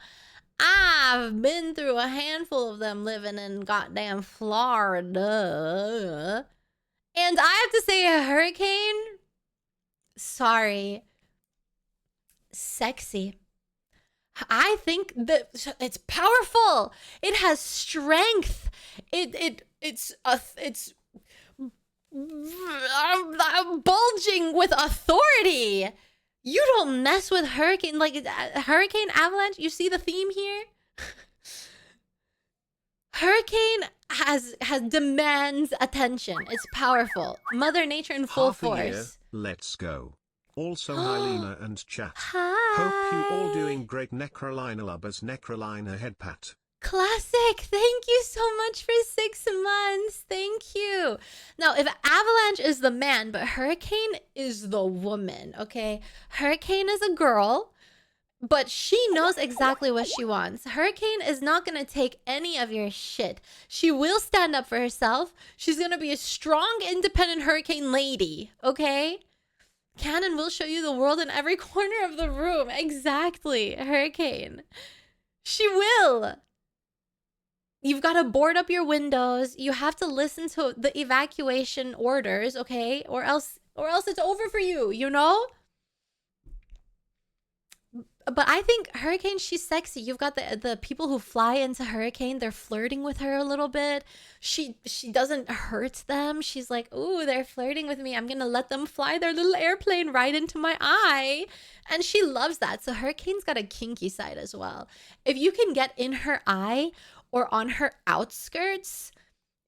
I've been through a handful of them living in goddamn Florida. And I have to say, a hurricane, sorry, sexy. I think that it's powerful. It has strength. It's bulging with authority. You don't mess with hurricane, like hurricane avalanche. You see the theme here? Hurricane has demands attention. It's powerful. Mother Nature in full Half a year, force. let's go. Also, hi Lena and chat. Hi. Hope you all doing great. Nekrolina lubbers. Nekrolina head pat. Classic. Thank you so much for 6 months. Thank you. Now, if Avalanche is the man, but Hurricane is the woman, okay? Hurricane is a girl, but she knows exactly what she wants. Hurricane is not going to take any of your shit. She will stand up for herself. She's going to be a strong, independent Hurricane lady, okay? Cannon will show you the world in every corner of the room. Exactly, Hurricane. She will. You've got to board up your windows. You have to listen to the evacuation orders, okay? Or else it's over for you, you know? But I think Hurricane, she's sexy. You've got the people who fly into Hurricane. They're flirting with her a little bit. She doesn't hurt them. She's like, ooh, they're flirting with me. I'm going to let them fly their little airplane right into my eye. And she loves that. So Hurricane's got a kinky side as well. If you can get in her eye or on her outskirts,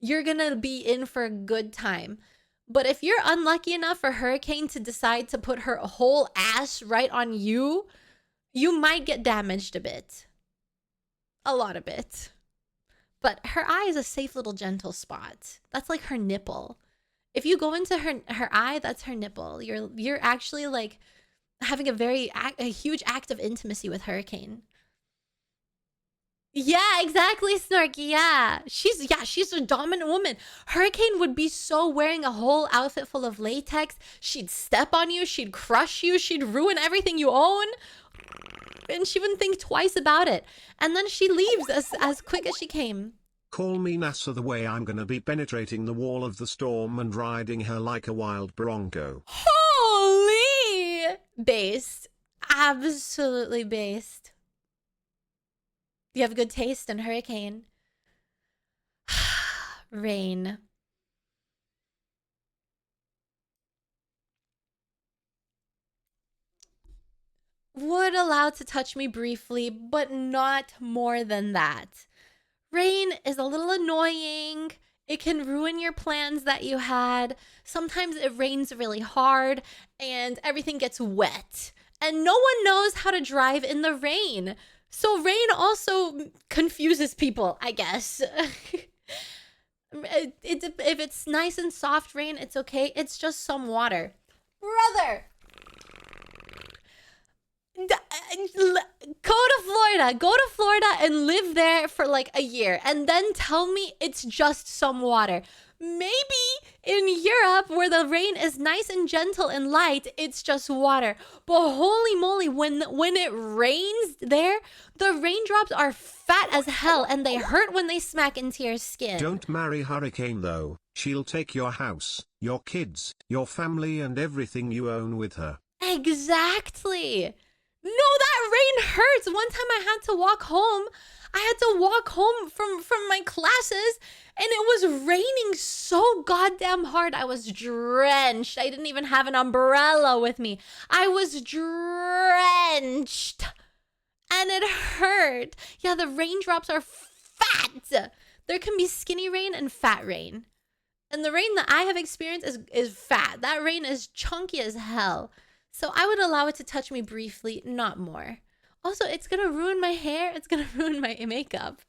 you're going to be in for a good time. But if you're unlucky enough for Hurricane to decide to put her whole ass right on you, you might get damaged a bit. A lot of it. But her eye is a safe little gentle spot. That's like her nipple. If you go into her eye, that's her nipple. You're actually like having a huge act of intimacy with Hurricane. Yeah, exactly, Snarky. Yeah. She's a dominant woman. Hurricane would be so wearing a whole outfit full of latex. She'd step on you, she'd crush you, she'd ruin everything you own. And she wouldn't think twice about it. And then she leaves as quick as she came. Call me NASA the way I'm gonna be penetrating the wall of the storm and riding her like a wild bronco. Holy! Based. Absolutely based. You have good taste in Hurricane. Rain. Would allow to touch me briefly, but not more than that. Rain is a little annoying. It can ruin your plans that you had. Sometimes it rains really hard and everything gets wet. And no one knows how to drive in the rain. So rain also confuses people, I guess. If it's nice and soft rain, it's okay. It's just some water. Brother! Go to Florida and live there for like a year and then tell me it's just some water. Maybe in Europe where the rain is nice and gentle and light, it's just water. But holy moly, when it rains there, the raindrops are fat as hell and they hurt when they smack into your skin. Don't marry Hurricane though. She'll take your house, your kids, your family and everything you own with her. Exactly. No, that rain hurts. One time I had to walk home. I had to walk home from my classes and it was raining so goddamn hard. I was drenched. I didn't even have an umbrella with me. I was drenched and it hurt. Yeah, the raindrops are fat. There can be skinny rain and fat rain. And the rain that I have experienced is fat. That rain is chunky as hell. So I would allow it to touch me briefly, not more. Also, it's gonna ruin my hair. It's gonna ruin my makeup.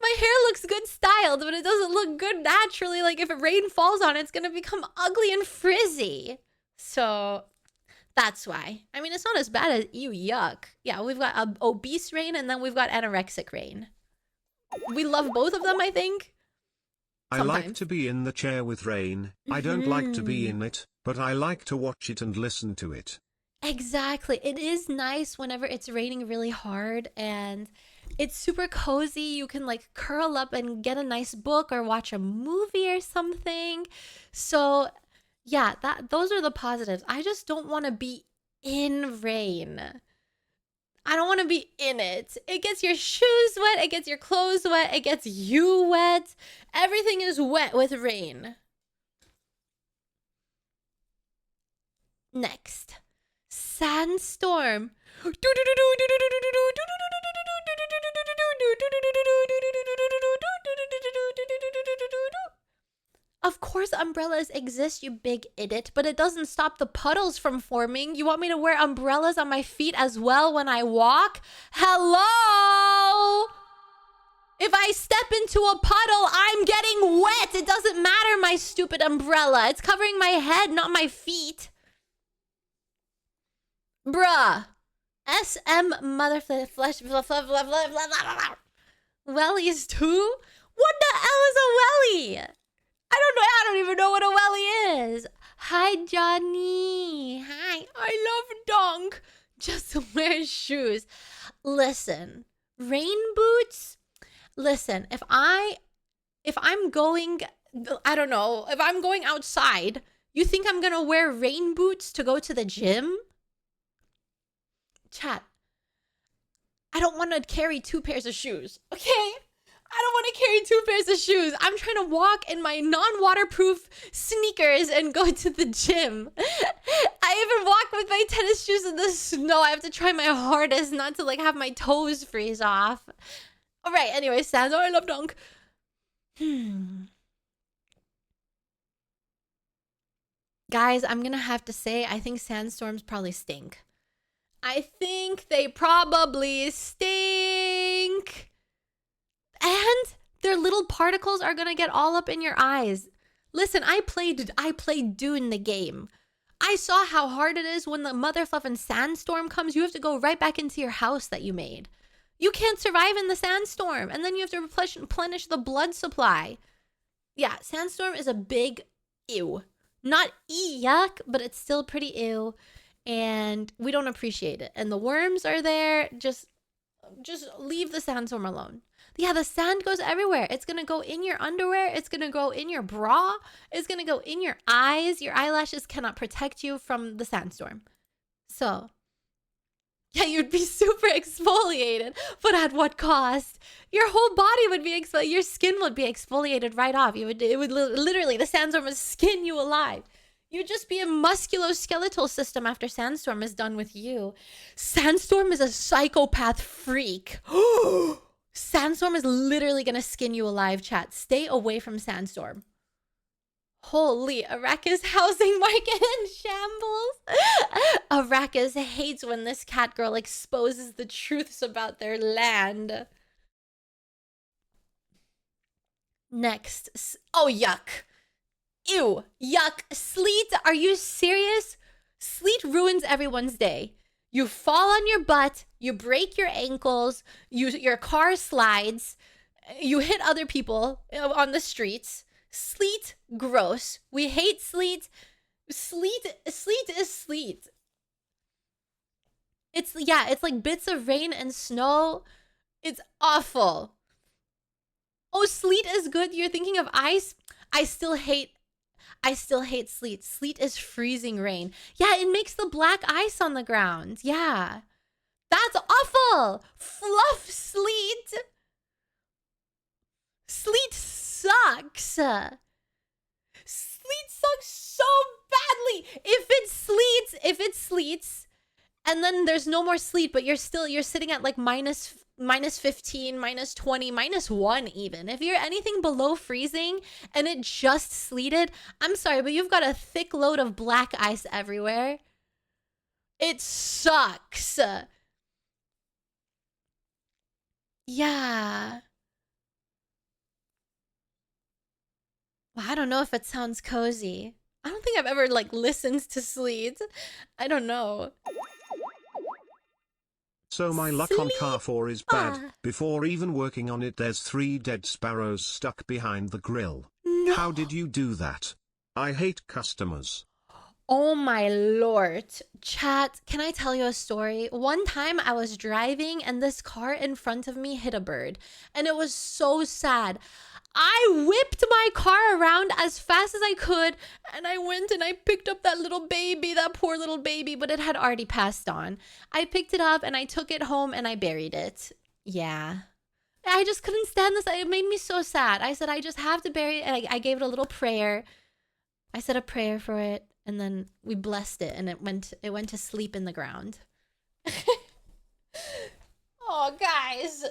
My My hair looks good styled, but it doesn't look good naturally. Like if rain falls on it, it's gonna become ugly and frizzy. So that's why. I mean, it's not as bad as ew, yuck. Yeah, we've got obese rain and then we've got anorexic rain. We love both of them, I think. I like to be in the chair with rain. I don't like to be in it, but I like to watch it and listen to it. Exactly. It is nice whenever it's raining really hard and it's super cozy. You can like curl up and get a nice book or watch a movie or something. So yeah, those are the positives. I just don't want to be in rain. I don't want to be in it. It gets your shoes wet, it gets your clothes wet, it gets you wet. Everything is wet with rain. Next, sandstorm. Of course umbrellas exist, you big idiot, but it doesn't stop the puddles from forming. You want me to wear umbrellas on my feet as well when I walk? Hello? If I step into a puddle, I'm getting wet. It doesn't matter, my stupid umbrella. It's covering my head, not my feet. Bruh. SM mother flesh wellies too? What the hell is a welly? I don't even know what a welly is. Hi, Johnny. Hi. I love Dunk. Just wear shoes. Listen, rain boots. Listen, if I'm going, I don't know, if I'm going outside, you think I'm gonna wear rain boots to go to the gym? Chat, I don't want to carry 2 pairs of shoes, okay? I don't want to carry 2 pairs of shoes. I'm trying to walk in my non-waterproof sneakers and go to the gym. I even walk with my tennis shoes in the snow. I have to try my hardest not to like have my toes freeze off. All right, anyway, Sans, I love Dunk. Guys, I'm going to have to say, I think sandstorms probably stink. I think they probably stink. And their little particles are gonna get all up in your eyes. Listen, I played Dune the game. I saw how hard it is when the motherfucking sandstorm comes. You have to go right back into your house that you made. You can't survive in the sandstorm. And then you have to replenish the blood supply. Yeah, sandstorm is a big ew. Not yuck, but it's still pretty ew. And we don't appreciate it. And the worms are there. Just leave the sandstorm alone. Yeah, the sand goes everywhere. It's going to go in your underwear. It's going to go in your bra. It's going to go in your eyes. Your eyelashes cannot protect you from the sandstorm. So, yeah, you'd be super exfoliated. But at what cost? Your whole body would be exfoliated. Your skin would be exfoliated right off. It would literally, the sandstorm would skin you alive. You'd just be a musculoskeletal system after sandstorm is done with you. Sandstorm is a psychopath freak. Sandstorm is literally gonna skin you alive, chat. Stay away from sandstorm. Holy, Arrakis housing market in shambles. Arrakis hates when this cat girl exposes the truths about their land. Next. Oh, yuck. Ew, yuck. Sleet, are you serious? Sleet ruins everyone's day. You fall on your butt, you break your ankles, your car slides, you hit other people on the streets. Sleet, gross. We hate sleet. Sleet is sleet. It's like bits of rain and snow. It's awful. Oh, sleet is good. You're thinking of ice? I still hate sleet. Sleet is freezing rain. Yeah, it makes the black ice on the ground. Yeah. That's awful. Fluff sleet. Sleet sucks. Sleet sucks so badly. If it sleets, and then there's no more sleet, but you're sitting at like minus 15, minus 20, minus 1 even. If you're anything below freezing and it just sleeted, I'm sorry, but you've got a thick load of black ice everywhere. It sucks. Yeah. Well, I don't know if it sounds cozy. I don't think I've ever like listened to Sleet. I don't know. So my luck on car 4 is bad. Before even working on it, there's 3 dead sparrows stuck behind the grill. No. How did you do that? I hate customers. Oh my lord. Chat, can I tell you a story? One time I was driving and this car in front of me hit a bird. And it was so sad. I whipped my car around as fast as I could, and I went and I picked up that little baby, that poor little baby, but it had already passed on. I picked it up and I took it home and I buried it. Yeah. I just couldn't stand this. It made me so sad. I said, I just have to bury it. And I gave it a little prayer. I said a prayer for it, and then we blessed it, and it went to sleep in the ground. Oh, guys.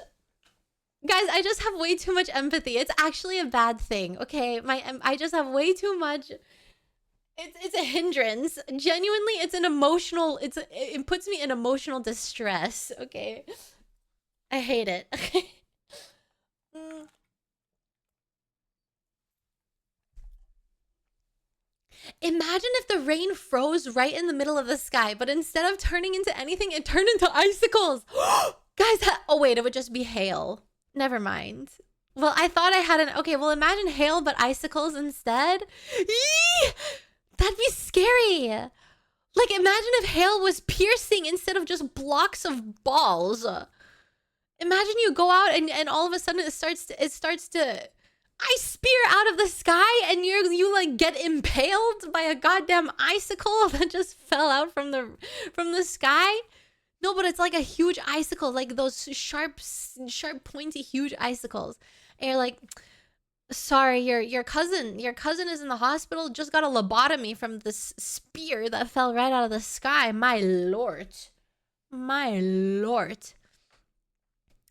Guys, I just have way too much empathy. It's actually a bad thing, okay? I just have way too much. It's a hindrance. Genuinely, it's an emotional. It puts me in emotional distress. Okay, I hate it. Okay. Imagine if the rain froze right in the middle of the sky, but instead of turning into anything, it turned into icicles. Guys, oh wait, it would just be hail. Never mind. Well, I thought I had an... Okay, well, imagine hail but icicles instead. Eee! That'd be scary. Like, imagine if hail was piercing instead of just blocks of balls. Imagine you go out and all of a sudden it starts to ice spear out of the sky, and you like get impaled by a goddamn icicle that just fell out from the sky. No, but it's like a huge icicle, like those sharp, pointy, huge icicles. And you're like, sorry, your cousin is in the hospital, just got a lobotomy from this spear that fell right out of the sky. My lord. My lord.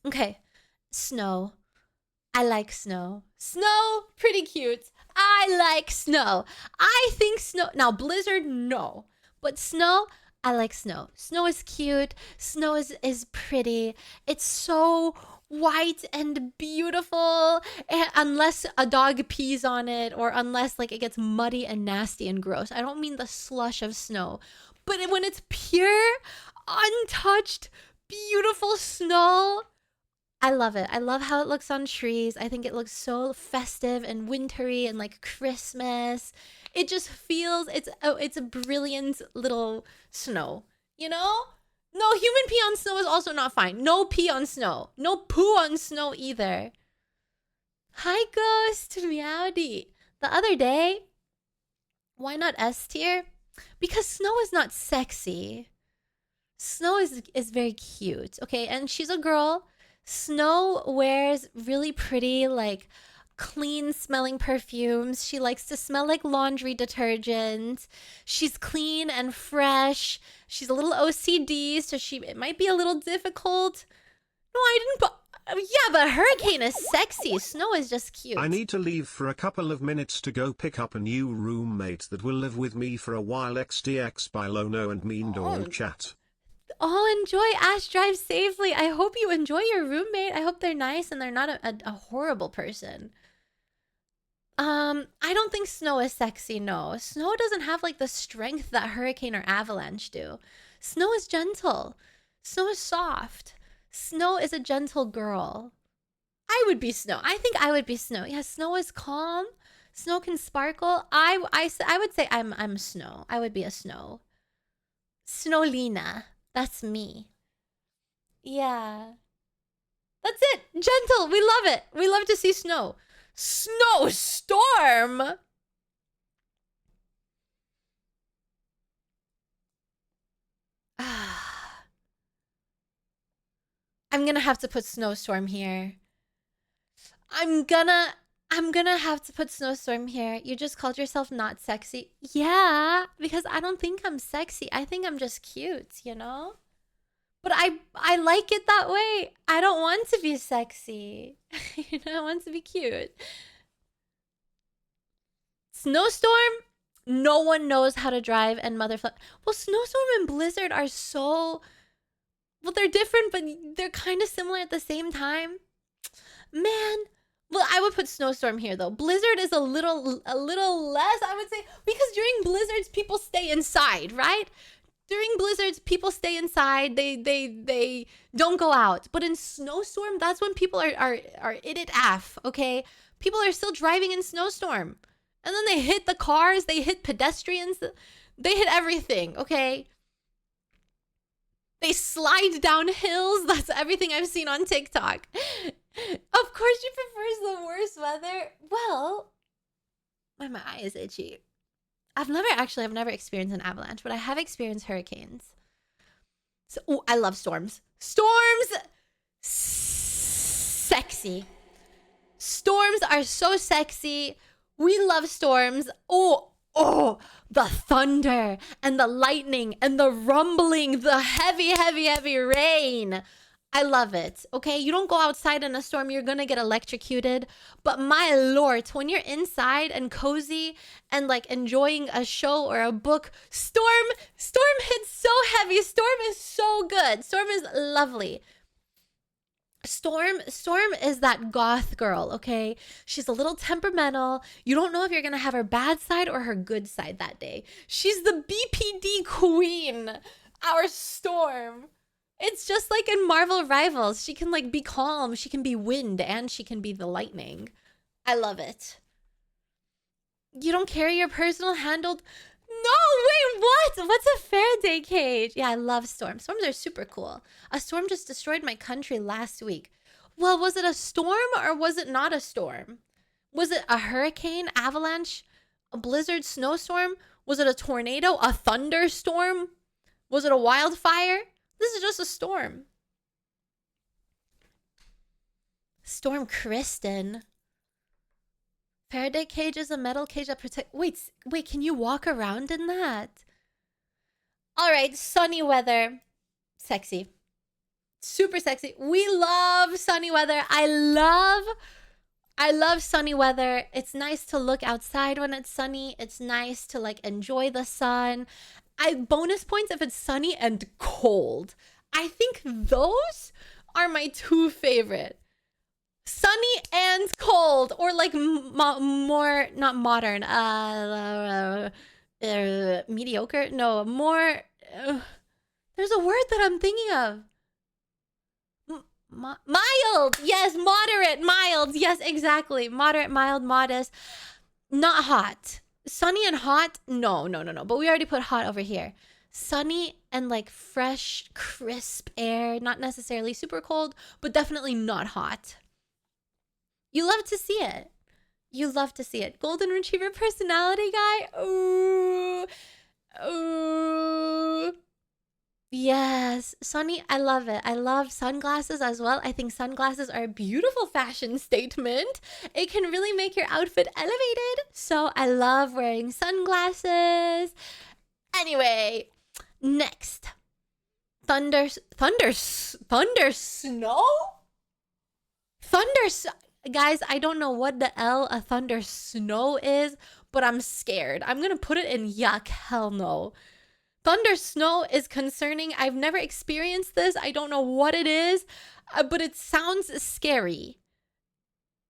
Okay. Snow. I like snow. Snow, pretty cute. I like snow. I think snow... Now, blizzard, no. But snow... I like snow. Snow is cute. Snow is pretty. It's so white and beautiful. Unless a dog pees on it, or unless like it gets muddy and nasty and gross. I don't mean the slush of snow. But when it's pure, untouched, beautiful snow, I love it. I love how it looks on trees. I think it looks so festive and wintry and like Christmas. It just feels, it's a brilliant little snow, you know? No, human pee on snow is also not fine. No pee on snow. No poo on snow either. Hi, Ghost. Meowdy. The other day, why not S tier? Because snow is not sexy. Snow is very cute, okay? And she's a girl. Snow wears really pretty, like, clean smelling perfumes. She likes to smell like laundry detergent. She's clean and fresh. She's a little OCD, so it might be a little difficult. No, I didn't yeah, but Hurricane is sexy. Snow is just cute. I need to leave for a couple of minutes to go pick up a new roommate that will live with me for a while. XDX by Lono and Meandoro chat. Oh, enjoy. Ash, drive safely. I hope you enjoy your roommate. I hope they're nice and they're not a horrible person. I don't think snow is sexy, no. Snow doesn't have like the strength that hurricane or avalanche do. Snow is gentle. Snow is soft. Snow is a gentle girl. I would be snow. I think I would be snow. Yeah, snow is calm. Snow can sparkle. I would say I'm snow. I would be a snow. Snowlina. That's me. Yeah. That's it. Gentle. We love it. We love to see snow. Snowstorm. I'm gonna have to put snowstorm here. I'm gonna have to put snowstorm here. You just called yourself not sexy. Yeah, because I don't think I'm sexy. I think I'm just cute, you know? But I like it that way. I don't want to be sexy. You know, I want to be cute. Snowstorm, no one knows how to drive, and motherfuck. Well, Snowstorm and Blizzard are so... Well, they're different, but they're kind of similar at the same time. Man, Well, I would put snowstorm here though. Blizzard is a little less, I would say, because during blizzards people stay inside, right? During blizzards people stay inside. They don't go out. But in snowstorm, that's when people are it af, okay? People are still driving in snowstorm. And then they hit the cars, they hit pedestrians, they hit everything, okay? They slide down hills. That's everything I've seen on TikTok. Of course she prefers the worst weather. Well, my eye is itchy. I've never experienced an avalanche, but I have experienced hurricanes. So, ooh, I love storms. Storms, sexy. Storms are so sexy. We love storms. Oh, the thunder and the lightning and the rumbling, the heavy, heavy, heavy rain. I love it. Okay, you don't go outside in a storm, you're gonna get electrocuted. But my lord, when you're inside and cozy and like enjoying a show or a book, storm hits so heavy. Storm is so good. Storm is lovely. Storm is that goth girl, okay? She's a little temperamental. You don't know if you're gonna have her bad side or her good side that day. She's the BPD queen, our Storm. It's just like in Marvel Rivals. She can like be calm, she can be wind, and she can be the lightning. I love it. You don't carry your personal handled... No, wait, what? What's a Faraday cage? Yeah, I love storms. Storms are super cool. A storm just destroyed my country last week. Well, was it a storm or was it not a storm? Was it a hurricane, avalanche, a blizzard, snowstorm? Was it a tornado, a thunderstorm? Was it a wildfire? This is just a storm. Storm Kristen. Faraday cage is a metal cage that protects... Wait, can you walk around in that? All right, sunny weather. Sexy. Super sexy. We love sunny weather. I love sunny weather. It's nice to look outside when it's sunny. It's nice to like enjoy the sun. Bonus points if it's sunny and cold. I think those are my two favorite. Sunny and cold, or like more, not modern, mediocre. No, more. There's a word that I'm thinking of. Mild. Yes, moderate, mild. Yes, exactly. Moderate, mild, modest. Not hot. Sunny and hot. No. But we already put hot over here. Sunny and like fresh, crisp air. Not necessarily super cold, but definitely not hot. You love to see it. You love to see it. Golden Retriever personality guy. Ooh. Yes. Sunny, I love it. I love sunglasses as well. I think sunglasses are a beautiful fashion statement. It can really make your outfit elevated. So I love wearing sunglasses. Anyway, next. Thunder snow? Guys, I don't know what the L a thunder snow is, but I'm scared. I'm gonna put it in yuck. Hell no. Thunder snow is concerning. I've never experienced this. I don't know what it is, but it sounds scary.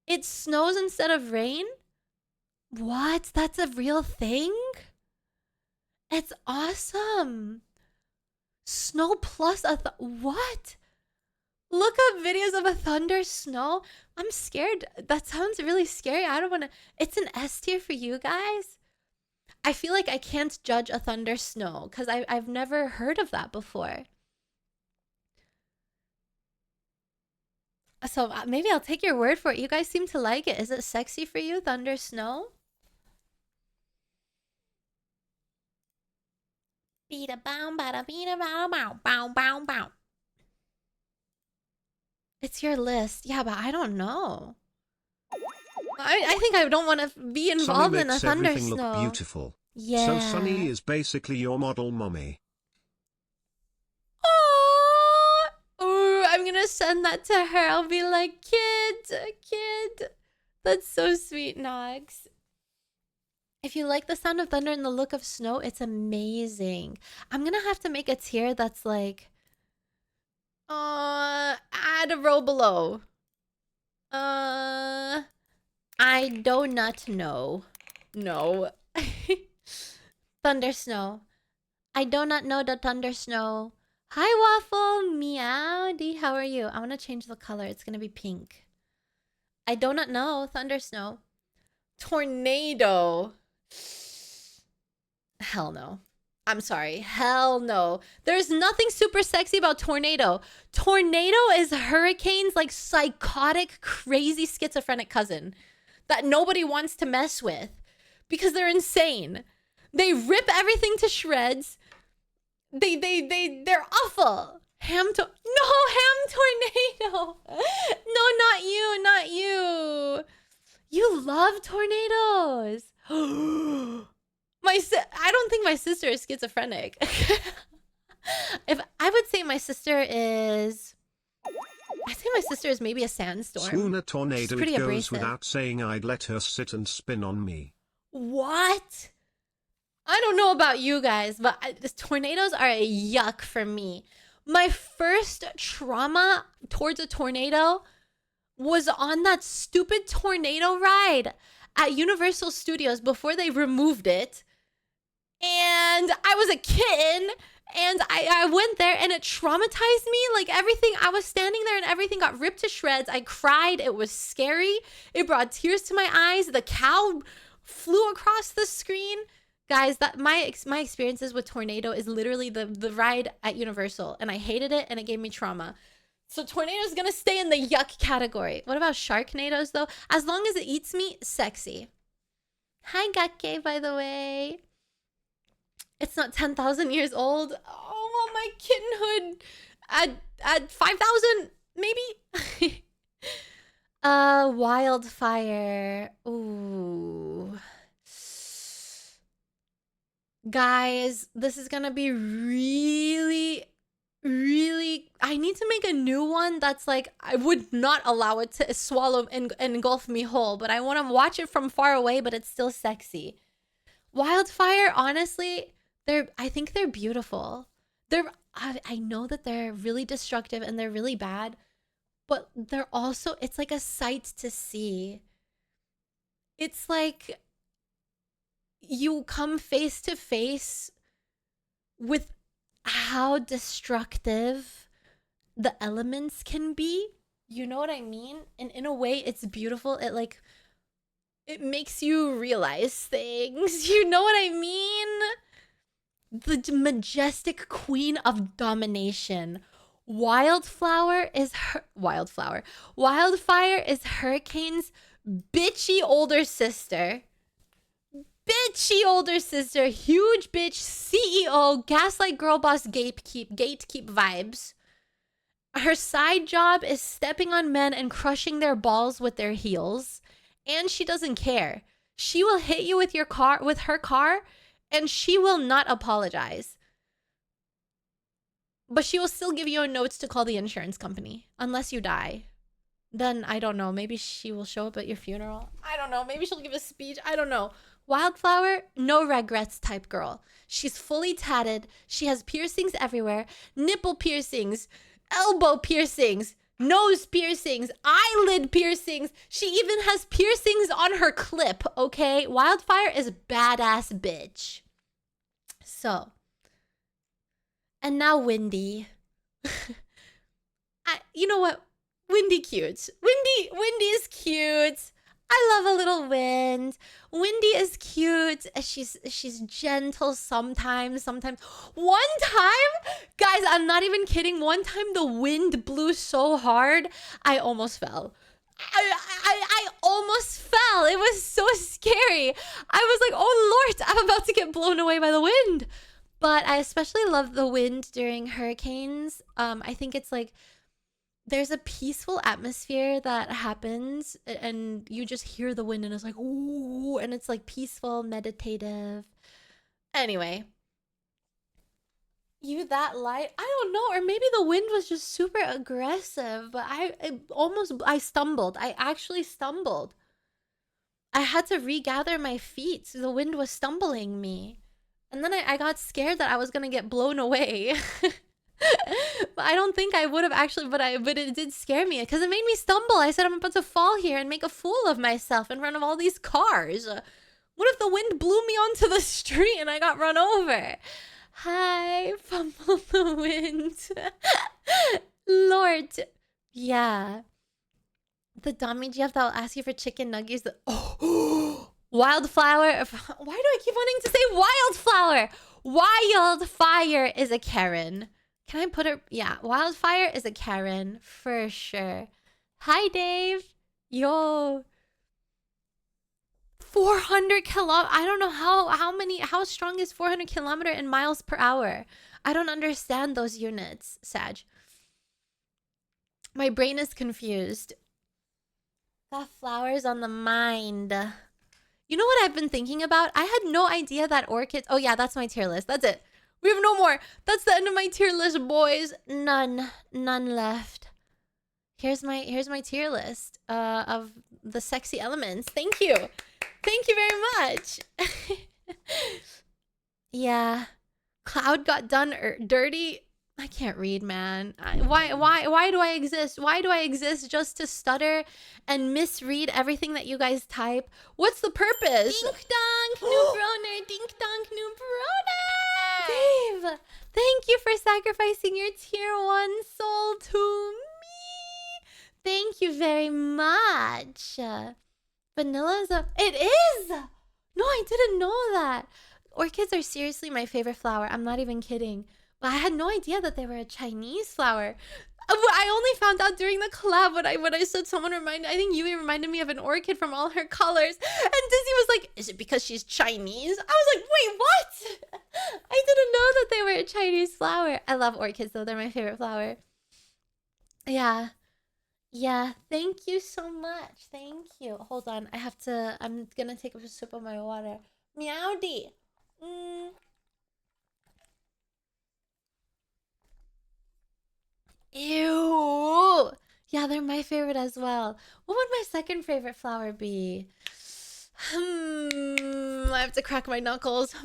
It snows instead of rain? What? That's a real thing? It's awesome. Snow plus what? Look up videos of a thunder snow. I'm scared. That sounds really scary. I don't want to... It's an S tier for you guys. I feel like I can't judge a thunder snow because I've never heard of that before. So maybe I'll take your word for it. You guys seem to like it. Is it sexy for you, thunder snow? Beat-a bow, bada beat-a bow, bow, bow, bow, bow. It's your list. Yeah, but I don't know. I think I don't want to be involved in a thunder everything snow. Look beautiful. Yeah. So Sunny is basically your model mommy. Oh, I'm gonna send that to her. I'll be like, kid. That's so sweet, Nox. If you like the sound of thunder and the look of snow, it's amazing. I'm gonna have to make a tier that's like, add a row below. I do not know. No. Thunder snow. I do not know the thunder snow. Hi, Waffle. Meowdy. How are you? I want to change the color. It's going to be pink. I do not know. Thunder snow. Tornado. Hell no. I'm sorry. Hell no. There's nothing super sexy about tornado. Tornado is hurricane's like psychotic, crazy, schizophrenic cousin that nobody wants to mess with because they're insane. They rip everything to shreds. They're awful. Ham tornado. No, not you, not you. You love tornadoes. I don't think my sister is schizophrenic. If I would say my sister is, I think my sister is maybe a sandstorm. Swoon a tornado, pretty it goes abrasive. without saying I'd let her sit and spin on me. What? I don't know about you guys, but tornadoes are a yuck for me. My first trauma towards a tornado was on that stupid tornado ride at Universal Studios before they removed it. And I was a kitten, and I went there, and it traumatized me. Like, everything, I was standing there, and everything got ripped to shreds. I cried. It was scary. It brought tears to my eyes. The cow flew across the screen. Guys, that my experiences with tornado is literally the ride at Universal, and I hated it, and it gave me trauma. So tornado is gonna stay in the yuck category. What about sharknadoes, though? As long as it eats me, sexy. Hi, Gake, by the way. It's not 10,000 years old. Oh, well, my kittenhood at 5,000, maybe? Wildfire. Ooh. Guys, this is gonna be really, really... I need to make a new one that's like, I would not allow it to swallow and engulf me whole, but I want to watch it from far away, but it's still sexy. Wildfire, honestly... I think they're beautiful. I know that they're really destructive and they're really bad, but they're also, it's like a sight to see. It's like you come face to face with how destructive the elements can be. You know what I mean? And in a way, it's beautiful. It makes you realize things. You know what I mean? The majestic queen of domination. Wildfire is Hurricane's bitchy older sister. Bitchy older sister. Huge bitch CEO. Gaslight girl boss gatekeep vibes. Her side job is stepping on men and crushing their balls with their heels. And she doesn't care. She will hit you with her car. And she will not apologize. But she will still give you a note to call the insurance company. Unless you die. Then, I don't know. Maybe she will show up at your funeral. I don't know. Maybe she'll give a speech. I don't know. Wildfire, no regrets type girl. She's fully tatted. She has piercings everywhere. Nipple piercings. Elbow piercings. Nose piercings. Eyelid piercings. She even has piercings on her clip, okay? Wildfire is badass bitch. So, and now Windy. You know what? Windy cute. Windy is cute. I love a little wind. Windy is cute. She's gentle sometimes. One time, guys, I'm not even kidding. One time the wind blew so hard, I almost fell. I almost fell. It was so scary. I was like, oh Lord, I'm about to get blown away by the wind. But I especially love the wind during hurricanes. I think it's like there's a peaceful atmosphere that happens and you just hear the wind and it's like, ooh, and it's like peaceful, meditative. Anyway. You that light? I don't know. Or maybe the wind was just super aggressive, but I stumbled. I actually stumbled. I had to regather my feet. The wind was stumbling me. And then I got scared that I was going to get blown away. But I don't think I would have actually, but it did scare me because it made me stumble. I said I'm about to fall here and make a fool of myself in front of all these cars. What if the wind blew me onto the street and I got run over? Hi, fumble the wind. Lord. Yeah. The dummy GF that will ask you for chicken nuggets. Oh, wildflower. Why do I keep wanting to say wildflower? Wildfire is a Karen. Can I put her? Yeah, wildfire is a Karen for sure. Hi, Dave. Yo. 400 kilo. I don't know how strong is 400 kilometer in miles per hour. I don't understand those units, Sag. My brain is confused. Got flowers on the mind. You know what I've been thinking about? I had no idea that orchids... Oh yeah, that's my tier list. That's it. We have no more. That's the end of my tier list, boys. None left. Here's my tier list of the sexy elements. Thank you. Thank you very much. Yeah. Cloud got done dirty. I can't read, man. Why do I exist? Why do I exist just to stutter and misread everything that you guys type? What's the purpose? Dink donk, new broner. Dink donk, new broner. Dave, thank you for sacrificing your tier 1 soul to me. Thank you very much. Vanilla's a... It is! No, I didn't know that. Orchids are seriously my favorite flower. I'm not even kidding. But I had no idea that they were a Chinese flower. I only found out during the collab when I said someone reminded... I think Yui reminded me of an orchid from all her colors. And Dizzy was like, is it because she's Chinese? I was like, wait, what? I didn't know that they were a Chinese flower. I love orchids, though. They're my favorite flower. Yeah. Yeah, thank you so much. Thank you. Hold on, I'm gonna take a sip of my water. Meowdy. Ew. Yeah, they're my favorite as well. What would my second favorite flower be? I have to crack my knuckles.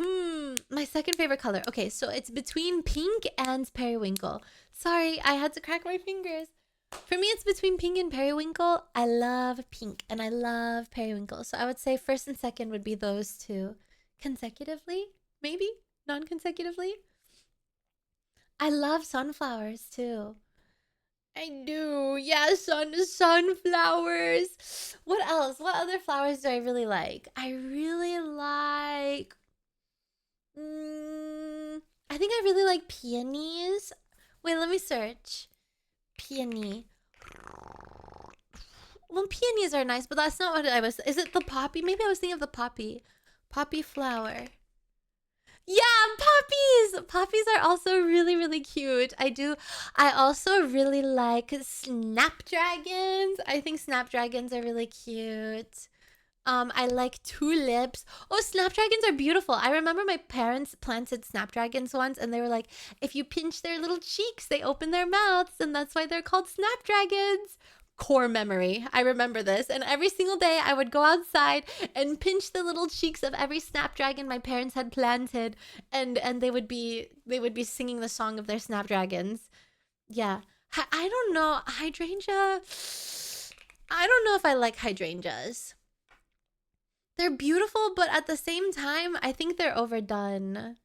My second favorite color. Okay, so it's between pink and periwinkle. Sorry, I had to crack my fingers. For me, it's between pink and periwinkle. I love pink and I love periwinkle. So I would say first and second would be those two. Consecutively? Maybe? Non-consecutively? I love sunflowers too. I do. Yeah, sunflowers. What else? What other flowers do I really like? I really like... I think I really like peonies. Wait, let me search. Peony. Well, peonies are nice, but that's not what I was... Is it the poppy? Maybe I was thinking of the poppy. Poppy flower. Yeah, poppies! Poppies are also really, really cute. I also really like snapdragons. I think snapdragons are really cute. I like tulips. Oh, snapdragons are beautiful. I remember my parents planted snapdragons once and they were like, if you pinch their little cheeks, they open their mouths and that's why they're called snapdragons. Core memory. I remember this. And every single day I would go outside and pinch the little cheeks of every snapdragon my parents had planted and they would be singing the song of their snapdragons. Yeah. I don't know. Hydrangea. I don't know if I like hydrangeas. They're beautiful, but at the same time, I think they're overdone.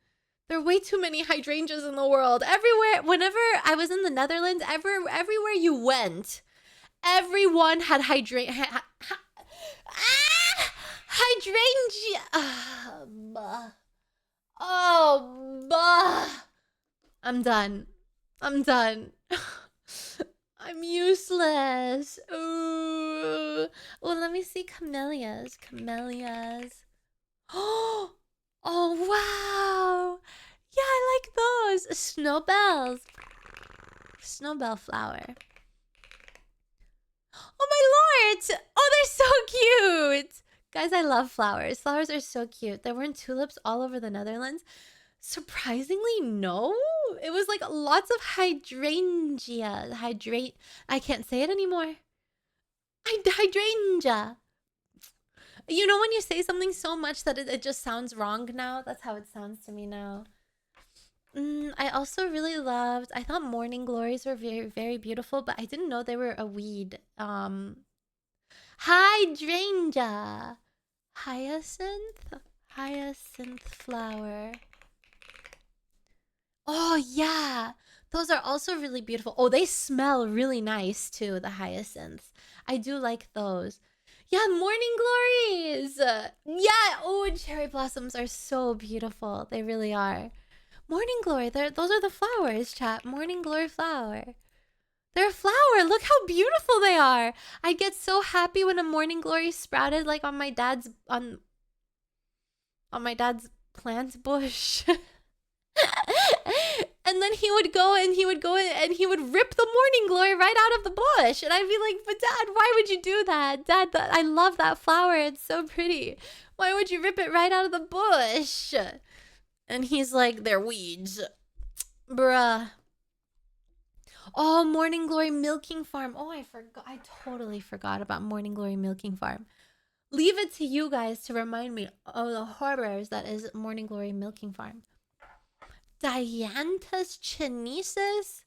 There are way too many hydrangeas in the world. Everywhere, whenever I was in the Netherlands, everywhere you went, everyone had hydrangea. I'm done. I'm useless. Ooh. Well, let me see camellias. Oh, wow. Yeah, I like those. Snowbells. Snowbell flower. Oh, my lord. Oh, they're so cute. Guys, I love flowers. Flowers are so cute. There weren't tulips all over the Netherlands. Surprisingly, no. It was like lots of hydrangea. I can't say it anymore. Hydrangea. You know when you say something so much that it just sounds wrong now? That's how it sounds to me now. I also really loved. I thought morning glories were very, very beautiful, but I didn't know they were a weed. Hydrangea, hyacinth flower. Oh yeah, those are also really beautiful. Oh, they smell really nice too. The hyacinths. I do like those. Yeah, morning glories. Yeah. Oh, cherry blossoms are so beautiful. They really are. Morning glory. Those are the flowers, chat. Morning glory flower. They're a flower. Look how beautiful they are. I get so happy when a morning glory sprouted like on my dad's plant bush. And then he would go and he would rip the morning glory right out of the bush. And I'd be like, but Dad, why would you do that? Dad, I love that flower. It's so pretty. Why would you rip it right out of the bush? And he's like, they're weeds. Bruh. Oh, Morning Glory Milking Farm. Oh, I forgot. I totally forgot about Morning Glory Milking Farm. Leave it to you guys to remind me of the horrors that is Morning Glory Milking Farm. Dianthus chinesis?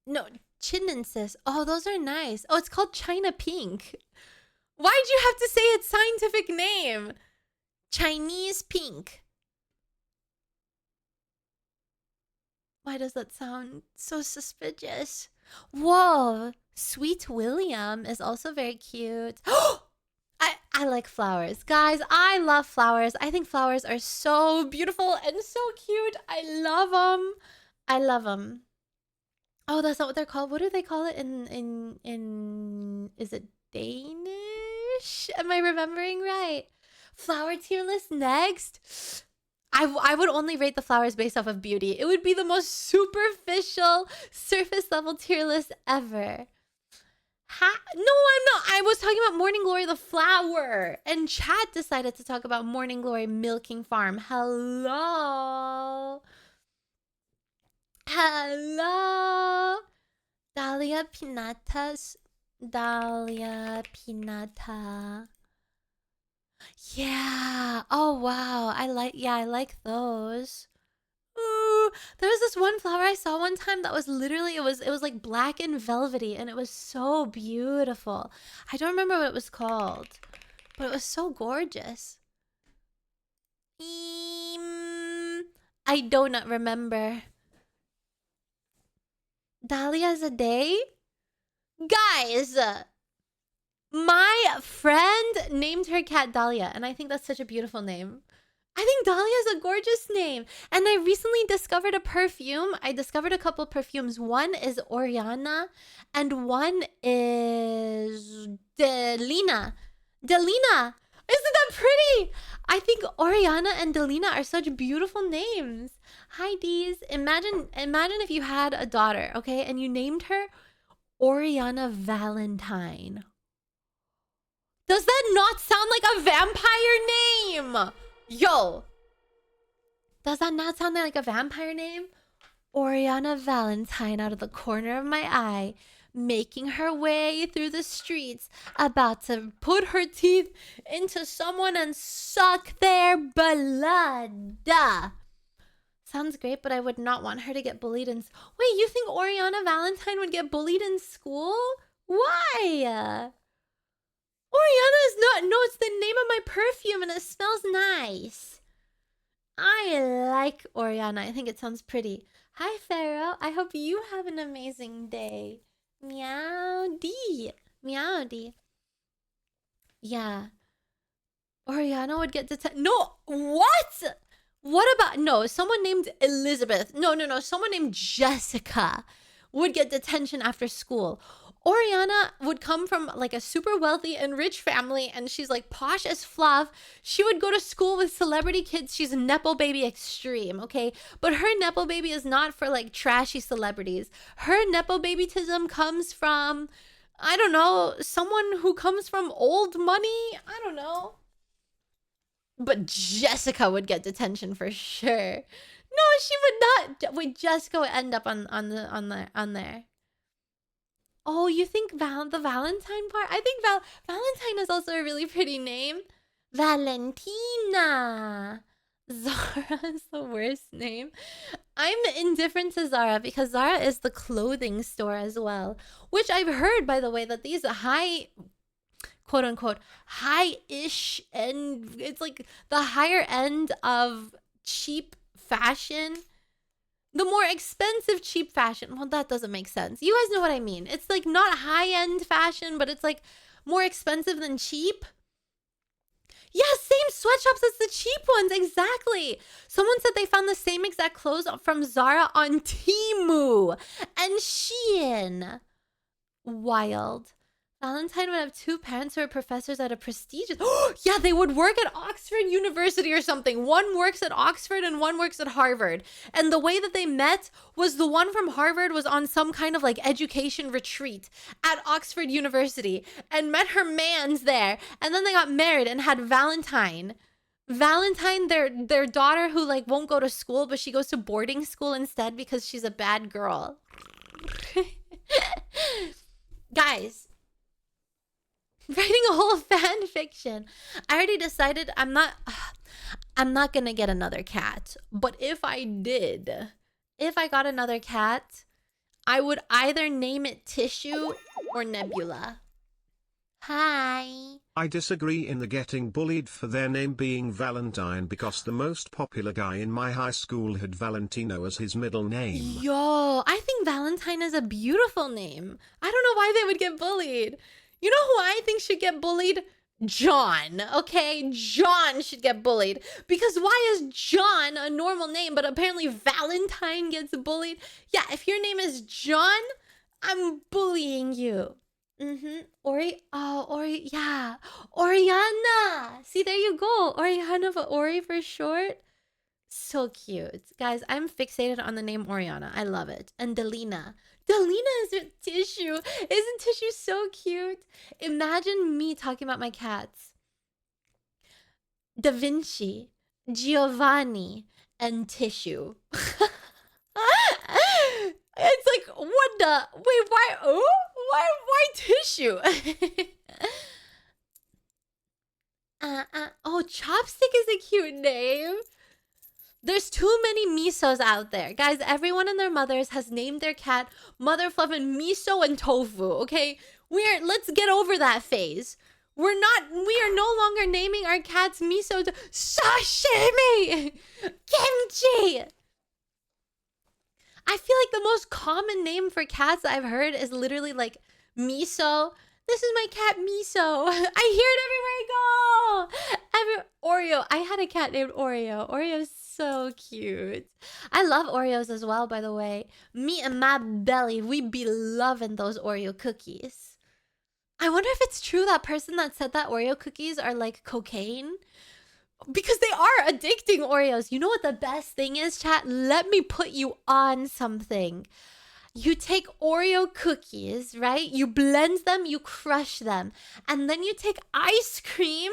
No, chinensis. Oh, those are nice. Oh, it's called China Pink. Why'd you have to say its scientific name? Chinese pink. Why does that sound so suspicious? Whoa, Sweet William is also very cute. I like flowers. Guys, I love flowers. I think flowers are so beautiful and so cute. I love them. I love them. Oh, that's not what they're called. What do they call it in is it Danish? Am I remembering right? Flower tier list next. I would only rate the flowers based off of beauty. It would be the most superficial surface level tier list ever. No, I'm not. I was talking about Morning Glory the flower. And chat decided to talk about Morning Glory Milking Farm. Hello. Hello. Dahlia Pinatas. Dahlia Pinata. Yeah. Oh wow. I like those. Ooh, there was this one flower I saw one time that was literally it was like black and velvety and it was so beautiful. I don't remember what it was called, but it was so gorgeous. I do not remember. Dahlia's a day? Guys, my friend named her cat Dahlia, and I think that's such a beautiful name. I think Dahlia is a gorgeous name. And I recently discovered a perfume. I discovered a couple perfumes. One is Oriana and one is Delina. Delina! Isn't that pretty? I think Oriana and Delina are such beautiful names. Hi, Dees. Imagine if you had a daughter, okay? And you named her Oriana Valentine. Does that not sound like a vampire name? Yo! Does that not sound like a vampire name? Oriana Valentine out of the corner of my eye, making her way through the streets, about to put her teeth into someone and suck their blood. Sounds great, but I would not want her to get bullied in... Wait, you think Oriana Valentine would get bullied in school? Why? Oriana is not... No, it's the name of my perfume and it smells nice. I like Oriana. I think it sounds pretty. Hi, Pharaoh. I hope you have an amazing day. Meow-dee. Meow-dee. Yeah. Oriana would get detention. No, what? What about... No, someone named Elizabeth. No. Someone named Jessica would get detention after school. Oriana would come from like a super wealthy and rich family and she's like posh as fluff. She would go to school with celebrity kids. She's a Nepo baby extreme, okay? But her Nepo baby is not for like trashy celebrities. Her Nepo babyism comes from, I don't know, someone who comes from old money. I don't know. But Jessica would get detention for sure. No, she would not. Wait, Jessica would end up on there. Oh, you think the Valentine part? I think Valentine is also a really pretty name. Valentina. Zara is the worst name. I'm indifferent to Zara because Zara is the clothing store as well. Which I've heard, by the way, that these high, quote unquote, high-ish, and it's like the higher end of cheap fashion. The more expensive cheap fashion. Well, that doesn't make sense. You guys know what I mean. It's like not high-end fashion, but it's like more expensive than cheap. Yeah, same sweatshops as the cheap ones. Exactly. Someone said they found the same exact clothes from Zara on Temu and Shein. Wild. Valentine would have two parents who are professors at a prestigious... yeah, they would work at Oxford University or something. One works at Oxford and one works at Harvard. And the way that they met was the one from Harvard was on some kind of like education retreat at Oxford University and met her mans there. And then they got married and had Valentine. Valentine, their daughter who like won't go to school, but she goes to boarding school instead because she's a bad girl. Guys, writing a whole fan fiction. I already decided I'm not gonna get another cat. But if I got another cat, I would either name it Tissue or Nebula. Hi. I disagree in the getting bullied for their name being Valentine because the most popular guy in my high school had Valentino as his middle name. Yo, I think Valentine is a beautiful name. I don't know why they would get bullied. You know who I think should get bullied? John, okay? John should get bullied. Because why is John a normal name, but apparently Valentine gets bullied? Yeah, if your name is John, I'm bullying you. Yeah. Oriana. See, there you go. Oriana, but Ori for short. So cute. Guys, I'm fixated on the name Oriana. I love it. And Delina. Delina is a Tissue. Isn't Tissue so cute? Imagine me talking about my cats. Da Vinci, Giovanni, and Tissue. It's like, what the? Wait, why? Oh? Why Tissue? Oh, Chopstick is a cute name. There's too many misos out there. Guys, everyone and their mothers has named their cat Mother Fluffin' Miso and Tofu, okay? Let's get over that phase. We are no longer naming our cats Miso to Sashimi! Kimchi! I feel like the most common name for cats I've heard is literally like Miso. This is my cat Miso. I hear it everywhere I go. Oreo. I had a cat named Oreo. Oreo's so cute. I love Oreos as well, by the way. Me and my belly, we be loving those Oreo cookies. I wonder if it's true that person that said that Oreo cookies are like cocaine. Because they are addicting, Oreos. You know what the best thing is, chat? Let me put you on something. You take Oreo cookies, right? You blend them, you crush them. And then you take ice cream,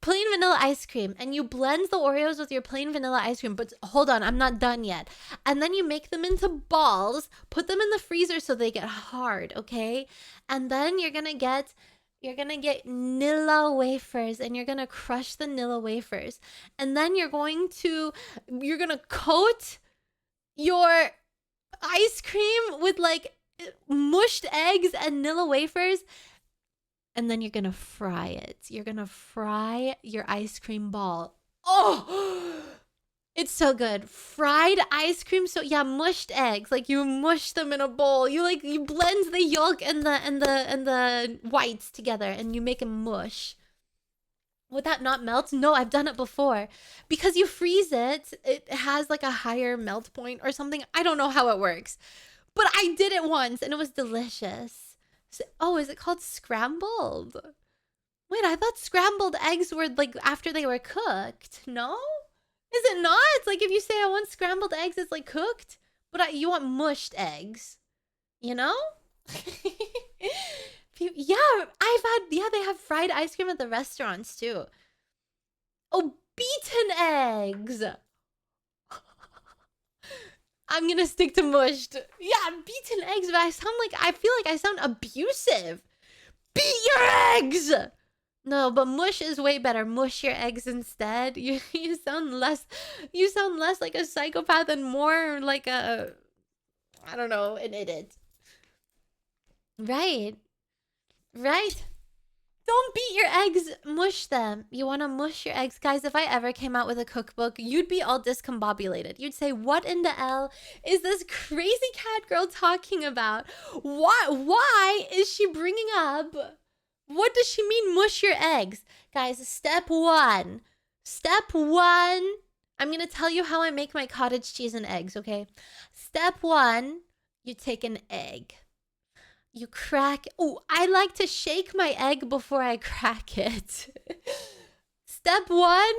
plain vanilla ice cream, and you blend the Oreos with your plain vanilla ice cream. But hold on, I'm not done yet. And then you make them into balls, put them in the freezer so they get hard, okay? And then you're gonna get Nilla wafers, and you're gonna crush the Nilla wafers. And then you're gonna coat your ice cream with like mushed eggs and Nilla wafers. And then you're gonna fry it. You're gonna fry your ice cream ball. Oh, it's so good. Fried ice cream. So yeah, mushed eggs. Like you mush them in a bowl. You blend the yolk and the whites together, and you make a mush. Would that not melt? No, I've done it before. Because you freeze it, it has like a higher melt point or something. I don't know how it works. But I did it once and it was delicious. Oh, is it called scrambled? Wait, I thought scrambled eggs were like after they were cooked. No? Is it not? It's like if you say I want scrambled eggs, it's like cooked. But you want mushed eggs. You know? Yeah, they have fried ice cream at the restaurants too. Oh, beaten eggs. I'm gonna stick to mushed. Yeah, beaten eggs, but I feel like I sound abusive. Beat your eggs! No, but mush is way better. Mush your eggs instead. You sound less like a psychopath and more like a, I don't know, an idiot. Right. Right. Don't beat your eggs, mush them. You want to mush your eggs. Guys, if I ever came out with a cookbook, you'd be all discombobulated. You'd say, what in the L is this crazy cat girl talking about? Why is she bringing up? What does she mean, mush your eggs? Guys, step one. I'm going to tell you how I make my cottage cheese and eggs, okay? Step one, you take an egg. You crack. Oh, I like to shake my egg before I crack it. Step one,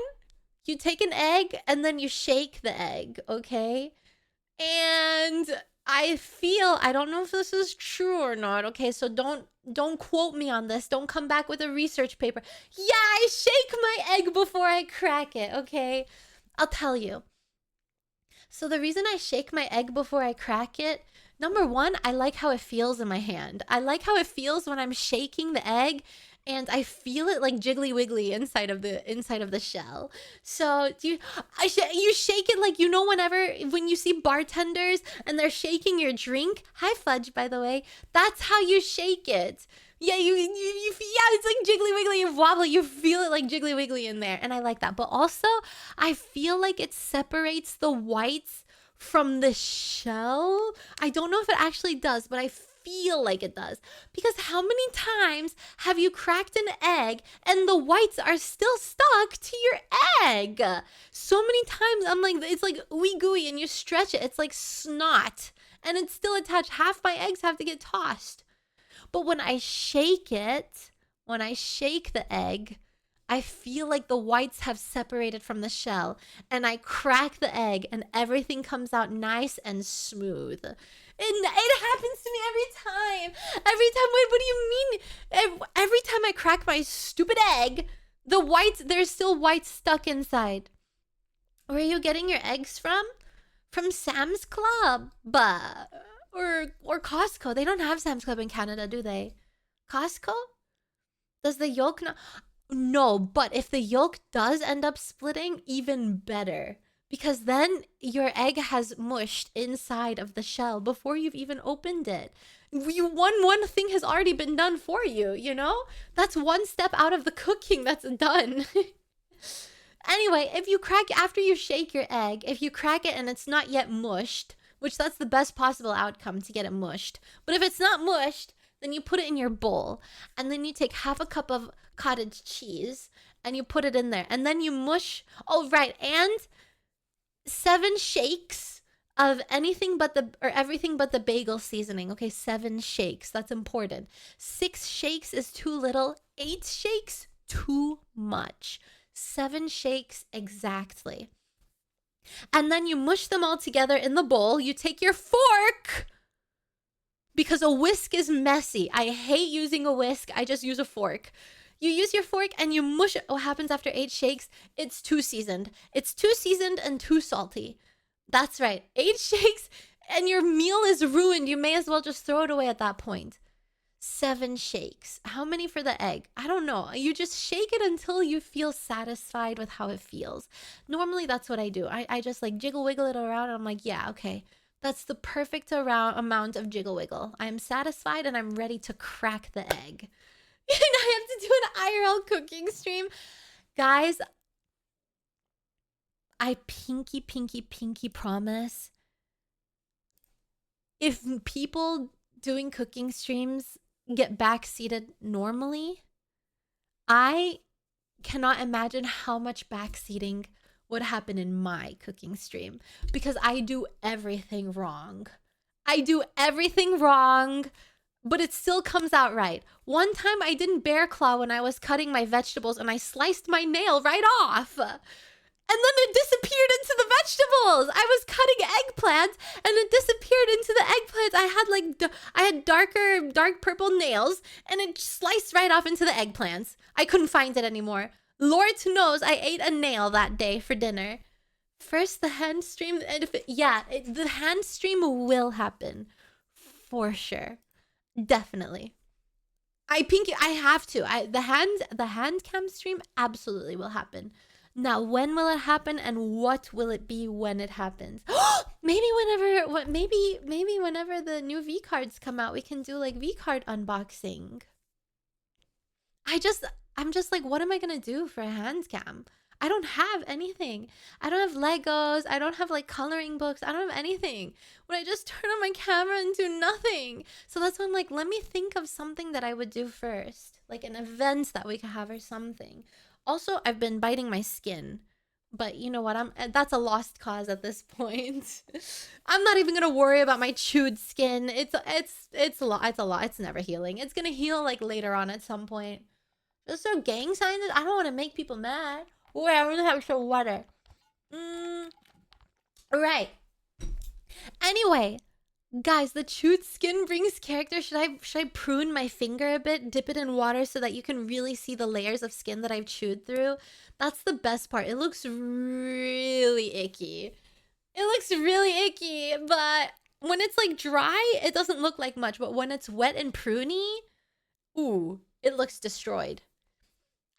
you take an egg and then you shake the egg, okay? And I don't know if this is true or not, okay? So don't quote me on this. Don't come back with a research paper. Yeah, I shake my egg before I crack it, okay? I'll tell you. So the reason I shake my egg before I crack it, number one, I like how it feels in my hand. I like how it feels when I'm shaking the egg and I feel it like jiggly wiggly inside of the shell. So you shake it like, when you see bartenders and they're shaking your drink. Hi Fudge, by the way. That's how you shake it. Yeah, it's like jiggly wiggly, you wobble, you feel it like jiggly wiggly in there. And I like that. But also, I feel like it separates the whites from the shell. I don't know if it actually does, but I feel like it does. Because how many times have you cracked an egg and the whites are still stuck to your egg? So many times I'm like, it's like ooey gooey and you stretch it. It's like snot and it's still attached. Half my eggs have to get tossed. But when I shake the egg, I feel like the whites have separated from the shell and I crack the egg and everything comes out nice and smooth. And it happens to me every time. Wait, what do you mean? Every time I crack my stupid egg, there's still whites stuck inside. Where are you getting your eggs from? From Sam's Club. Or Costco. They don't have Sam's Club in Canada, do they? Costco? Does the yolk not? No, but if the yolk does end up splitting, even better. Because then your egg has mushed inside of the shell before you've even opened it. One thing has already been done for you, you know? That's one step out of the cooking that's done. Anyway, after you shake your egg, if you crack it and it's not yet mushed, which that's the best possible outcome, to get it mushed. But if it's not mushed, then you put it in your bowl. And then you take half a cup of cottage cheese and you put it in there. And then you mush. Oh, right. And 7 shakes of everything but the bagel seasoning. Okay, 7 shakes. That's important. 6 shakes is too little. 8 shakes, too much. 7 shakes exactly. And then you mush them all together in the bowl. You take your fork, because a whisk is messy. I hate using a whisk. I just use a fork. You use your fork and you mush it. What happens after 8 shakes? It's too seasoned. It's too seasoned and too salty. That's right. 8 shakes and your meal is ruined. You may as well just throw it away at that point. 7 shakes. How many for the egg? I don't know. You just shake it until you feel satisfied with how it feels. Normally, that's what I do. I just like jiggle wiggle it around. And I'm like, yeah, okay. That's the perfect amount of jiggle wiggle. I'm satisfied and I'm ready to crack the egg. And I have to do an IRL cooking stream. Guys, I pinky promise. If people doing cooking streams get backseated normally, I cannot imagine how much backseating would happen in my cooking stream, because I do everything wrong. But it still comes out right. One time I didn't bear claw when I was cutting my vegetables and I sliced my nail right off. And then it disappeared into the vegetables. I was cutting eggplants and it disappeared into the eggplants. I had dark purple nails and it sliced right off into the eggplants. I couldn't find it anymore. Lord knows I ate a nail that day for dinner. First, the hand stream. The hand stream will happen. For sure. Definitely. I have to. The hand cam stream absolutely will happen. Now, when will it happen and what will it be when it happens? Maybe whenever the new V cards come out, we can do like V card unboxing. I'm just like, what am I gonna do for a hand cam? I don't have anything. I don't have Legos. I don't have like coloring books. I don't have anything. When I just turn on my camera and do nothing. So that's when I'm like, let me think of something that I would do first. Like an event that we could have or something. Also, I've been biting my skin. But you know what? That's a lost cause at this point. I'm not even gonna worry about my chewed skin. It's a lot. It's never healing. It's gonna heal like later on at some point. Just so gang signs. I don't want to make people mad. Wait, I'm gonna have some water. Right. Anyway, guys, the chewed skin brings character. Should I prune my finger a bit, dip it in water so that you can really see the layers of skin that I've chewed through? That's the best part. It looks really icky. It looks really icky, but when it's like dry, it doesn't look like much. But when it's wet and pruny, ooh, it looks destroyed.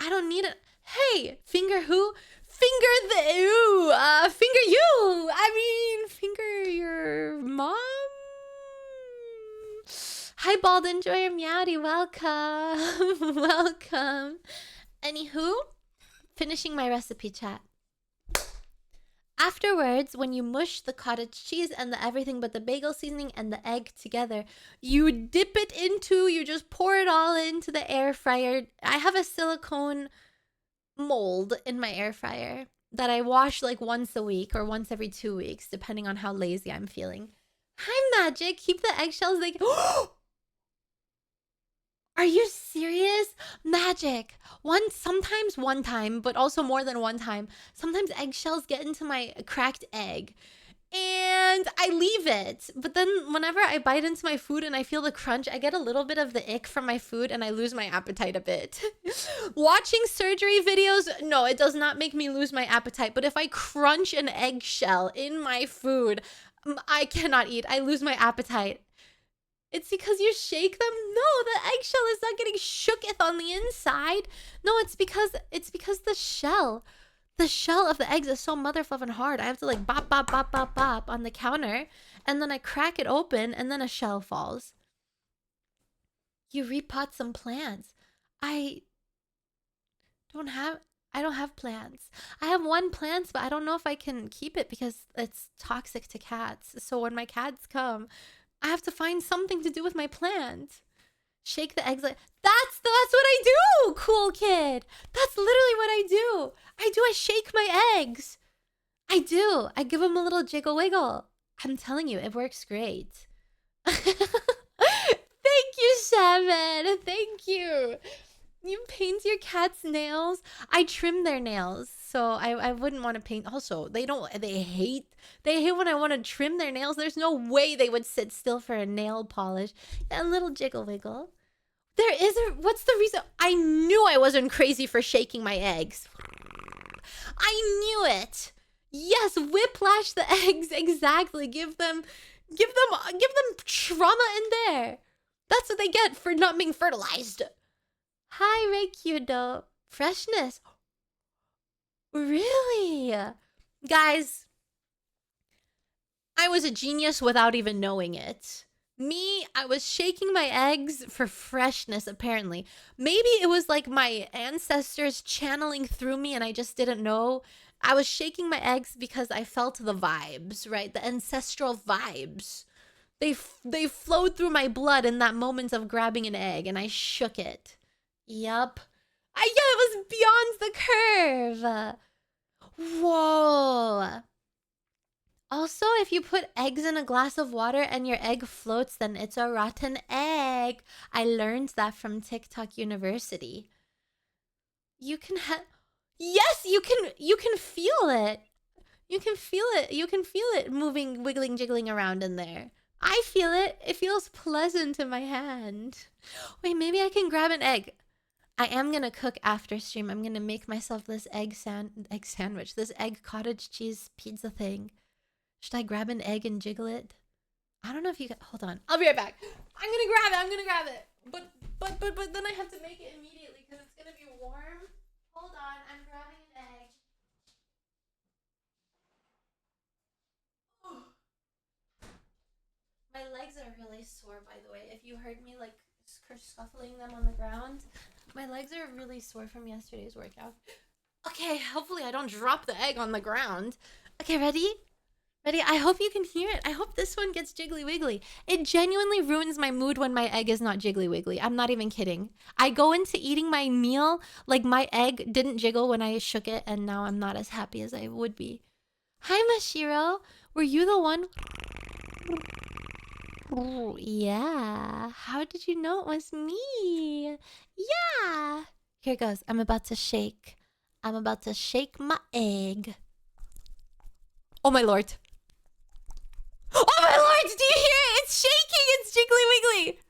I don't need it. Hey, finger who? Finger the finger you. I mean, finger your mom. Hi, Bald Enjoyer Meowdy. Welcome. Welcome. Anywho, finishing my recipe chat. Afterwards, when you mush the cottage cheese and the everything but the bagel seasoning and the egg together, you dip it into, you just pour it all into the air fryer. I have a silicone mold in my air fryer that I wash like once a week or once every 2 weeks, depending on how lazy I'm feeling. Hi, Magic. Keep the eggshells like... Are you serious? Magic. Sometimes one time, but also more than one time. Sometimes eggshells get into my cracked egg. And I leave it. But then whenever I bite into my food and I feel the crunch, I get a little bit of the ick from my food and I lose my appetite a bit. Watching surgery videos, no, it does not make me lose my appetite. But if I crunch an eggshell in my food, I cannot eat. I lose my appetite. It's because you shake them? No, the eggshell is not getting shooketh on the inside. No, it's because the shell of the eggs is so motherfucking hard. I have to like bop, bop, bop, bop, bop on the counter. And then I crack it open and then a shell falls. You repot some plants. I don't have plants. I have one plant, but I don't know if I can keep it because it's toxic to cats. So when my cats come, I have to find something to do with my plant. Shake the eggs like that's what I do, cool kid. That's literally what I do. I shake my eggs. I do. I give them a little jiggle wiggle. I'm telling you, it works great. Thank you, Seven. Thank you. You paint your cat's nails. I trim their nails, so I wouldn't want to paint. Also, they hate when I want to trim their nails. There's no way they would sit still for a nail polish. A little jiggle wiggle. What's the reason? I knew I wasn't crazy for shaking my eggs. I knew it. Yes, whiplash the eggs, exactly. Give them trauma in there. That's what they get for not being fertilized. Hi, Reikudo. Freshness. Really? Guys, I was a genius without even knowing it. I was shaking my eggs for freshness, apparently. Maybe it was like my ancestors channeling through me and I just didn't know. I was shaking my eggs because I felt the vibes, right? The ancestral vibes. They flowed through my blood in that moment of grabbing an egg and I shook it. Yup. Yeah, it was beyond the curve. Whoa. Also, if you put eggs in a glass of water and your egg floats, then it's a rotten egg. I learned that from TikTok University. Yes, you can feel it. You can feel it. You can feel it moving, wiggling, jiggling around in there. I feel it. It feels pleasant in my hand. Wait, maybe I can grab an egg. I am going to cook after stream. I'm going to make myself this egg sandwich, this egg cottage cheese pizza thing. Should I grab an egg and jiggle it? I don't know if you can. Hold on. I'll be right back. I'm going to grab it. But But then I have to make it immediately because it's gonna be warm. Hold on, I'm grabbing an egg. My legs are really sore, by the way. If you heard me like scuffling them on the ground, my legs are really sore from yesterday's workout. Okay, hopefully I don't drop the egg on the ground. Okay, ready? Ready? I hope you can hear it. I hope this one gets jiggly wiggly. It genuinely ruins my mood when my egg is not jiggly wiggly. I'm not even kidding. I go into eating my meal like my egg didn't jiggle when I shook it, and now I'm not as happy as I would be. Hi, Mashiro. Were you the one? Oh, yeah. How did you know it was me? Yeah. Here goes. I'm about to shake. I'm about to shake my egg. Oh, my lord. Oh, my lord. Do you hear it? It's shaking. It's jiggly wiggly.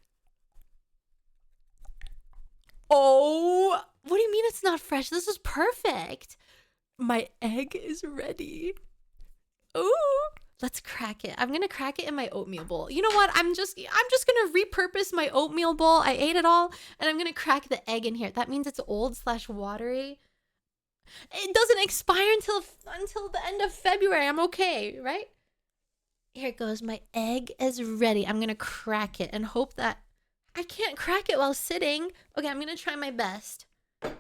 Oh. What do you mean it's not fresh? This is perfect. My egg is ready. Ooh. Let's crack it. I'm gonna crack it in my oatmeal bowl. You know what? I'm just gonna repurpose my oatmeal bowl. I ate it all, and I'm gonna crack the egg in here. That means it's old/watery. It doesn't expire until the end of February. I'm okay, right? Here it goes. My egg is ready. I'm gonna crack it and hope that I can't crack it while sitting. Okay, I'm gonna try my best. Okay,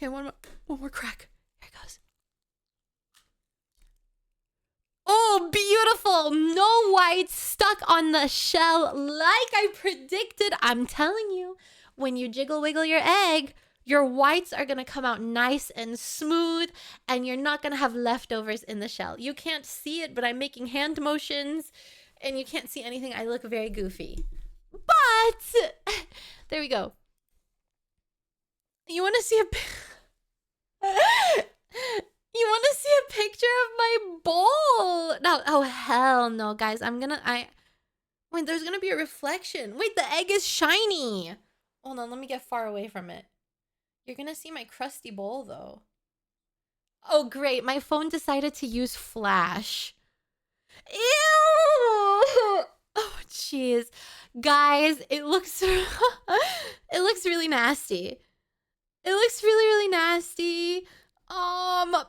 one more crack. Here it goes. Oh, beautiful. No whites stuck on the shell like I predicted. I'm telling you, when you jiggle wiggle your egg, your whites are going to come out nice and smooth, and you're not going to have leftovers in the shell. You can't see it, but I'm making hand motions, and you can't see anything. I look very goofy. But there we go. You want to see a... You want to see a picture of my bowl? No, oh hell no, guys. Wait, there's gonna be a reflection. Wait, the egg is shiny. Hold on, let me get far away from it. You're gonna see my crusty bowl though. Oh great, my phone decided to use flash. Ew! Oh jeez. Guys, it looks it looks really nasty. It looks really, really nasty.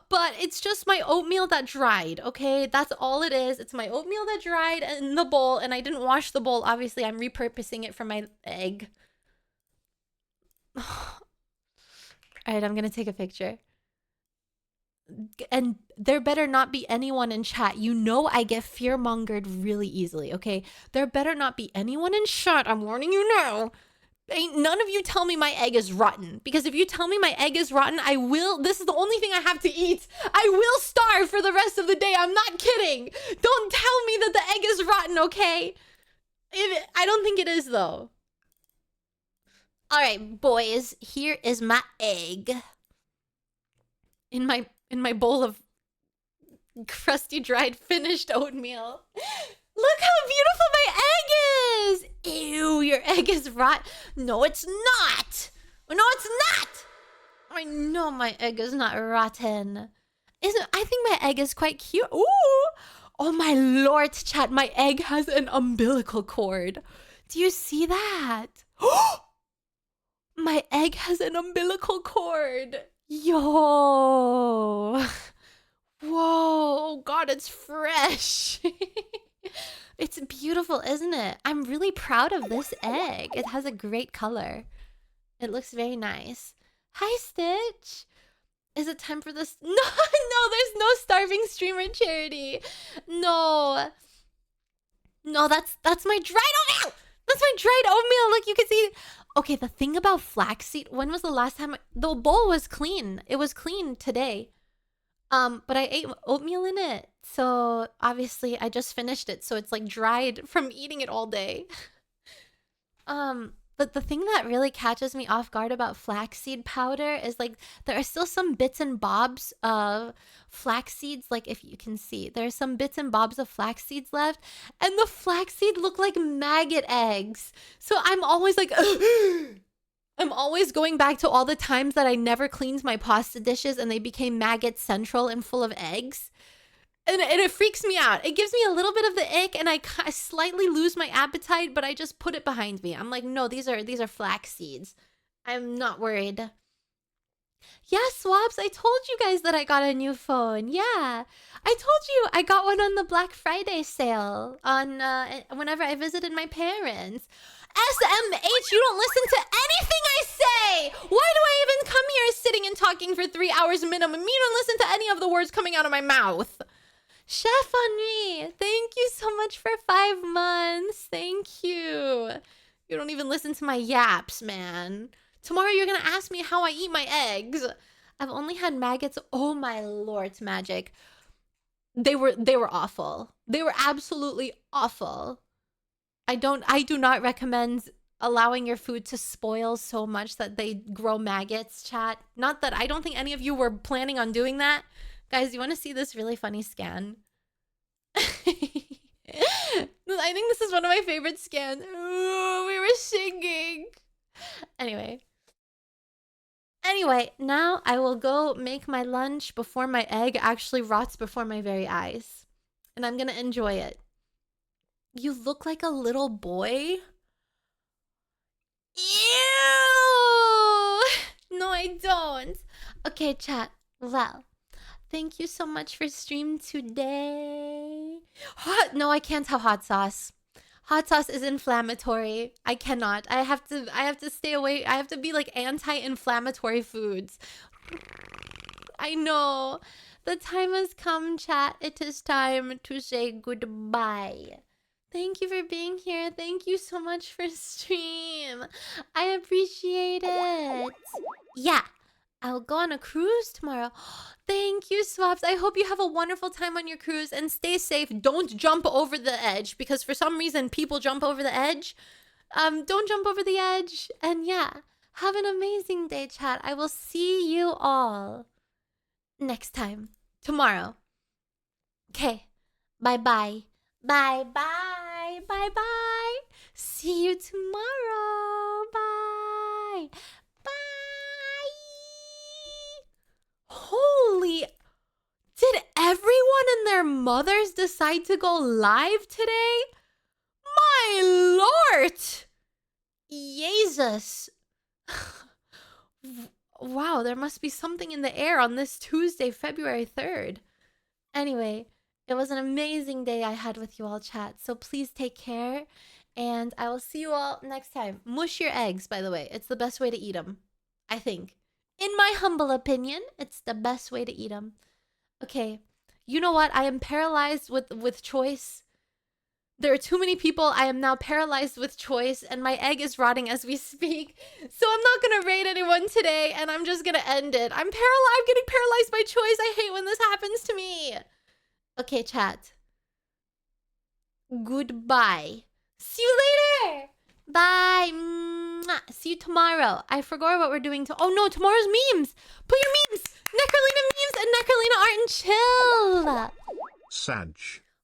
But it's just my oatmeal that dried, okay? That's all it is. It's my oatmeal that dried in the bowl, and I didn't wash the bowl. Obviously, I'm repurposing it for my egg. All right, I'm gonna take a picture. And there better not be anyone in chat. You know I get fear-mongered really easily, okay? There better not be anyone in chat. I'm warning you now. Ain't none of you tell me my egg is rotten. Because if you tell me my egg is rotten, this is the only thing I have to eat. I will starve for the rest of the day. I'm not kidding. Don't tell me that the egg is rotten, okay? I don't think it is, though. All right, boys. Here is my egg. In my bowl of crusty, dried, finished oatmeal. Look how beautiful my egg is! Ew, your egg is rotten. No, it's not! No, it's not! I know my egg is not rotten. I think my egg is quite cute. Ooh! Oh my lord, chat, my egg has an umbilical cord. Do you see that? My egg has an umbilical cord. Yo! Whoa, oh god, it's fresh. It's beautiful, isn't it? I'm really proud of this egg. It has a great color. It looks very nice. Hi, Stitch. Is it time for this? No, there's no starving streamer charity. No, that's my dried oatmeal. That's my dried oatmeal. Look, you can see. Okay, the thing about flaxseed. When was the last time the bowl was clean? It was clean today. But I ate oatmeal in it. So obviously I just finished it. So it's like dried from eating it all day. But the thing that really catches me off guard about flaxseed powder is like there are still some bits and bobs of flax seeds. Like if you can see, there are some bits and bobs of flax seeds left, and the flaxseed look like maggot eggs. So I'm always like, I'm always going back to all the times that I never cleaned my pasta dishes and they became maggot central and full of eggs. And it freaks me out. It gives me a little bit of the ick, and I slightly lose my appetite, but I just put it behind me. I'm like, no, these are flax seeds. I'm not worried. Yeah, Swaps, I told you guys that I got a new phone. Yeah. I told you I got one on the Black Friday sale on whenever I visited my parents. SMH, you don't listen to anything I say! Why do I even come here sitting and talking for 3 hours minimum? You don't listen to any of the words coming out of my mouth. Chef Henri, thank you so much for 5 months. Thank you. You don't even listen to my yaps, man. Tomorrow you're gonna ask me how I eat my eggs. I've only had maggots. Oh my lord, magic. They were awful. They were absolutely awful. I do not recommend allowing your food to spoil so much that they grow maggots, chat. Not that I don't think any of you were planning on doing that. Guys, you want to see this really funny scan? I think this is one of my favorite scans. Ooh, we were singing. Anyway, now I will go make my lunch before my egg actually rots before my very eyes. And I'm gonna enjoy it. You look like a little boy? Ew! No, I don't. Okay, chat. Well, thank you so much for stream today. No, I can't have hot sauce. Hot sauce is inflammatory. I cannot. I have to stay away. I have to be like anti-inflammatory foods. I know. The time has come, chat. It is time to say goodbye. Thank you for being here. Thank you so much for stream. I appreciate it. Yeah. I'll go on a cruise tomorrow. Thank you, Swaps. I hope you have a wonderful time on your cruise and stay safe. Don't jump over the edge because for some reason people jump over the edge. Don't jump over the edge. And yeah, have an amazing day, chat. I will see you all next time. Tomorrow. Okay. Bye-bye. Bye-bye. Bye-bye. See you tomorrow. Bye. Bye. Holy... Did everyone and their mothers decide to go live today? My lord! Jesus. Wow, there must be something in the air on this Tuesday, February 3rd. Anyway, it was an amazing day I had with you all, chat. So please take care, and I will see you all next time. Mush your eggs, by the way. It's the best way to eat them, I think. In my humble opinion, it's the best way to eat them. Okay, you know what? I am paralyzed with choice. There are too many people. I am now paralyzed with choice, and my egg is rotting as we speak. So I'm not gonna rate anyone today, and I'm just gonna end it. I'm getting paralyzed by choice. I hate when this happens to me. Okay, chat. Goodbye. See you later. Bye. Mwah. See you tomorrow. I forgot what we're doing oh no, tomorrow's memes. Put your memes. Nekrolina memes and Nekrolina art and chill. Sag.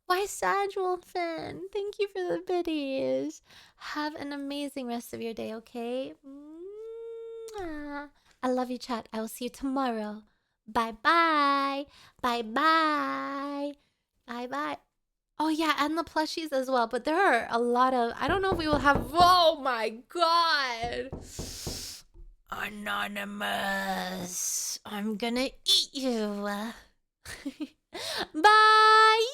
Why Sag Wolfen? Thank you for the biddies. Have an amazing rest of your day, okay? Mwah. I love you, chat. I will see you tomorrow. Bye-bye. Bye-bye. Bye-bye. Oh, yeah, and the plushies as well. But there are a lot of... I don't know if we will have... Oh, my God. Anonymous. I'm gonna eat you. Bye.